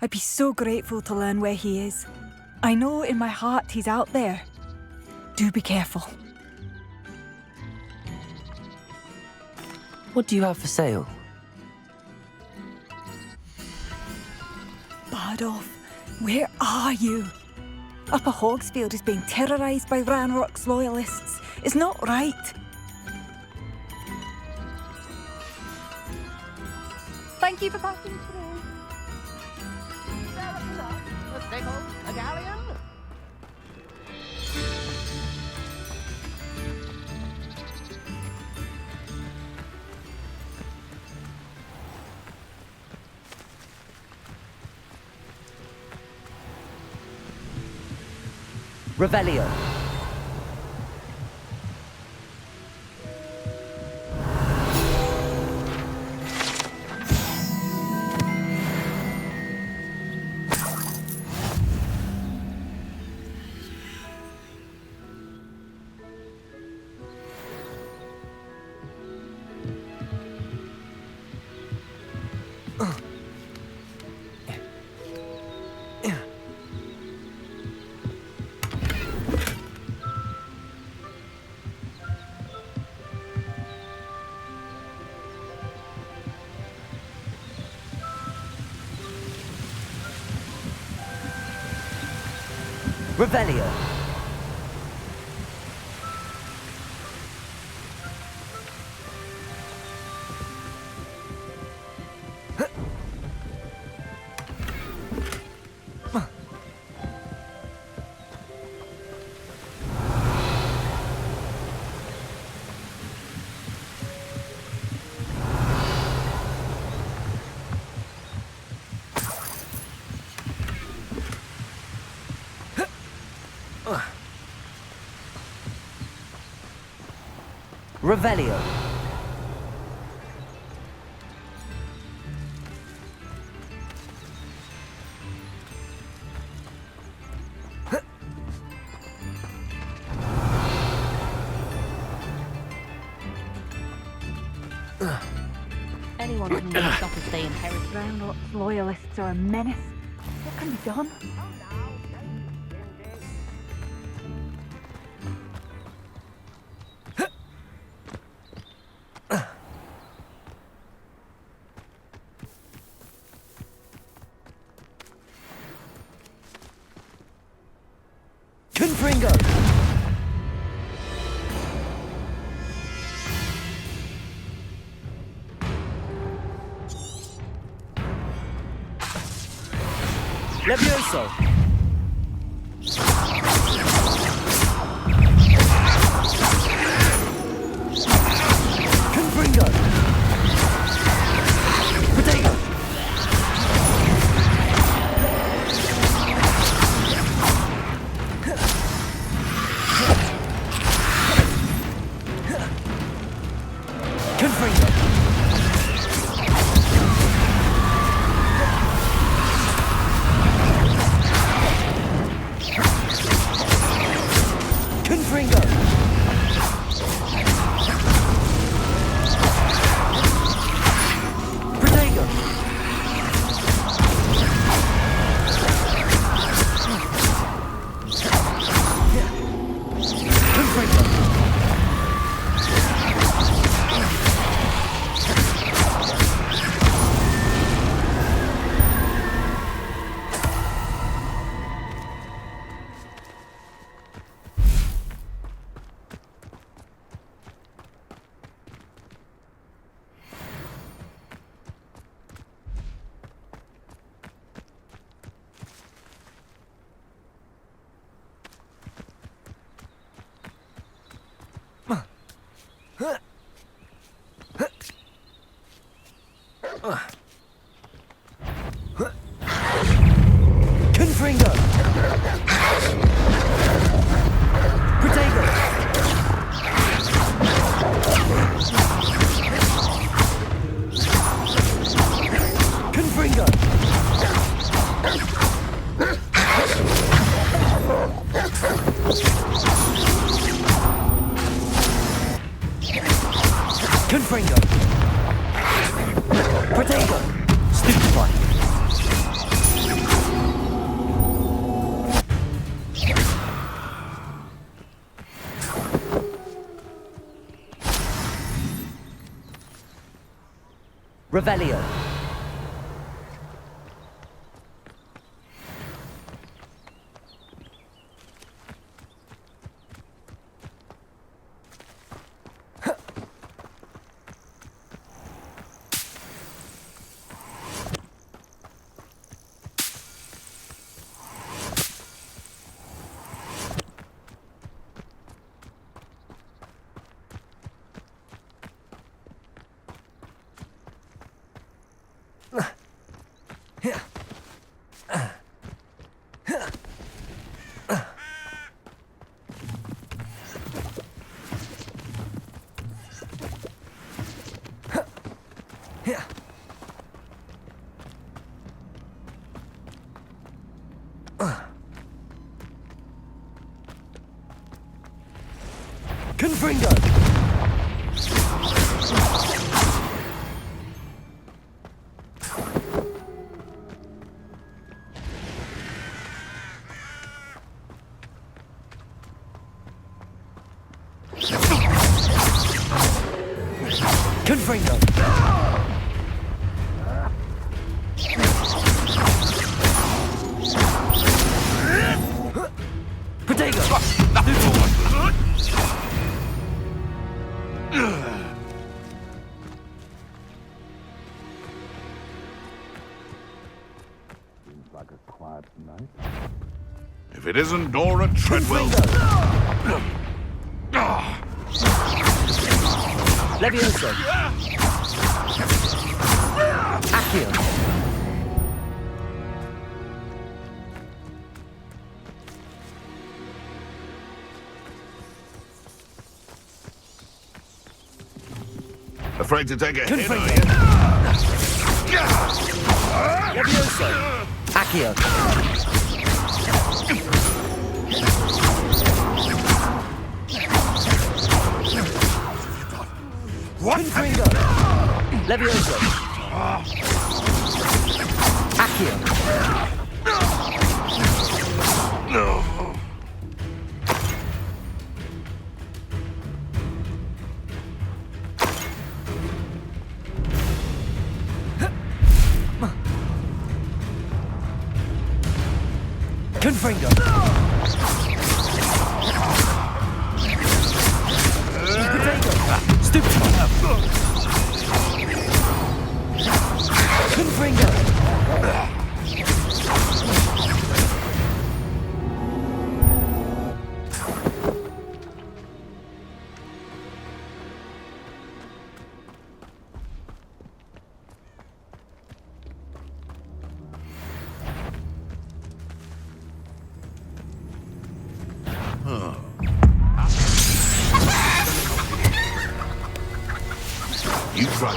I'd be so grateful to learn where he is. I know in my heart he's out there. Do be careful. What do you have for sale? Bardolph, where are you? Upper Hogsfield is being terrorised by Ranrock's loyalists. It's not right. Thank you for passing through. A sickle, a galleon. Revelio. Revelio. Revelio. Anyone can use up if they inherit. Ranrock's loyalists are a menace. What can be done? Levioso! Confringo! Protego! Confringo! Confringo! Protego! Confringo! Confringo! Protego! Confringo! Confringo! Protego! Stupefy! Revelio. Confringo! Confringo! Protego! Like a quiet night. If it isn't Dora Treadwell. Levioso! Accio! Afraid to take a hit, are Confringo! you? Levioso! Accio! What? Confringo! Levioso! Accio! No. Confringo! Protego! Stupefy! Confringo! You try.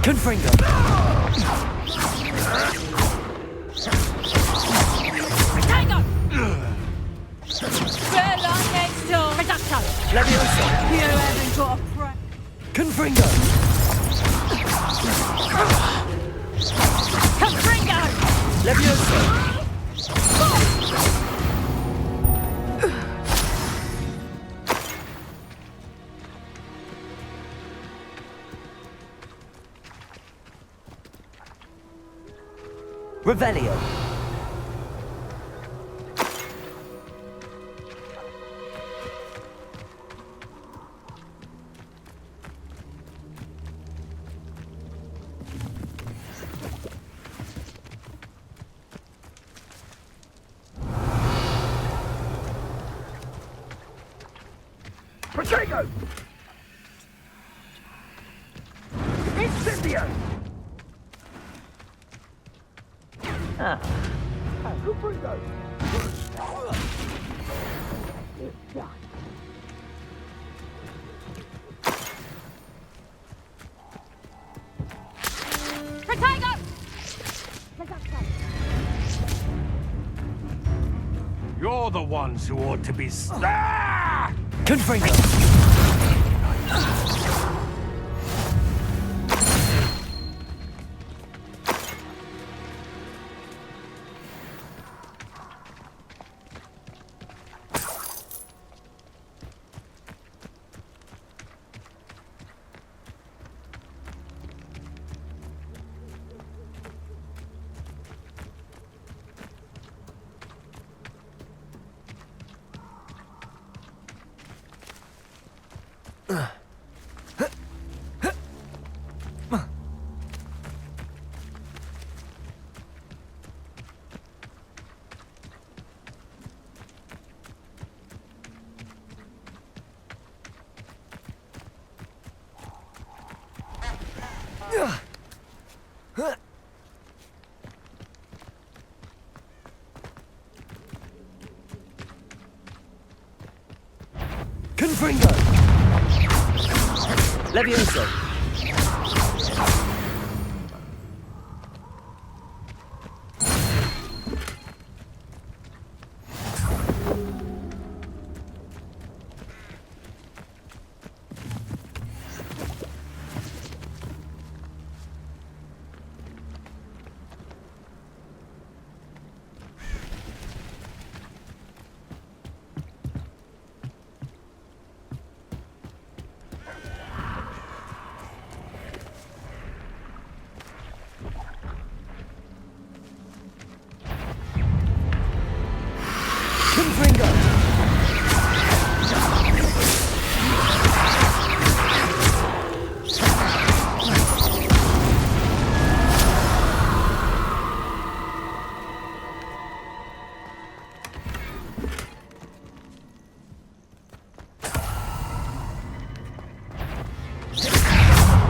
Confringo! Tango! Bella next door! Reducto! Levioso! You haven't got a pre... Confringo! Confringo! Levioso! Revelio. Protego! Incendio! Confringo! Protego! You're the ones who ought to be... Confringo! Confringo! Levioso!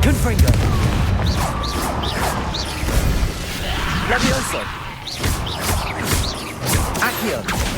Confringo! Levioso! Accio!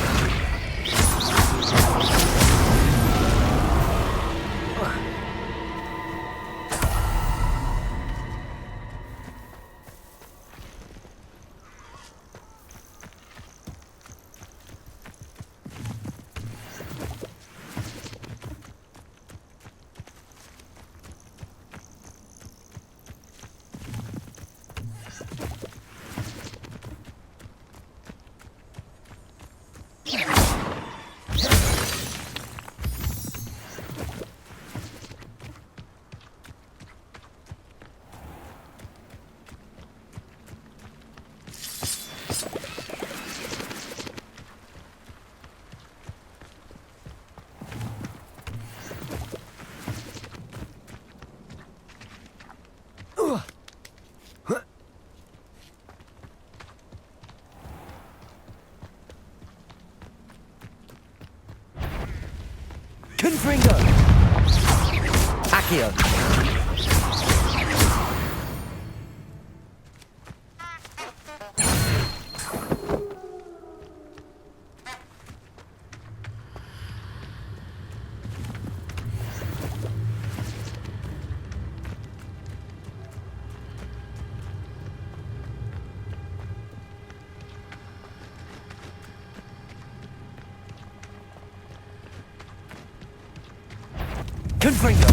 Confringo.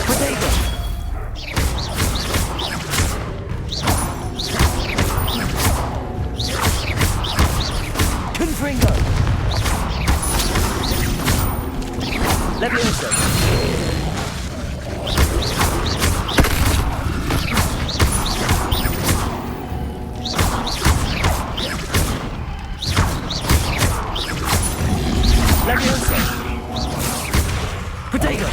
Protego. Confringo. Levioso. Levioso. Protego.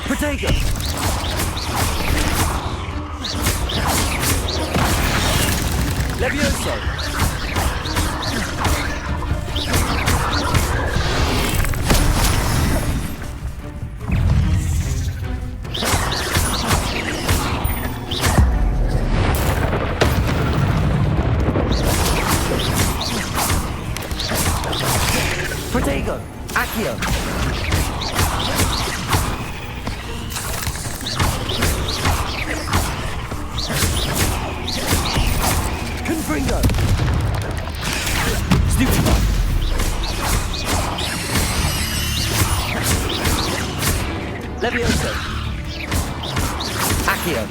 Protego. Levioso. Protego. Accio. Confringo. Stupefy. Levioso. Accio.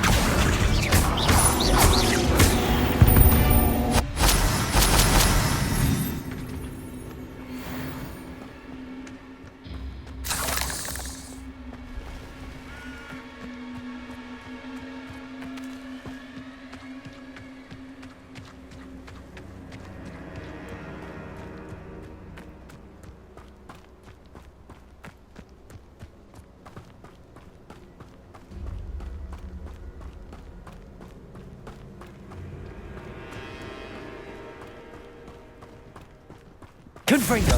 Confringo.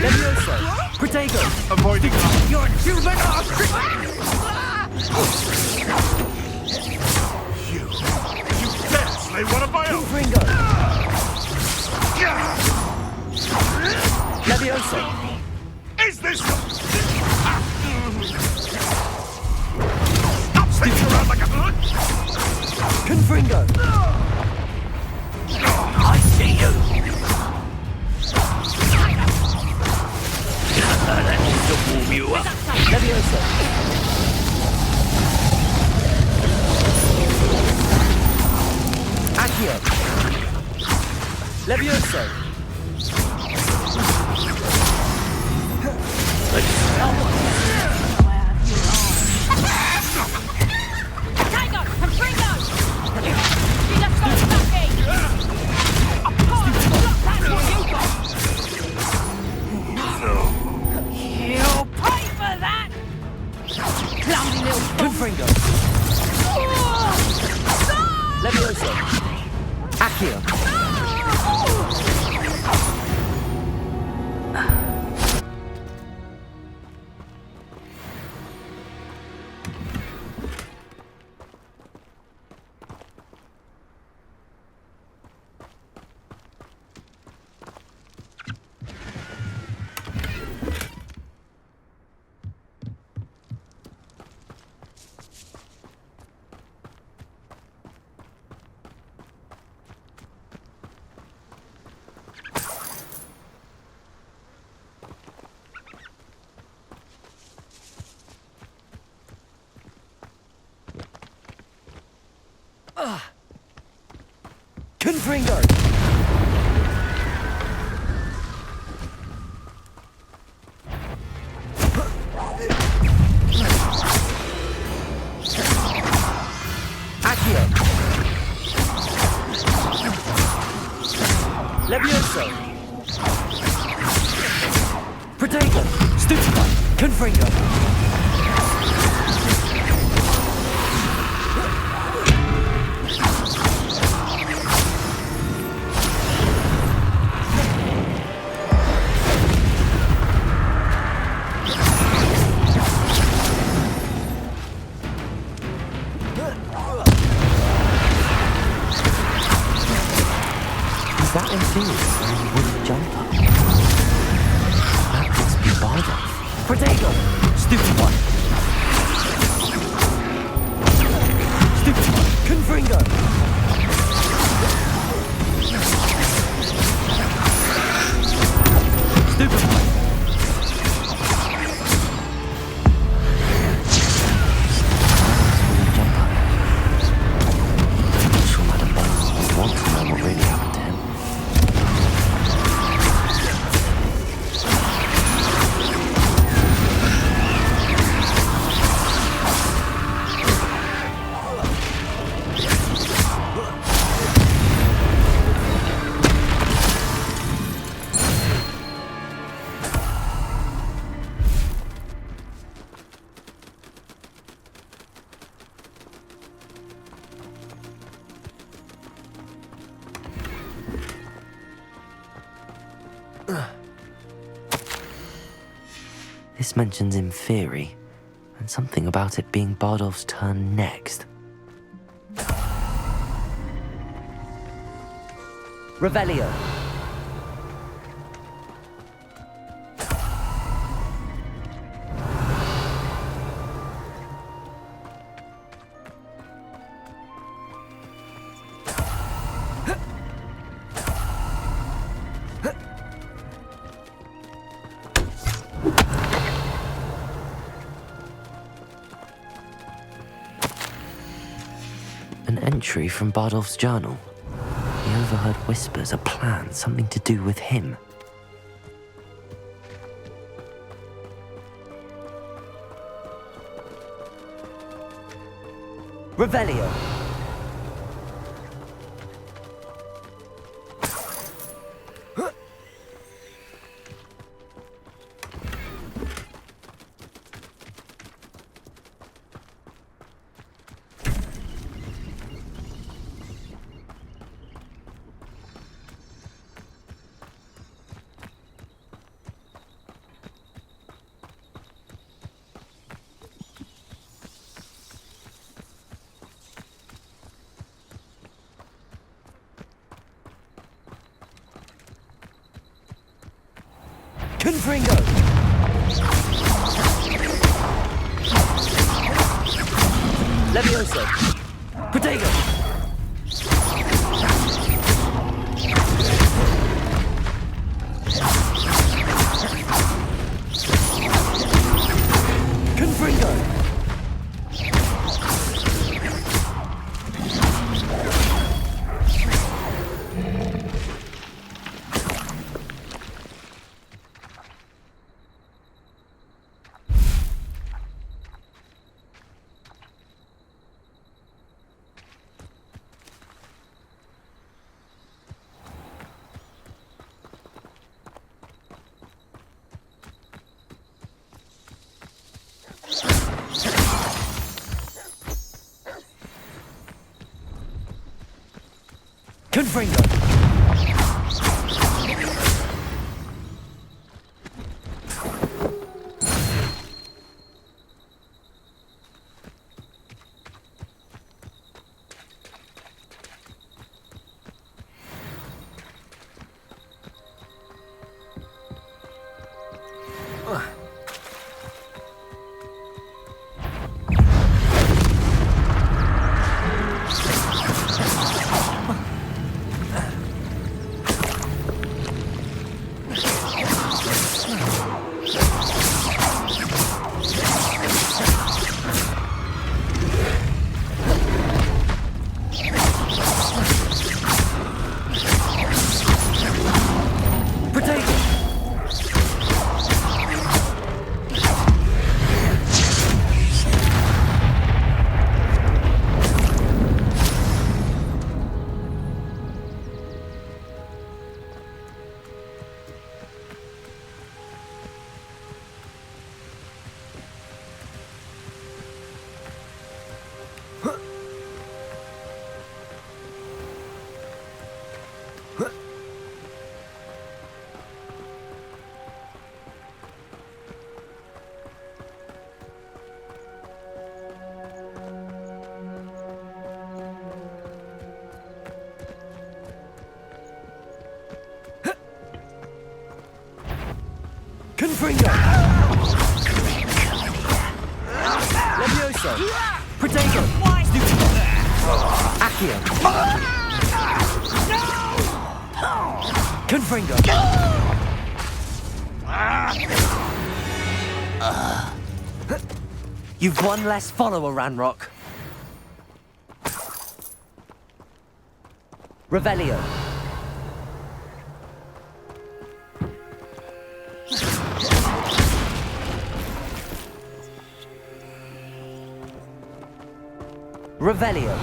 Levioso. Protego. Avoiding them. You're juvenile! You dare slay one of my own! Confringo. Levioso. Is this... Stop spinning around like a... Confringo. I see you! That needs to warm you up. Levioso. Accio. Levioso. Tiger! Confringo! You just got lucky! That's what you got! You'll pay for that! Clumsy little... Confringo. Levioso. Accio. Confringo! Accio! Levioso! Protego! Stupefy! Confringo! That infuriates where you wouldn't jump up. That must be Bardo. Protego! Stupid one! Stupid one! Confringo! Stupid one! Jump up. I'm sure Madame Bardo would want to know what really happened to him. This mentions Inferi, and something about it being Bardolph's turn next. Revelio. An entry from Bardolph's journal. He overheard whispers, a plan, something to do with him. Revelio. Confringo! Levioso! Protego! Confringo! Confringo! Confringo! Levioso! Protego! Accio! Confringo! You've one less follower, Ranrock. Revelio. Revelio.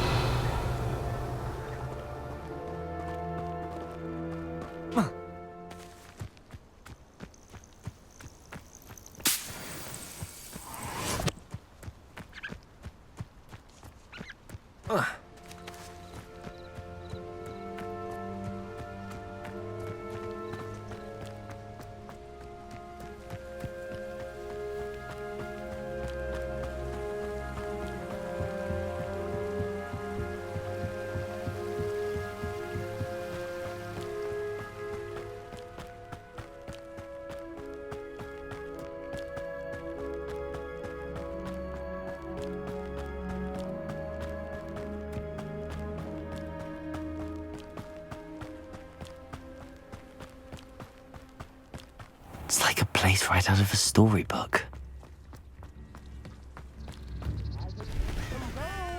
It's like a place right out of a storybook.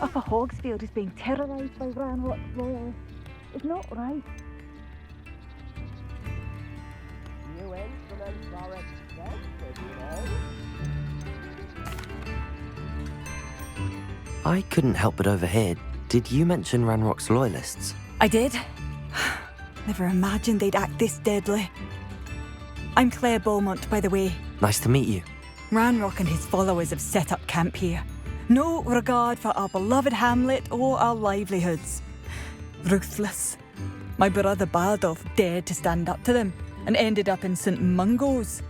Upper Hogsfield is being terrorised by Ranrock's loyalists. It's not right. New instruments are expensive, you know. I couldn't help but overhear. Did you mention Ranrock's loyalists? I did. Never imagined they'd act this deadly. I'm Claire Beaumont, by the way. Nice to meet you. Ranrock and his followers have set up camp here. No regard for our beloved hamlet or our livelihoods. Ruthless. My brother Bardolph dared to stand up to them and ended up in St. Mungo's.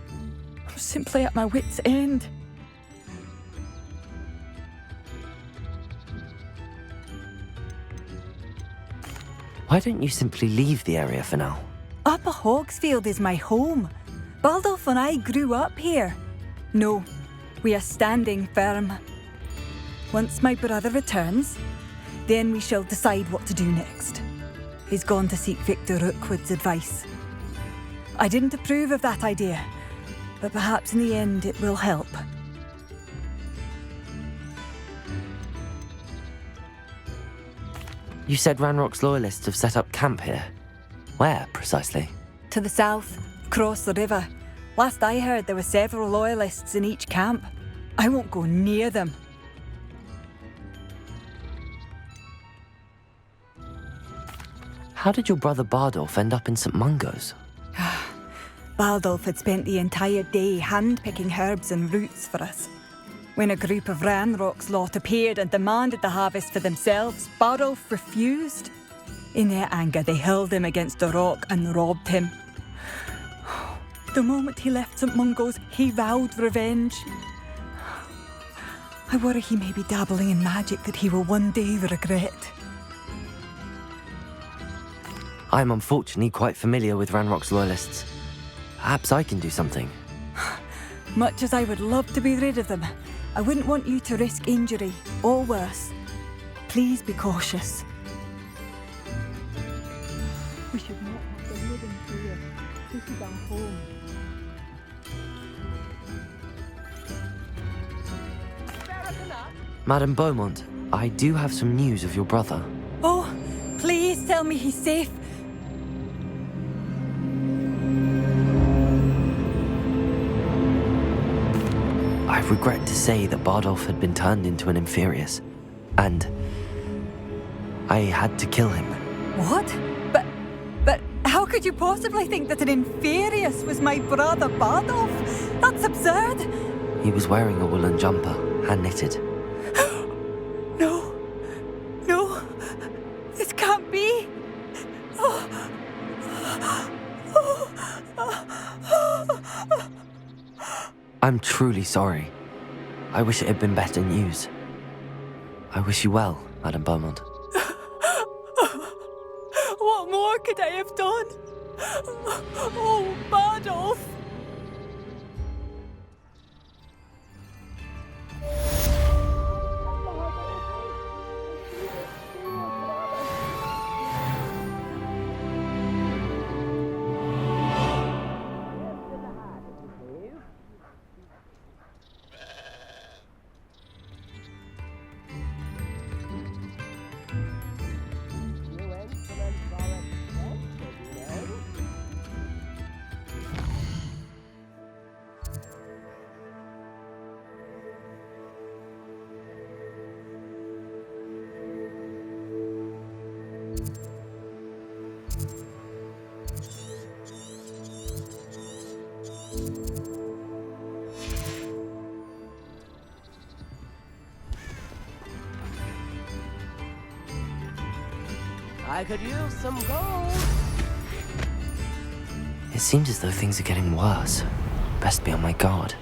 I'm simply at my wit's end. Why don't you simply leave the area for now? Upper Hogsfield is my home. Baldolph and I grew up here. No, we are standing firm. Once my brother returns, then we shall decide what to do next. He's gone to seek Victor Rookwood's advice. I didn't approve of that idea, but perhaps in the end it will help. You said Ranrock's loyalists have set up camp here. Where, precisely? To the south, across the river. Last I heard, there were several loyalists in each camp. I won't go near them. How did your brother Bardolph end up in St. Mungo's? Baldolph had spent the entire day hand-picking herbs and roots for us. When a group of Ranrock's lot appeared and demanded the harvest for themselves, Bardolph refused. In their anger, they hurled him against a rock and robbed him. The moment he left St. Mungo's, he vowed revenge. I worry he may be dabbling in magic that he will one day regret. I'm unfortunately quite familiar with Ranrock's loyalists. Perhaps I can do something. Much as I would love to be rid of them, I wouldn't want you to risk injury, or worse. Please be cautious. We should not have been living here. This is our home. Madame Beaumont, I do have some news of your brother. Oh, please tell me he's safe. I regret to say that Bardolph had been turned into an Inferius, and I had to kill him. What? But how could you possibly think that an Inferius was my brother Bardolph? That's absurd. He was wearing a woolen jumper, hand-knitted. No, this can't be. I'm truly sorry. I wish it had been better news. I wish you well, Madame Beaumont. What more could I have done? Oh, Bardolph! I could use some gold. It seems as though things are getting worse. Best be on my guard.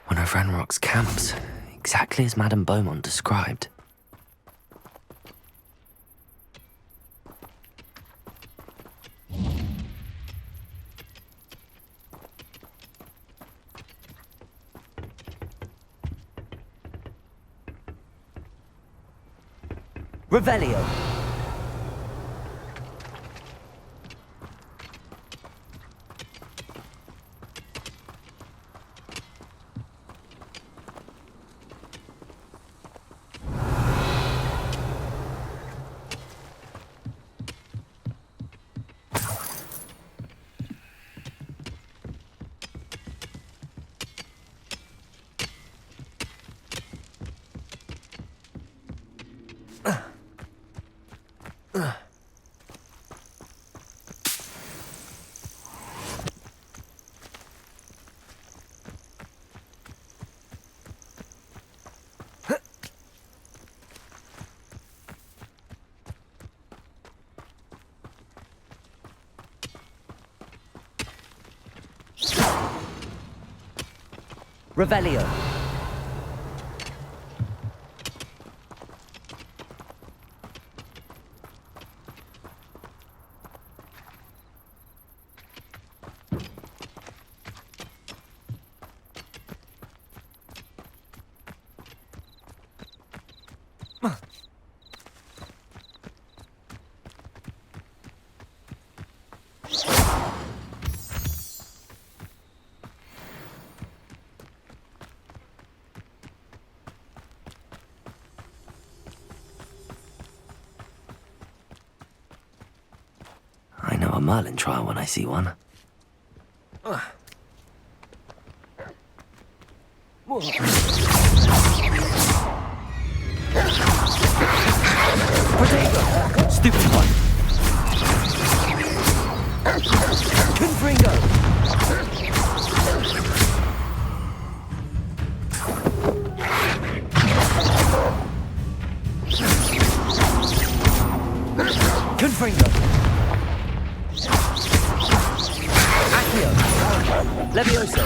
One of Ranrock's camps, exactly as Madame Beaumont described. Revelio. Revelio. I know a Merlin trial when I see one. Potato! Stupid one! Confringo! Confringo! Accio! Levioso!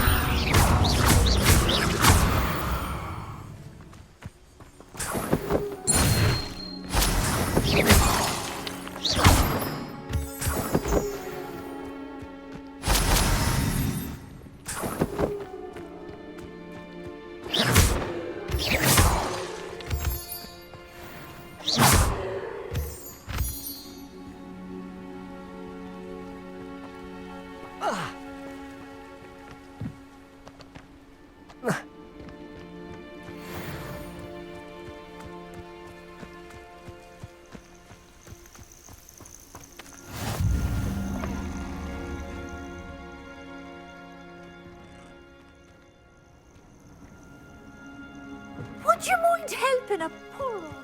Would you mind helping a poor old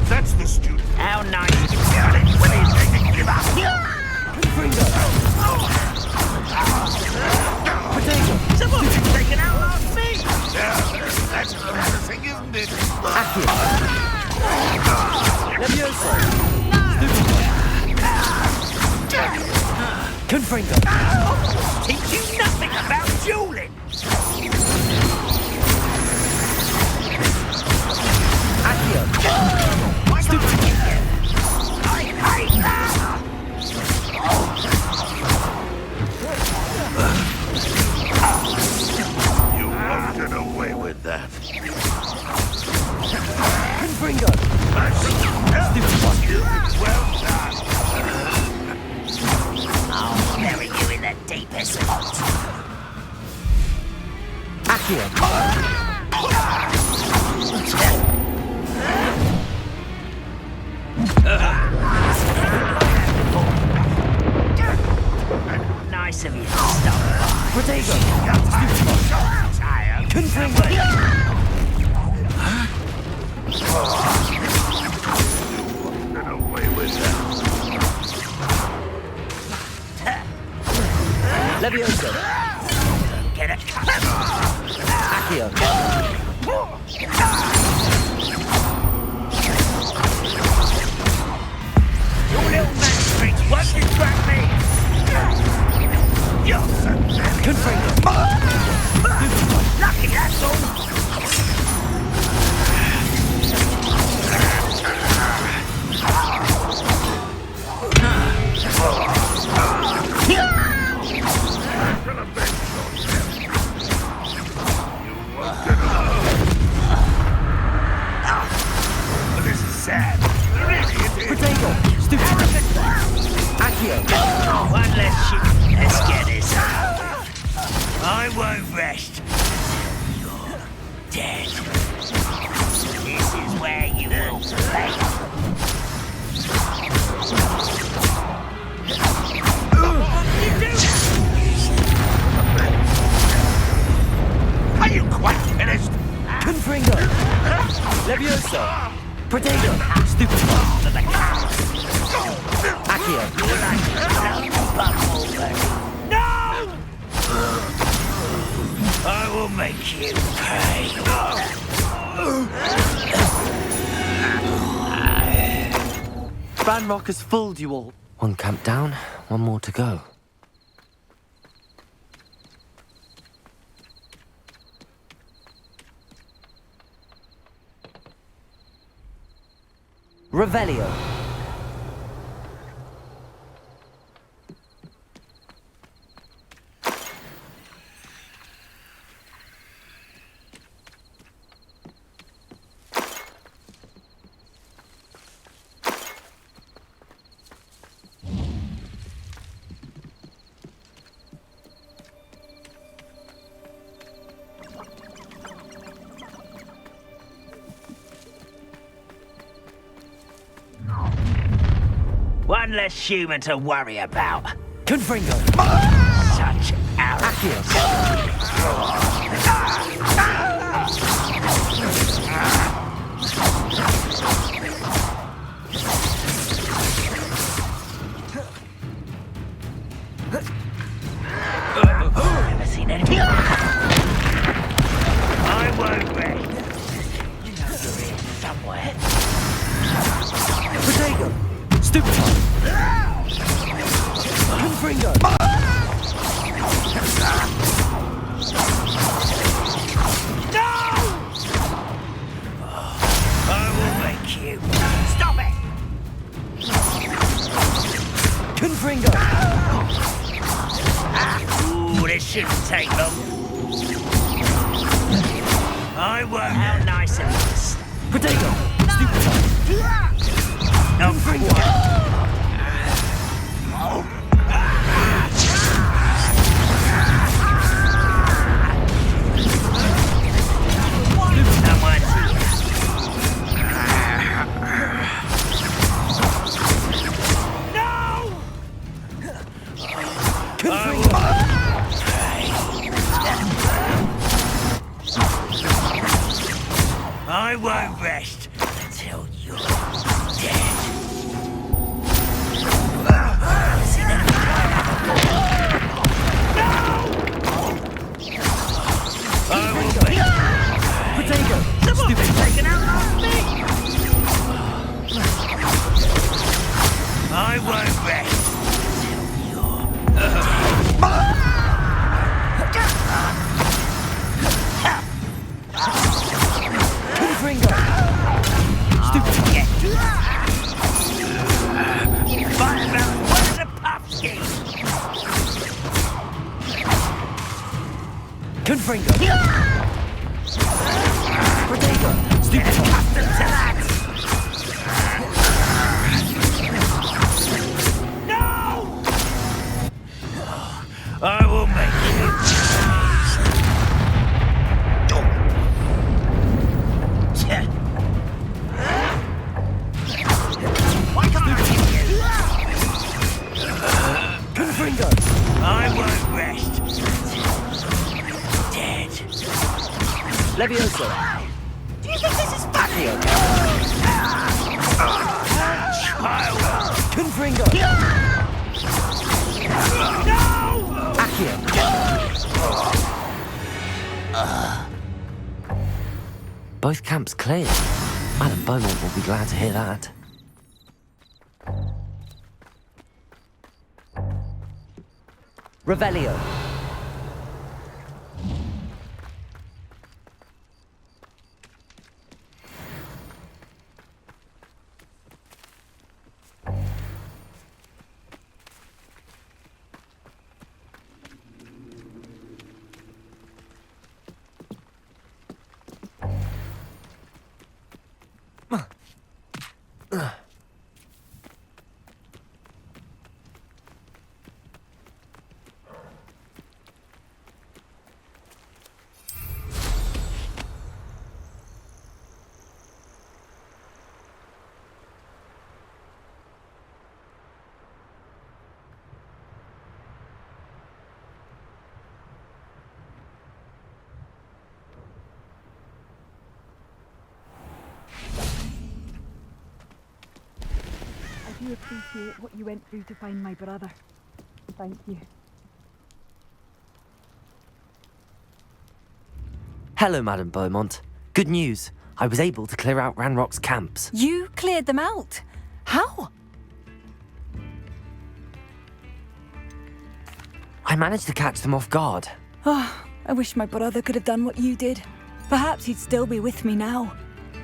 That's the student. How nice to hear it when he's going to give up. Potato! Someone's taken out last me! That's embarrassing, isn't it? Confringo! Teach you nothing about dueling! Accio! Stupid! I hate that! You won't get away with that. Confringo! Stupid one! Well done! I'll bury you in the deepest spot. Accio! Nice of you to stop by. Protego! Tired? Confringo! Get away with that. Levioso! Get a cut. Accio! Your little magic tricks won't distract me. You're so Confringo! lucky, that's all. This is sad. Protego! Stupid! Accio! One less shit. Let's get this over. I won't rest until you're dead. This is where you will fail. Are you quite finished? Confringo! Levioso! Protego! Stupid one! Accio! No! I will make you pay. Banrock has fooled you all. One camp down, one more to go. Revelio. One less human to worry about. Confringo! Such arrogance. Never seen anything. I won't rest. You know you're here somewhere. Protego! Stupid one! Confringo! No! I will make you. Stop it! Confringo! Ooh, this shouldn't take long. I won't. How nice of you to stop. Protego! Stupid one! Confringo! I won't rest until you're dead. Protego! Stupid taken out last me! I won't rest until you're Confringo! Protego! Stupid! Accustomed to that! I will make you Why can't I hit you? Confringo! I won't rest. Dead. Levioso! Do you think this is funny? Child! Confringo! No! Accio! Both camps clear. Madam Beaumont will be glad to hear that. Revelio. I do appreciate what you went through to find my brother. Thank you. Hello, Madam Beaumont. Good news. I was able to clear out Ranrock's camps. You cleared them out? How? I managed to catch them off guard. Oh, I wish my brother could have done what you did. Perhaps he'd still be with me now.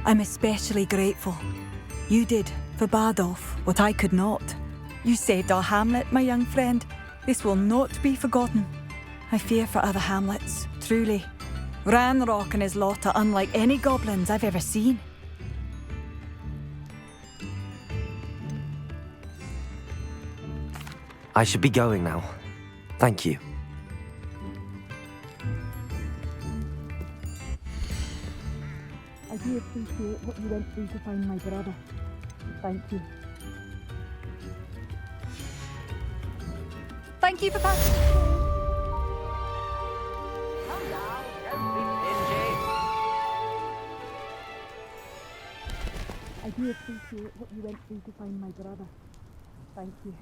I'm especially grateful. You did, for Bardolph, what I could not. You saved our hamlet, my young friend. This will not be forgotten. I fear for other hamlets, truly. Ranrock and his lot are unlike any goblins I've ever seen. I should be going now. Thank you. I do appreciate what you went through to find my brother. Thank you. Thank you for passing. I do appreciate what you went through to find my brother. Thank you.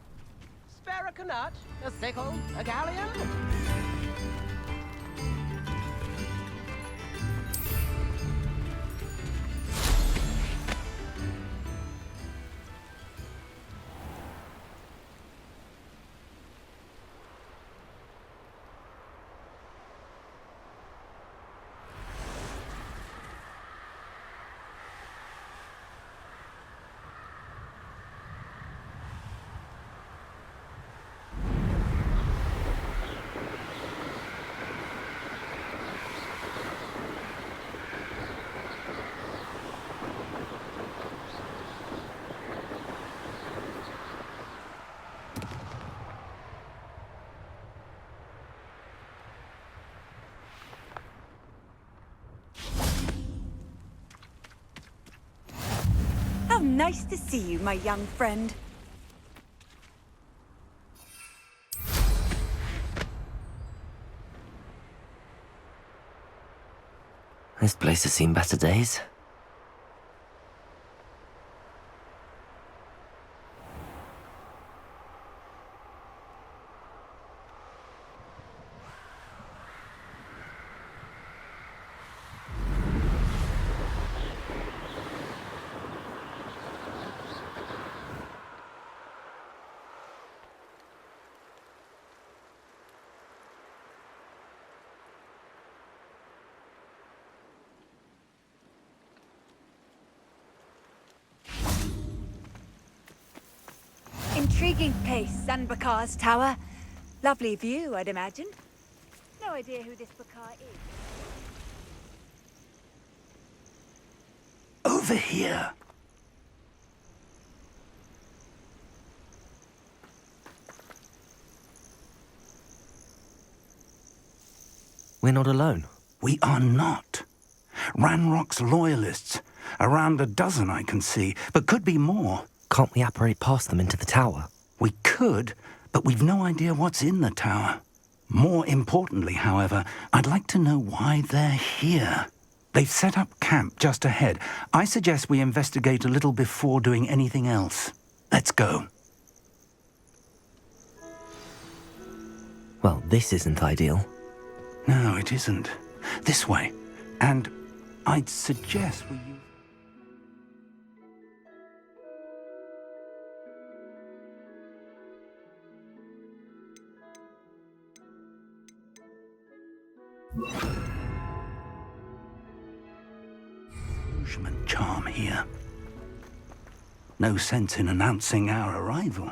Spare a canut, a sickle, a galleon? How nice to see you, my young friend. This place has seen better days. Intriguing place, Sanbakar's tower. Lovely view, I'd imagine. No no idea who this Bakar is. Over here. We're not alone. We are not. Ranrock's loyalists. Around a dozen I can see, but could be more. Can't we apparate past them into the tower? We could, but we've no idea what's in the tower. More importantly, however, I'd like to know why they're here. They've set up camp just ahead. I suggest we investigate a little before doing anything else. Let's go. Well, this isn't ideal. No, it isn't. This way. And I'd suggest we use... Illusion charm here. No sense in announcing our arrival.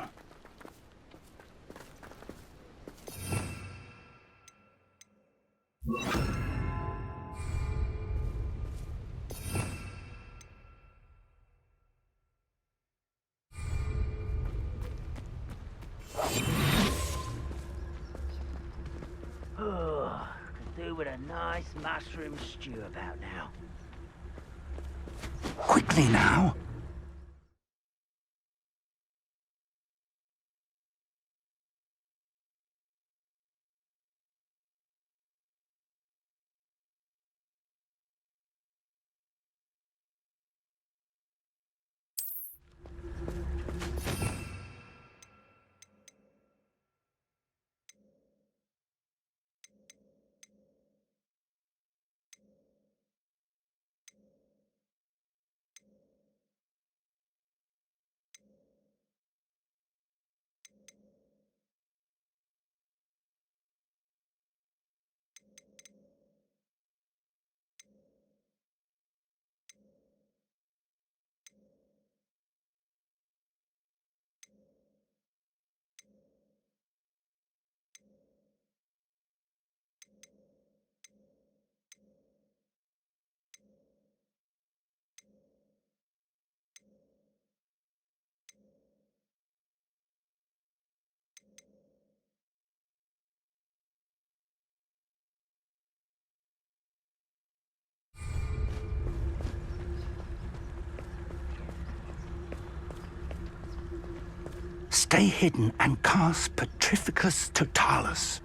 Oh, could do with a nice mushroom stew about now. Quickly now. Stay hidden and cast Petrificus Totalis.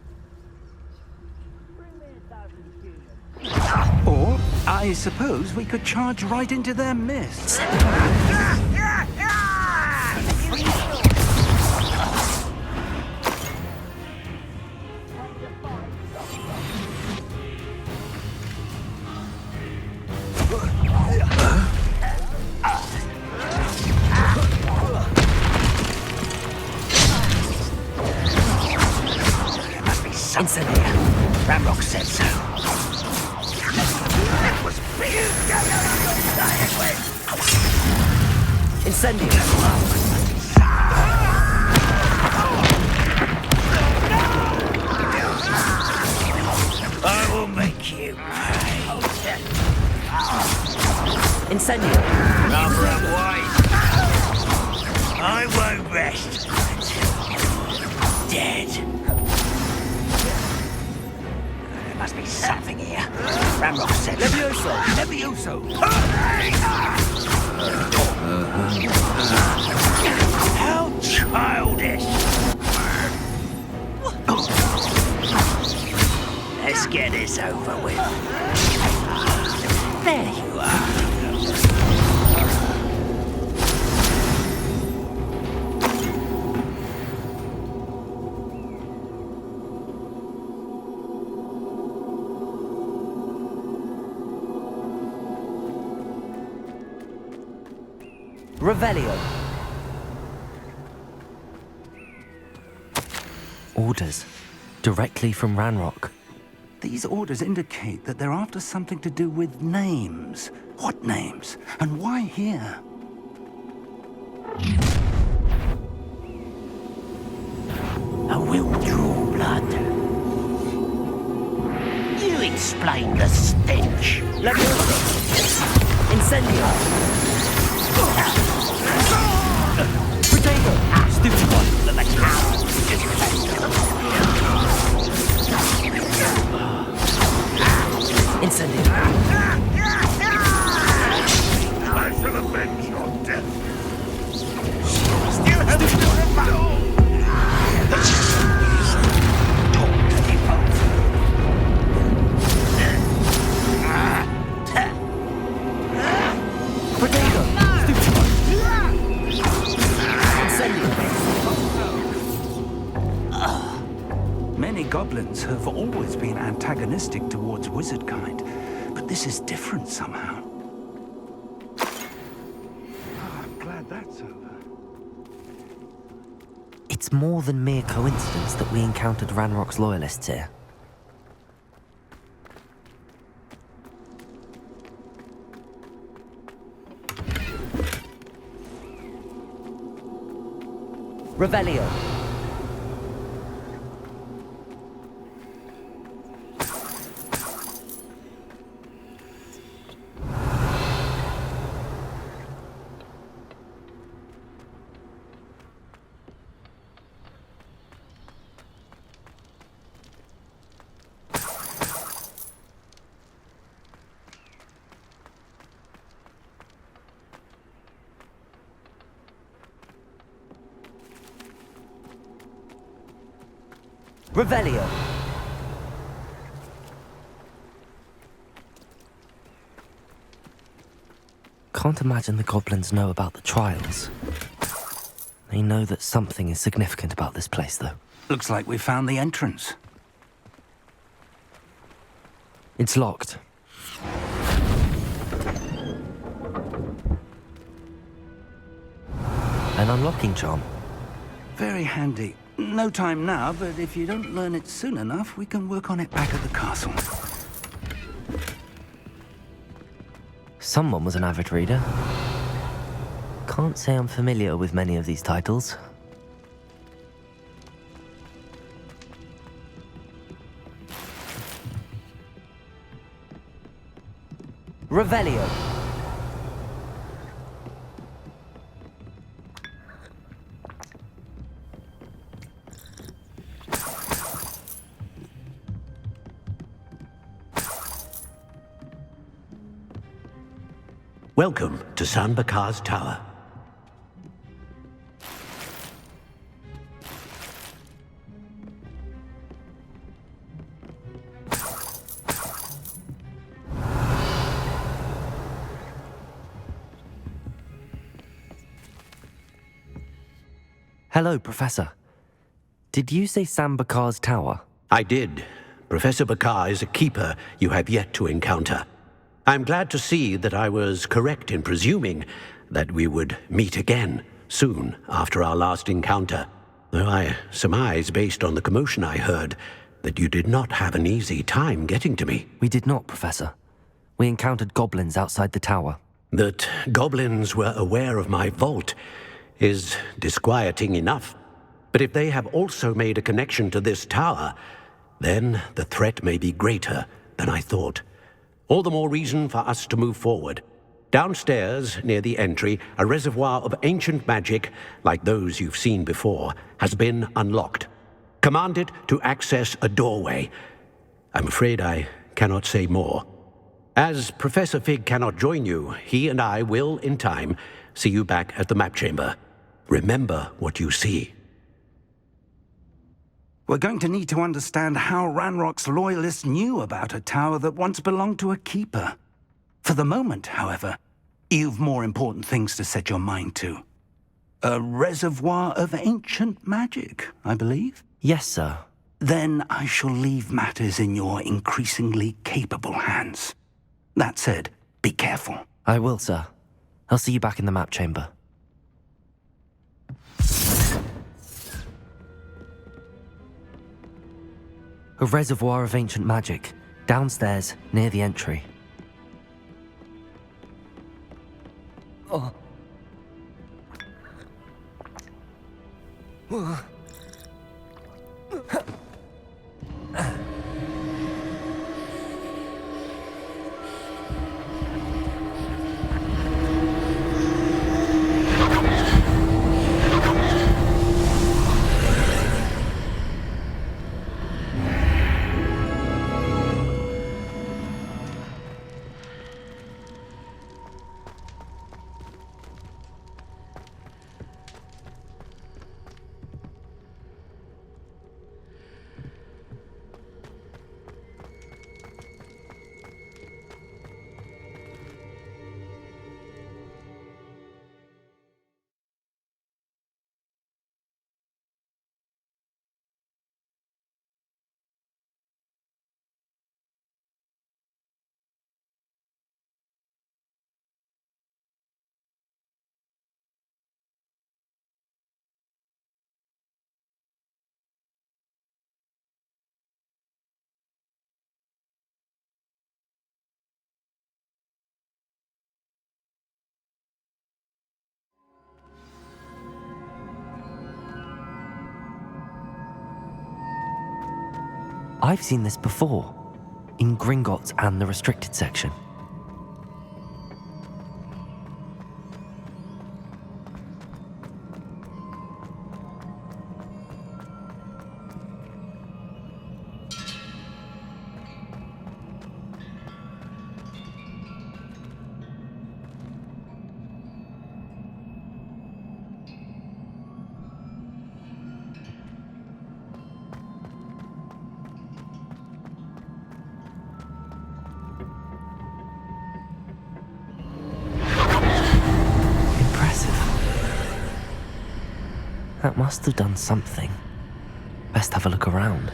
Or, I suppose we could charge right into their midst. Incendia. Ramrock said so. That was big. Incendia. I will make you pay. Incendia. Number up wide. I won't rest until you're dead. Must be something here. Ramrock said Levioso! Levioso! How childish! Let's get this over with. There you are. Revelio. Orders. Directly from Ranrock. These orders indicate that they're after something to do with names. What names? And why here? I will draw blood. explain the stench. Incendio! Potato! Stupid one for the cow. Incendio! I shall avenge your death. Still have to Potato! Stupid one! Many goblins have always been antagonistic towards wizard kind, but this is different somehow. I'm glad that's over. It's more than mere coincidence that we encountered Ranrock's loyalists here. Revelio. Revelio. Can't imagine the goblins know about the trials. They know that something is significant about this place, though. Looks like we found the entrance. It's locked. An unlocking charm. Very handy. No time now, but if you don't learn it soon enough, we can work on it back at the castle. Someone was an avid reader. Can't say I'm familiar with many of these titles. Revelio. Welcome to San Bakar's Tower. Hello, Professor. Did you say San Bakar's Tower? I did. Professor Bakar is a keeper you have yet to encounter. I'm glad to see that I was correct in presuming that we would meet again soon after our last encounter, though I surmise, based on the commotion I heard, that you did not have an easy time getting to me. We did not, Professor. We encountered goblins outside the tower. That goblins were aware of my vault is disquieting enough. But if they have also made a connection to this tower, then the threat may be greater than I thought. All the more reason for us to move forward. Downstairs, near the entry, a reservoir of ancient magic, like those you've seen before, has been unlocked. Command it to access a doorway. I'm afraid I cannot say more. As Professor Fig cannot join you, he and I will, in time, see you back at the map chamber. Remember what you see. We're going to need to understand how Ranrock's loyalists knew about a tower that once belonged to a keeper. For the moment, however, you've more important things to set your mind to. A reservoir of ancient magic, I believe? Yes, sir. Then I shall leave matters in your increasingly capable hands. That said, be careful. I will, sir. I'll see you back in the map chamber. A reservoir of ancient magic, downstairs, near the entry. Oh. I've seen this before, in Gringotts and the restricted section. That must have done something. Best have a look around.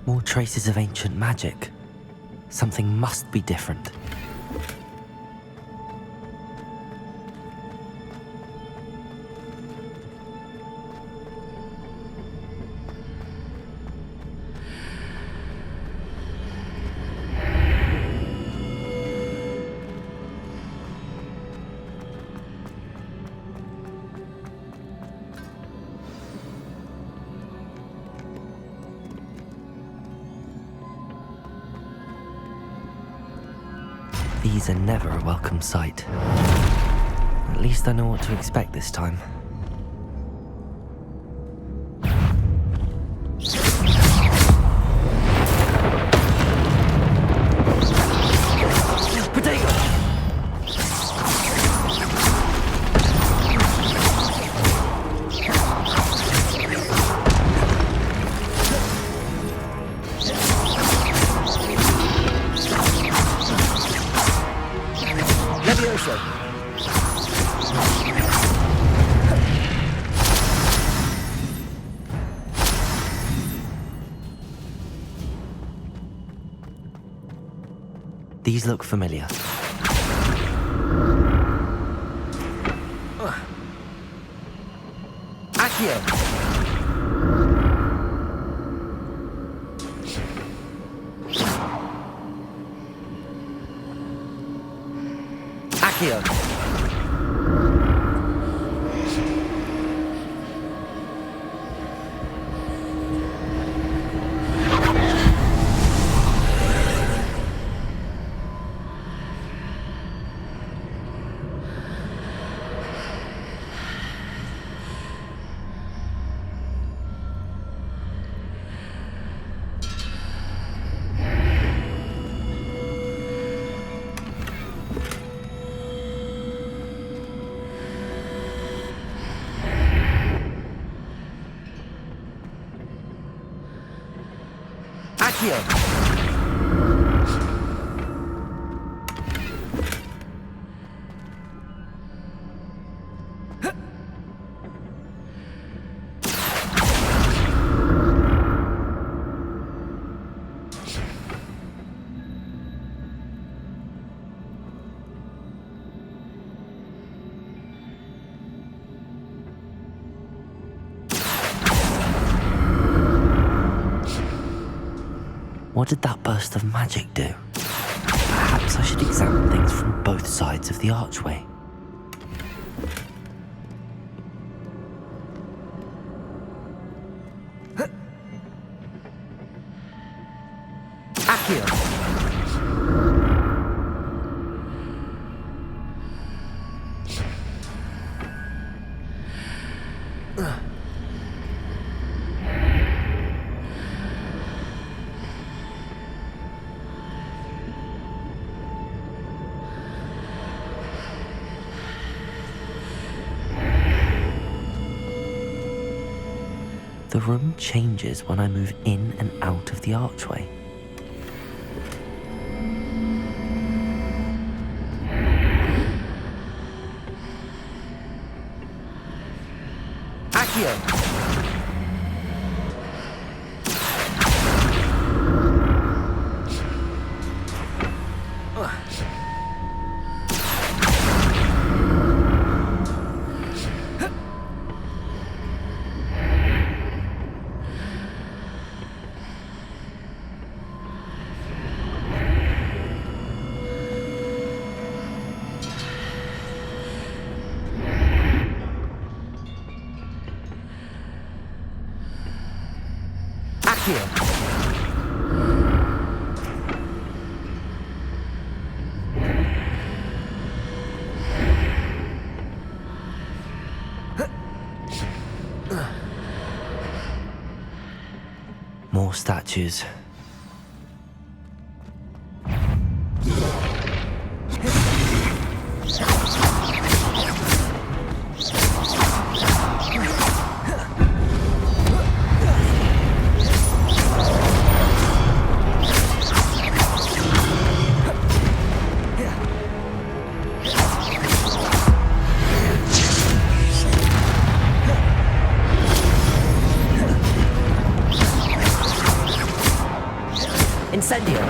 More traces of ancient magic. Something must be different. These are never a welcome sight. At least I know what to expect this time. These look familiar. Accio! Accio! Accio! What did that burst of magic do? Perhaps I should examine things from both sides of the archway. Accio! The room changes when I move in and out of the archway. Accio! More statues. Incendio.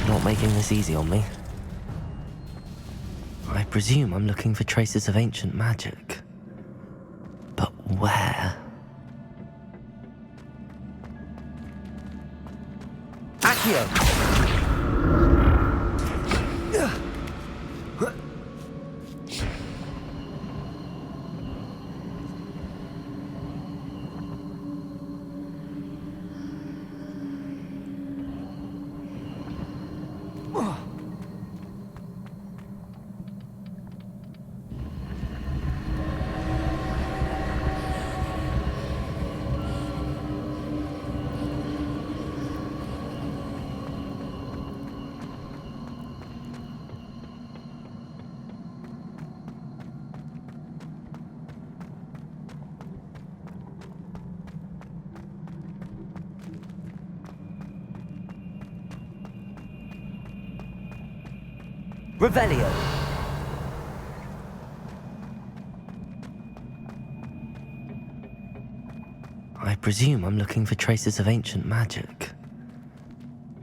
Not making this easy on me. I presume I'm looking for traces of ancient magic. But where? Accio! Revelio. I presume I'm looking for traces of ancient magic.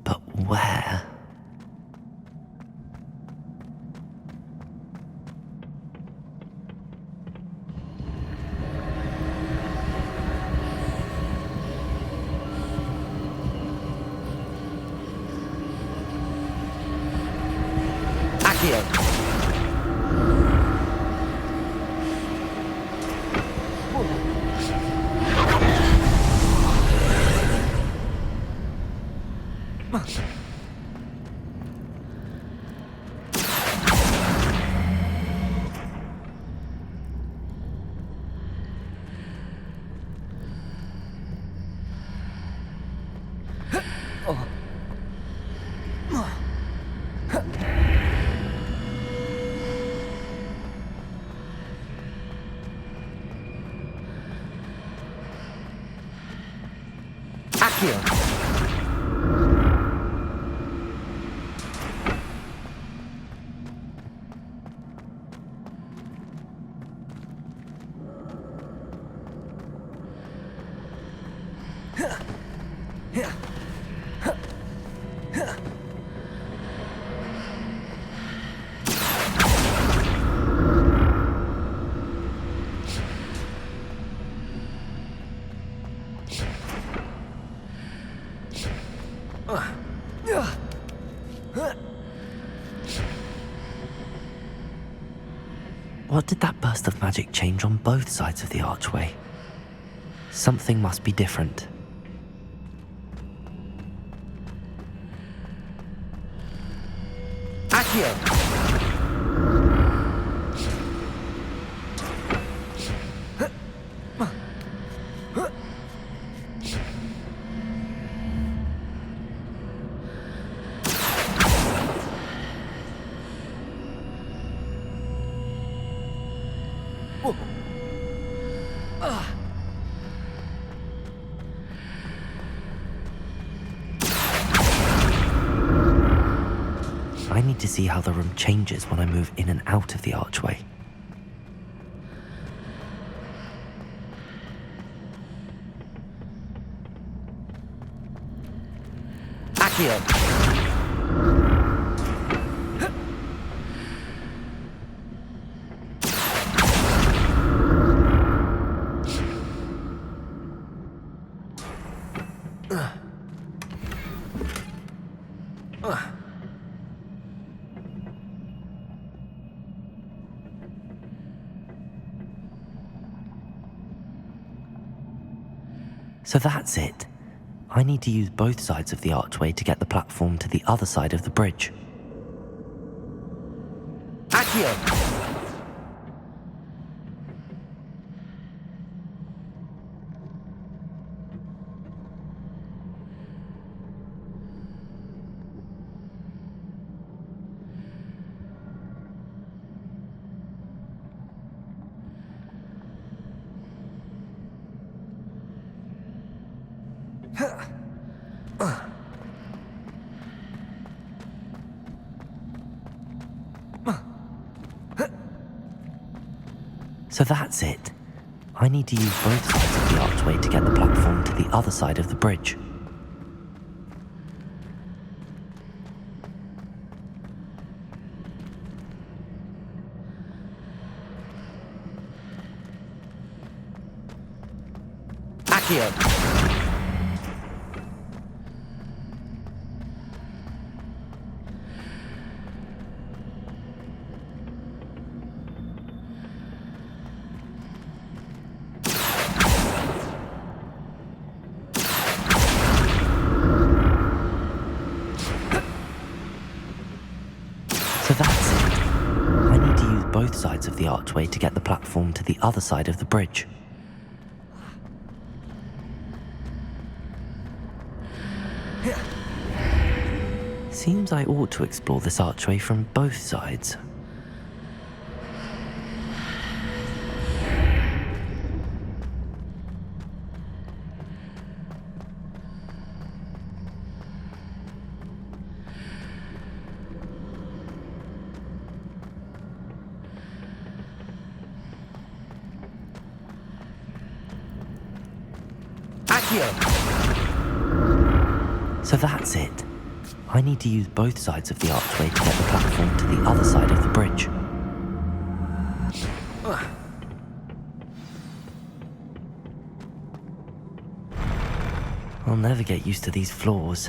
But where? What did that burst of magic change on both sides of the archway? Something must be different. Accio! I need to see how the room changes when I move in and out of the archway. Accio! So that's it. I need to use both sides of the archway to get the platform to the other side of the bridge. Accio! So that's it. I need to use both sides of the archway to get the platform to the other side of the bridge. Accio! So that's it. I need to use both sides of the archway to get the platform to the other side of the bridge. Seems I ought to explore this archway from both sides. So that's it. I need to use both sides of the archway to get the platform to the other side of the bridge. I'll never get used to these floors.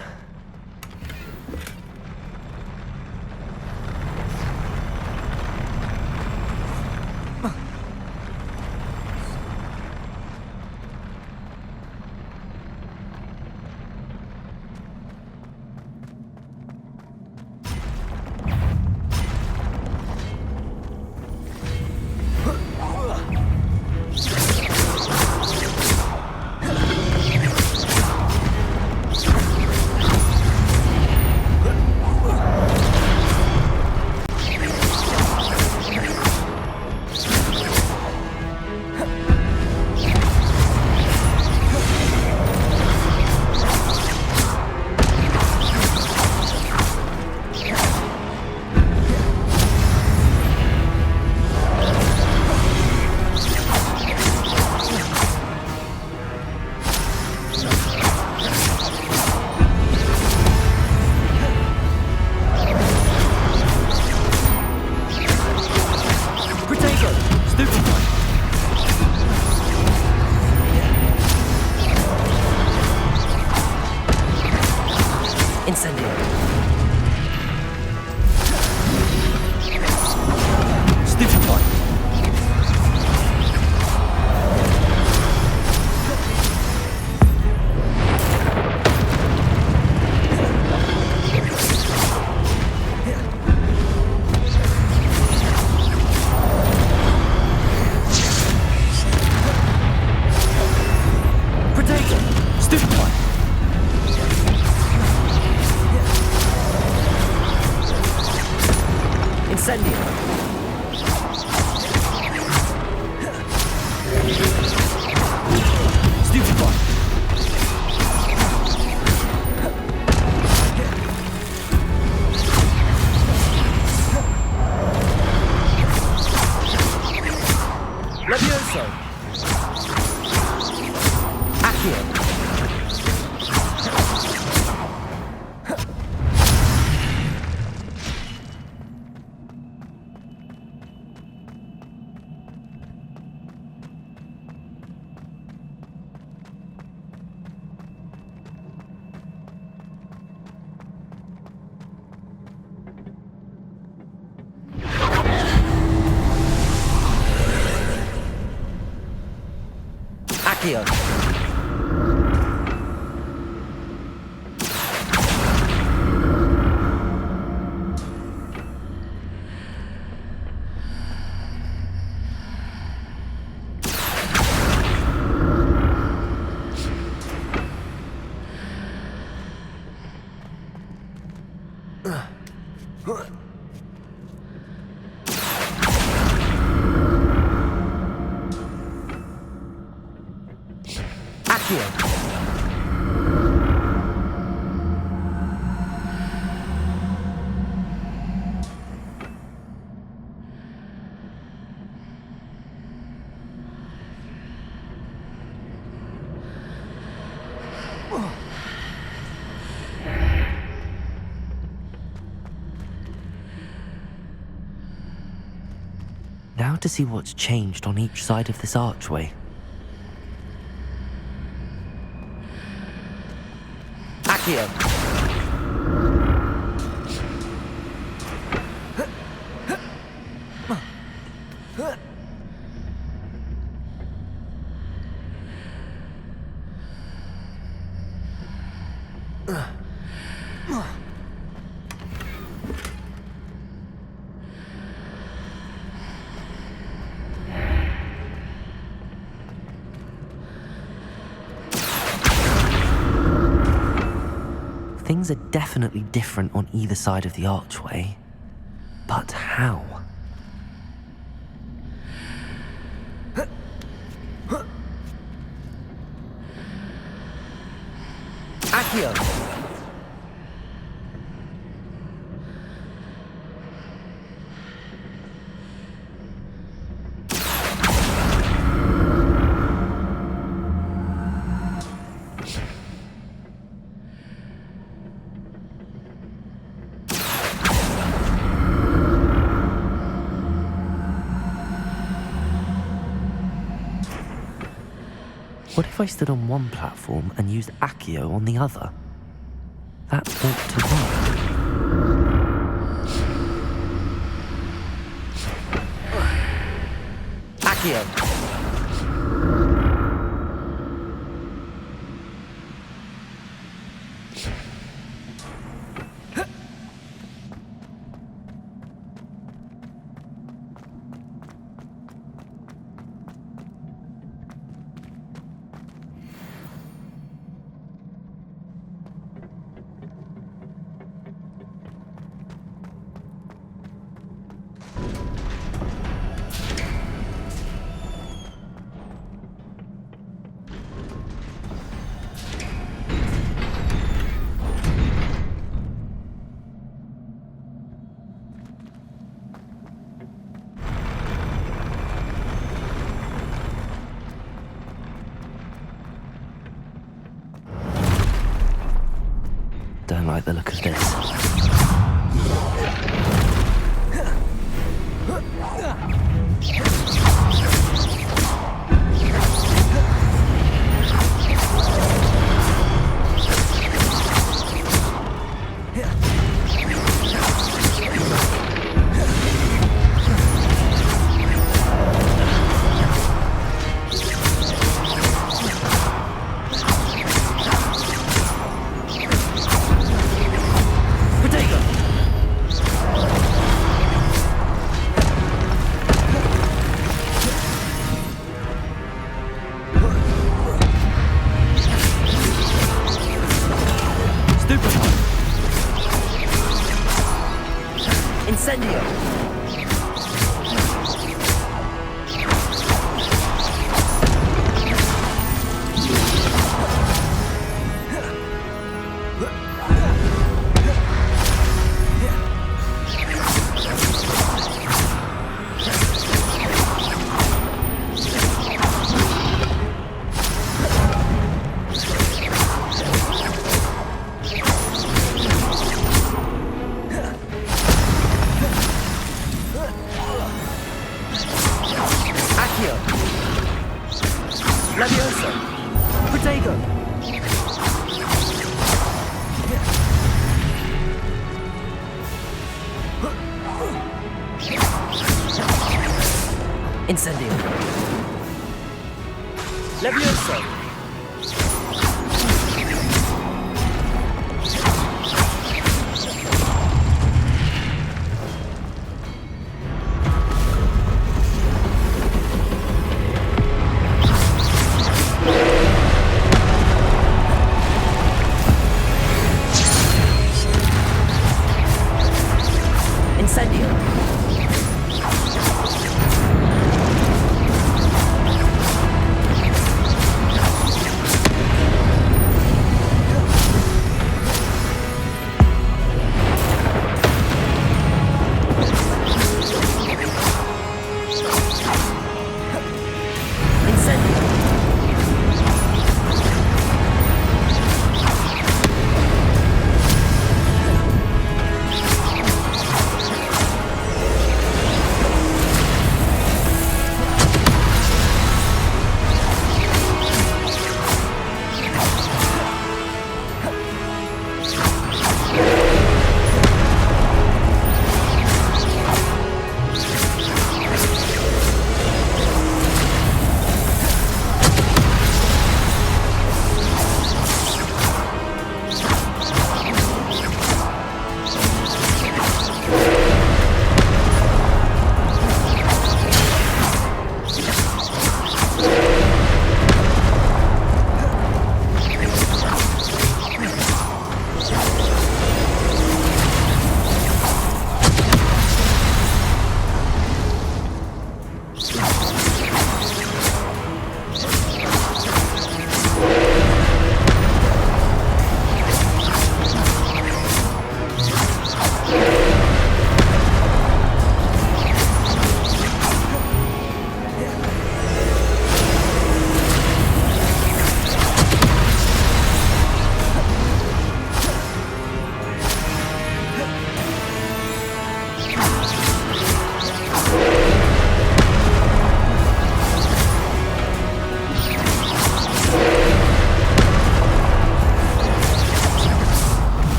Accio. Now to see what's changed on each side of this archway. Accio. Things are definitely different on either side of the archway. But how? Accio! What if I stood on one platform and used Accio on the other? That ought to work. Accio! Don't like the look of this. Incendio! Levioso! Protego! Incendio! Levioso!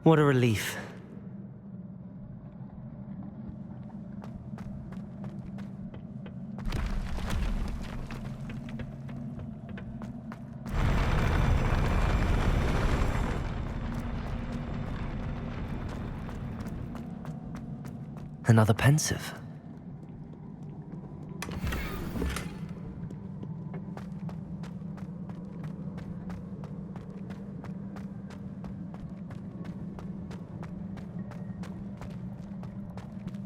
What a relief. Another pensive.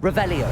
Revelio.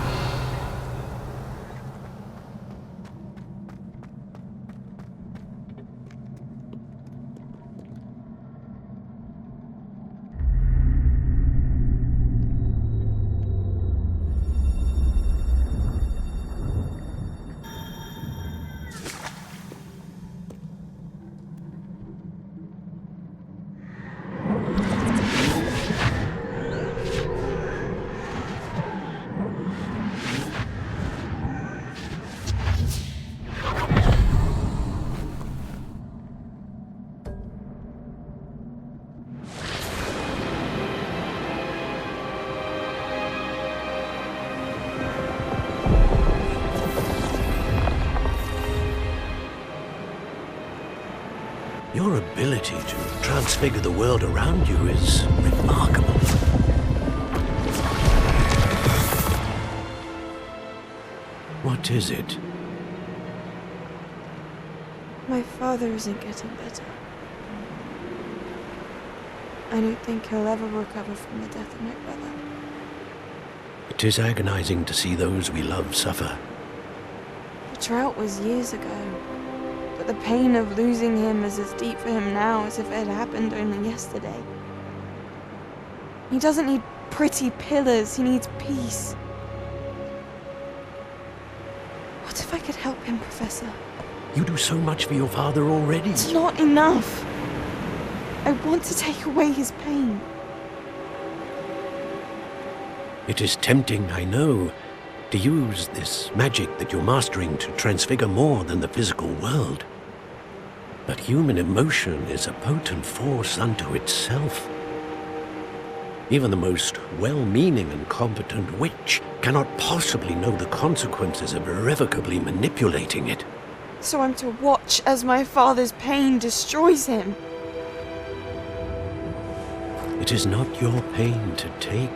Your ability to transfigure the world around you is remarkable. What is it? My father isn't getting better. I don't think he'll ever recover from the death of my brother. It is agonizing to see those we love suffer. The drought was years ago, but the pain of losing him is as deep for him now as if it had happened only yesterday. He doesn't need pretty pillars, he needs peace. What if I could help him, Professor? You do so much for your father already. It's not enough. I want to take away his pain. It is tempting, I know, to use this magic that you're mastering to transfigure more than the physical world. But human emotion is a potent force unto itself. Even the most well-meaning and competent witch cannot possibly know the consequences of irrevocably manipulating it. So I'm to watch as my father's pain destroys him. It is not your pain to take.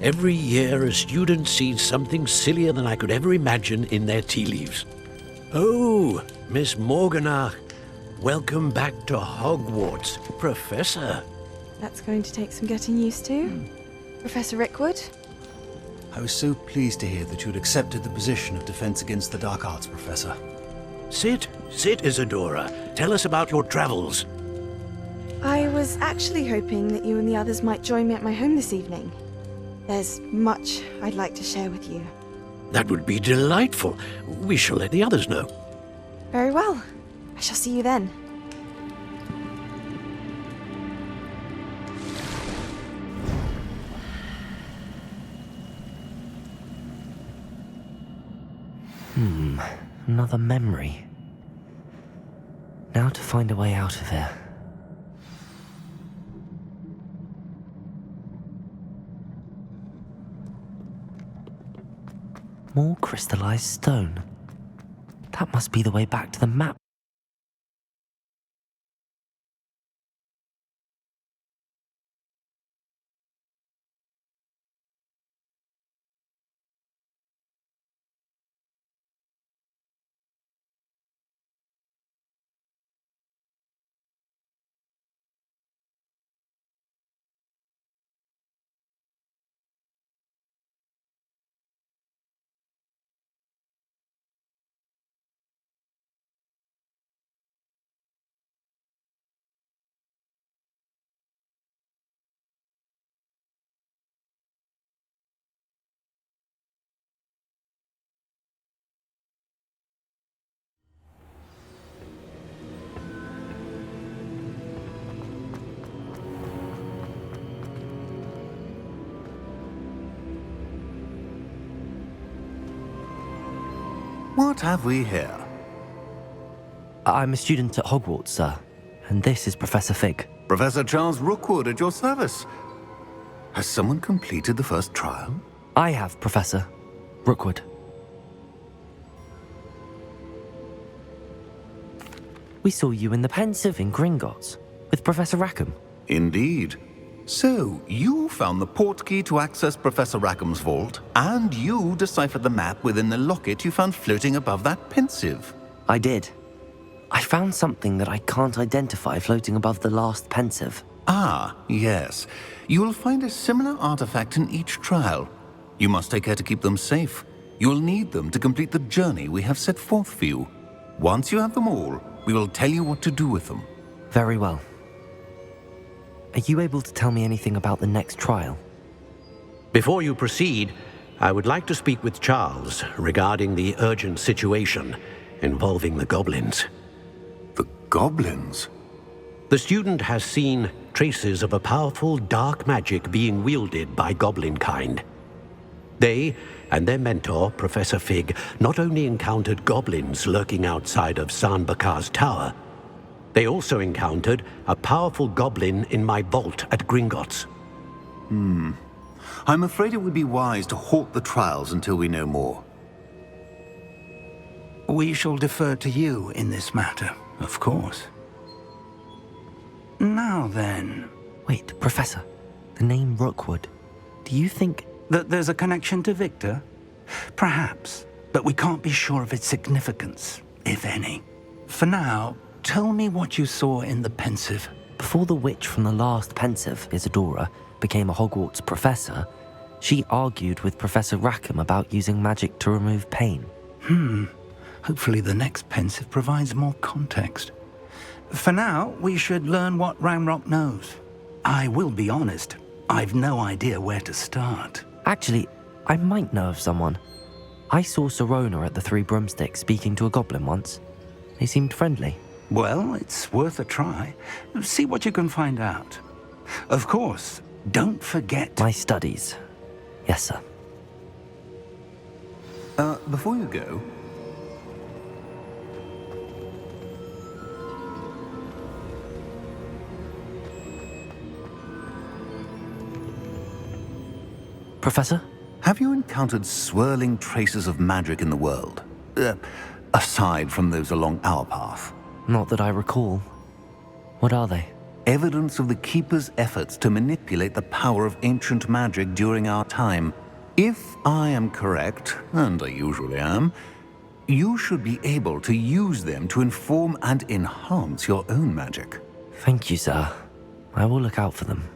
Every year, a student sees something sillier than I could ever imagine in their tea leaves. Oh, Miss Morganach, welcome back to Hogwarts, Professor. That's going to take some getting used to. Professor Rickwood? I was so pleased to hear that you had accepted the position of Defense Against the Dark Arts, Professor. Sit, Isadora. Tell us about your travels. I was actually hoping that you and the others might join me at my home this evening. There's much I'd like to share with you. That would be delightful. We shall let the others know. Very well. I shall see you then. Another memory. Now to find a way out of here. More crystallized stone. That must be the way back to the map. What have we here? I'm a student at Hogwarts, sir. And this is Professor Fig. Professor Charles Rookwood at your service. Has someone completed the first trial? I have, Professor Rookwood. We saw you in the Pensive in Gringotts with Professor Rackham. Indeed. So, you found the portkey to access Professor Rackham's vault, and you deciphered the map within the locket you found floating above that Pensive. I did. I found something that I can't identify floating above the last Pensive. Ah, yes. You will find a similar artifact in each trial. You must take care to keep them safe. You will need them to complete the journey we have set forth for you. Once you have them all, we will tell you what to do with them. Very well. Are you able to tell me anything about the next trial? Before you proceed, I would like to speak with Charles regarding the urgent situation involving the goblins. The goblins? The student has seen traces of a powerful dark magic being wielded by goblin kind. They and their mentor, Professor Fig, not only encountered goblins lurking outside of San Bakar's tower, they also encountered a powerful goblin in my vault at Gringotts. I'm afraid it would be wise to halt the trials until we know more. We shall defer to you in this matter, Of course. Now then... Wait, Professor. The name Rookwood. Do you think... that there's a connection to Victor? Perhaps, but we can't be sure of its significance, if any. For now, tell me what you saw in the Pensive. Before the witch from the last Pensive, Isadora, became a Hogwarts professor, she argued with Professor Rackham about using magic to remove pain. Hopefully the next Pensive provides more context. For now, we should learn what Ranrock knows. I will be honest, I've no idea where to start. Actually, I might know of someone. I saw Sirona at the Three Broomsticks speaking to a goblin once. They seemed friendly. Well, it's worth a try. See what you can find out. Of course, don't forget... my studies. Yes, sir. Before you go... Professor? Have you encountered swirling traces of magic in the world? Aside from those along our path? Not that I recall. What are they? Evidence of the Keeper's efforts to manipulate the power of ancient magic during our time. If I am correct, and I usually am, you should be able to use them to inform and enhance your own magic. Thank you, sir. I will look out for them.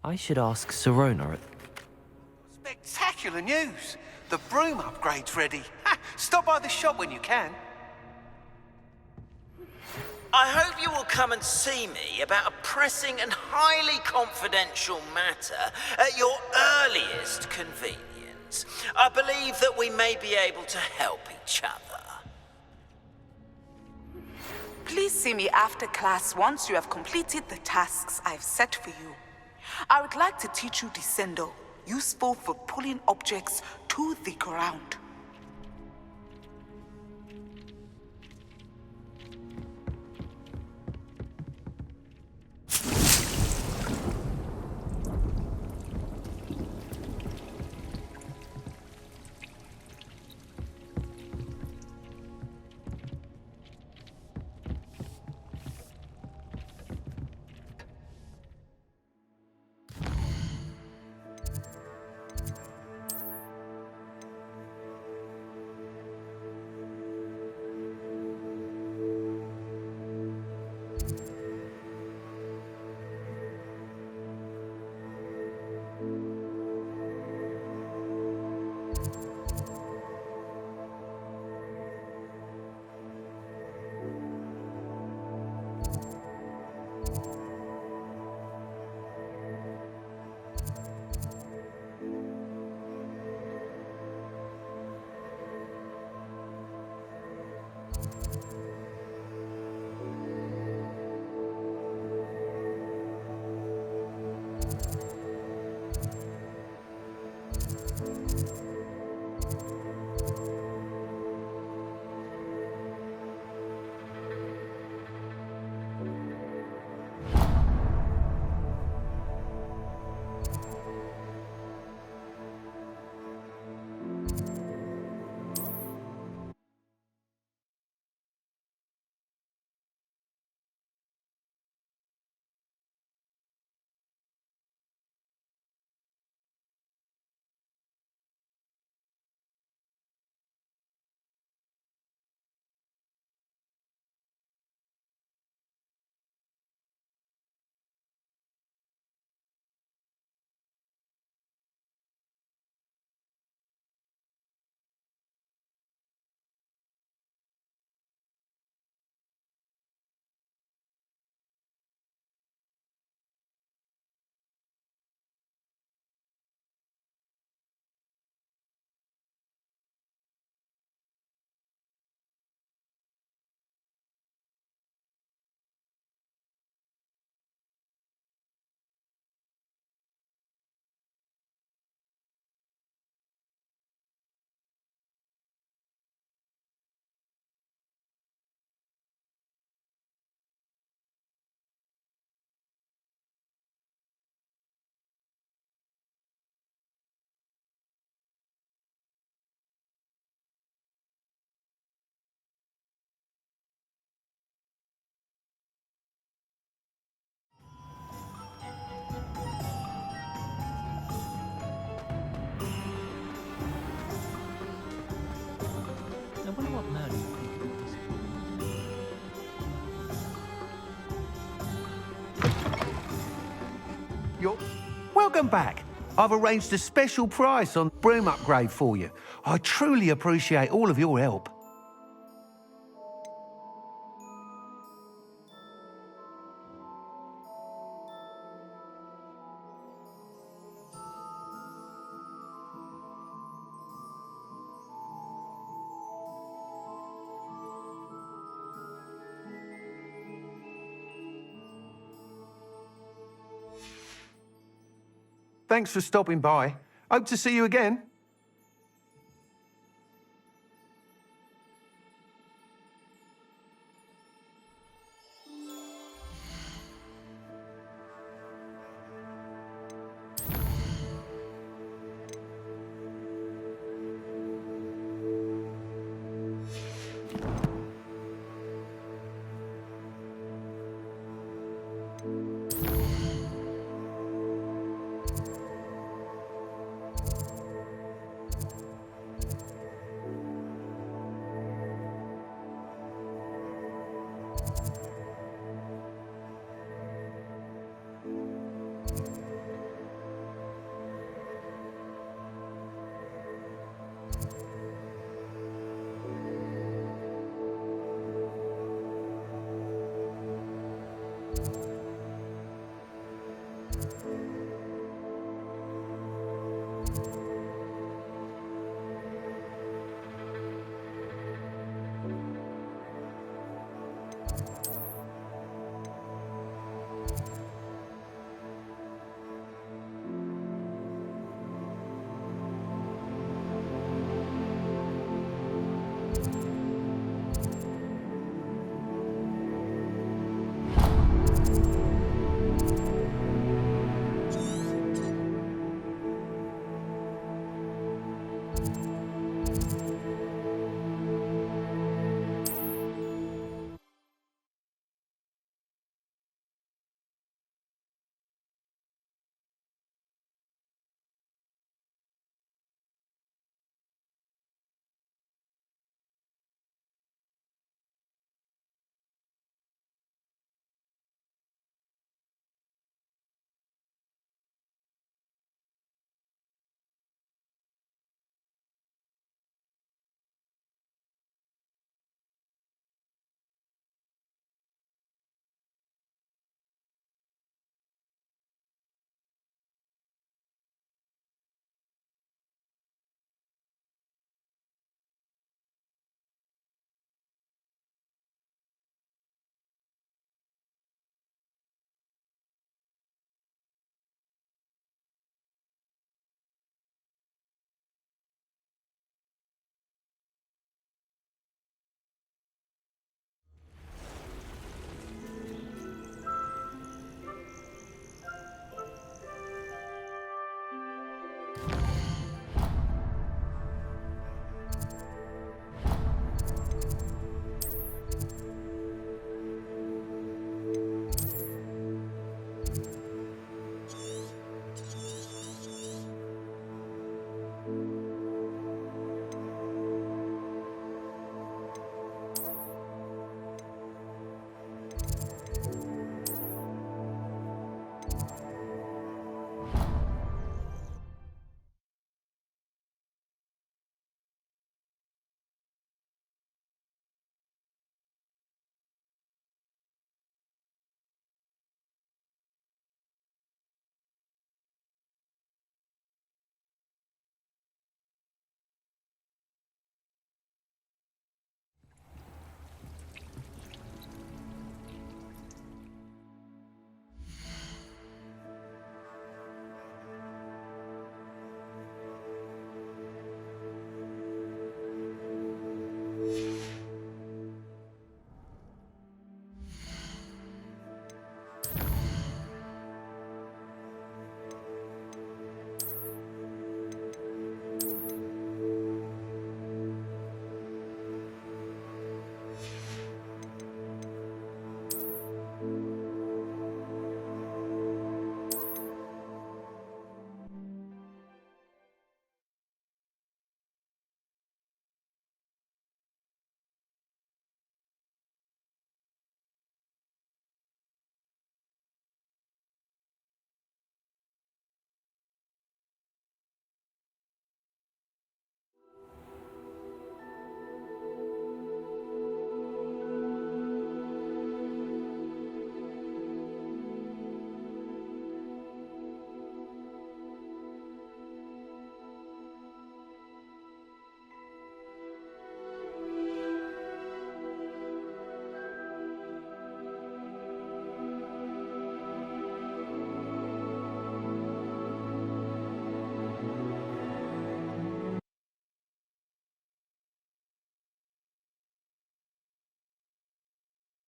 I should ask Sirona. Spectacular news! The broom upgrade's ready. Ha! Stop by the shop when you can. I hope you will come and see me about a pressing and highly confidential matter at your earliest convenience. I believe that we may be able to help each other. Please see me after class once you have completed the tasks I've set for you. I would like to teach you Descendo, useful for pulling objects to the ground. I wonder what Merlin You're welcome back. I've arranged a special price on broom upgrade for you. I truly appreciate all of your help. Thanks for stopping by. Hope to see you again.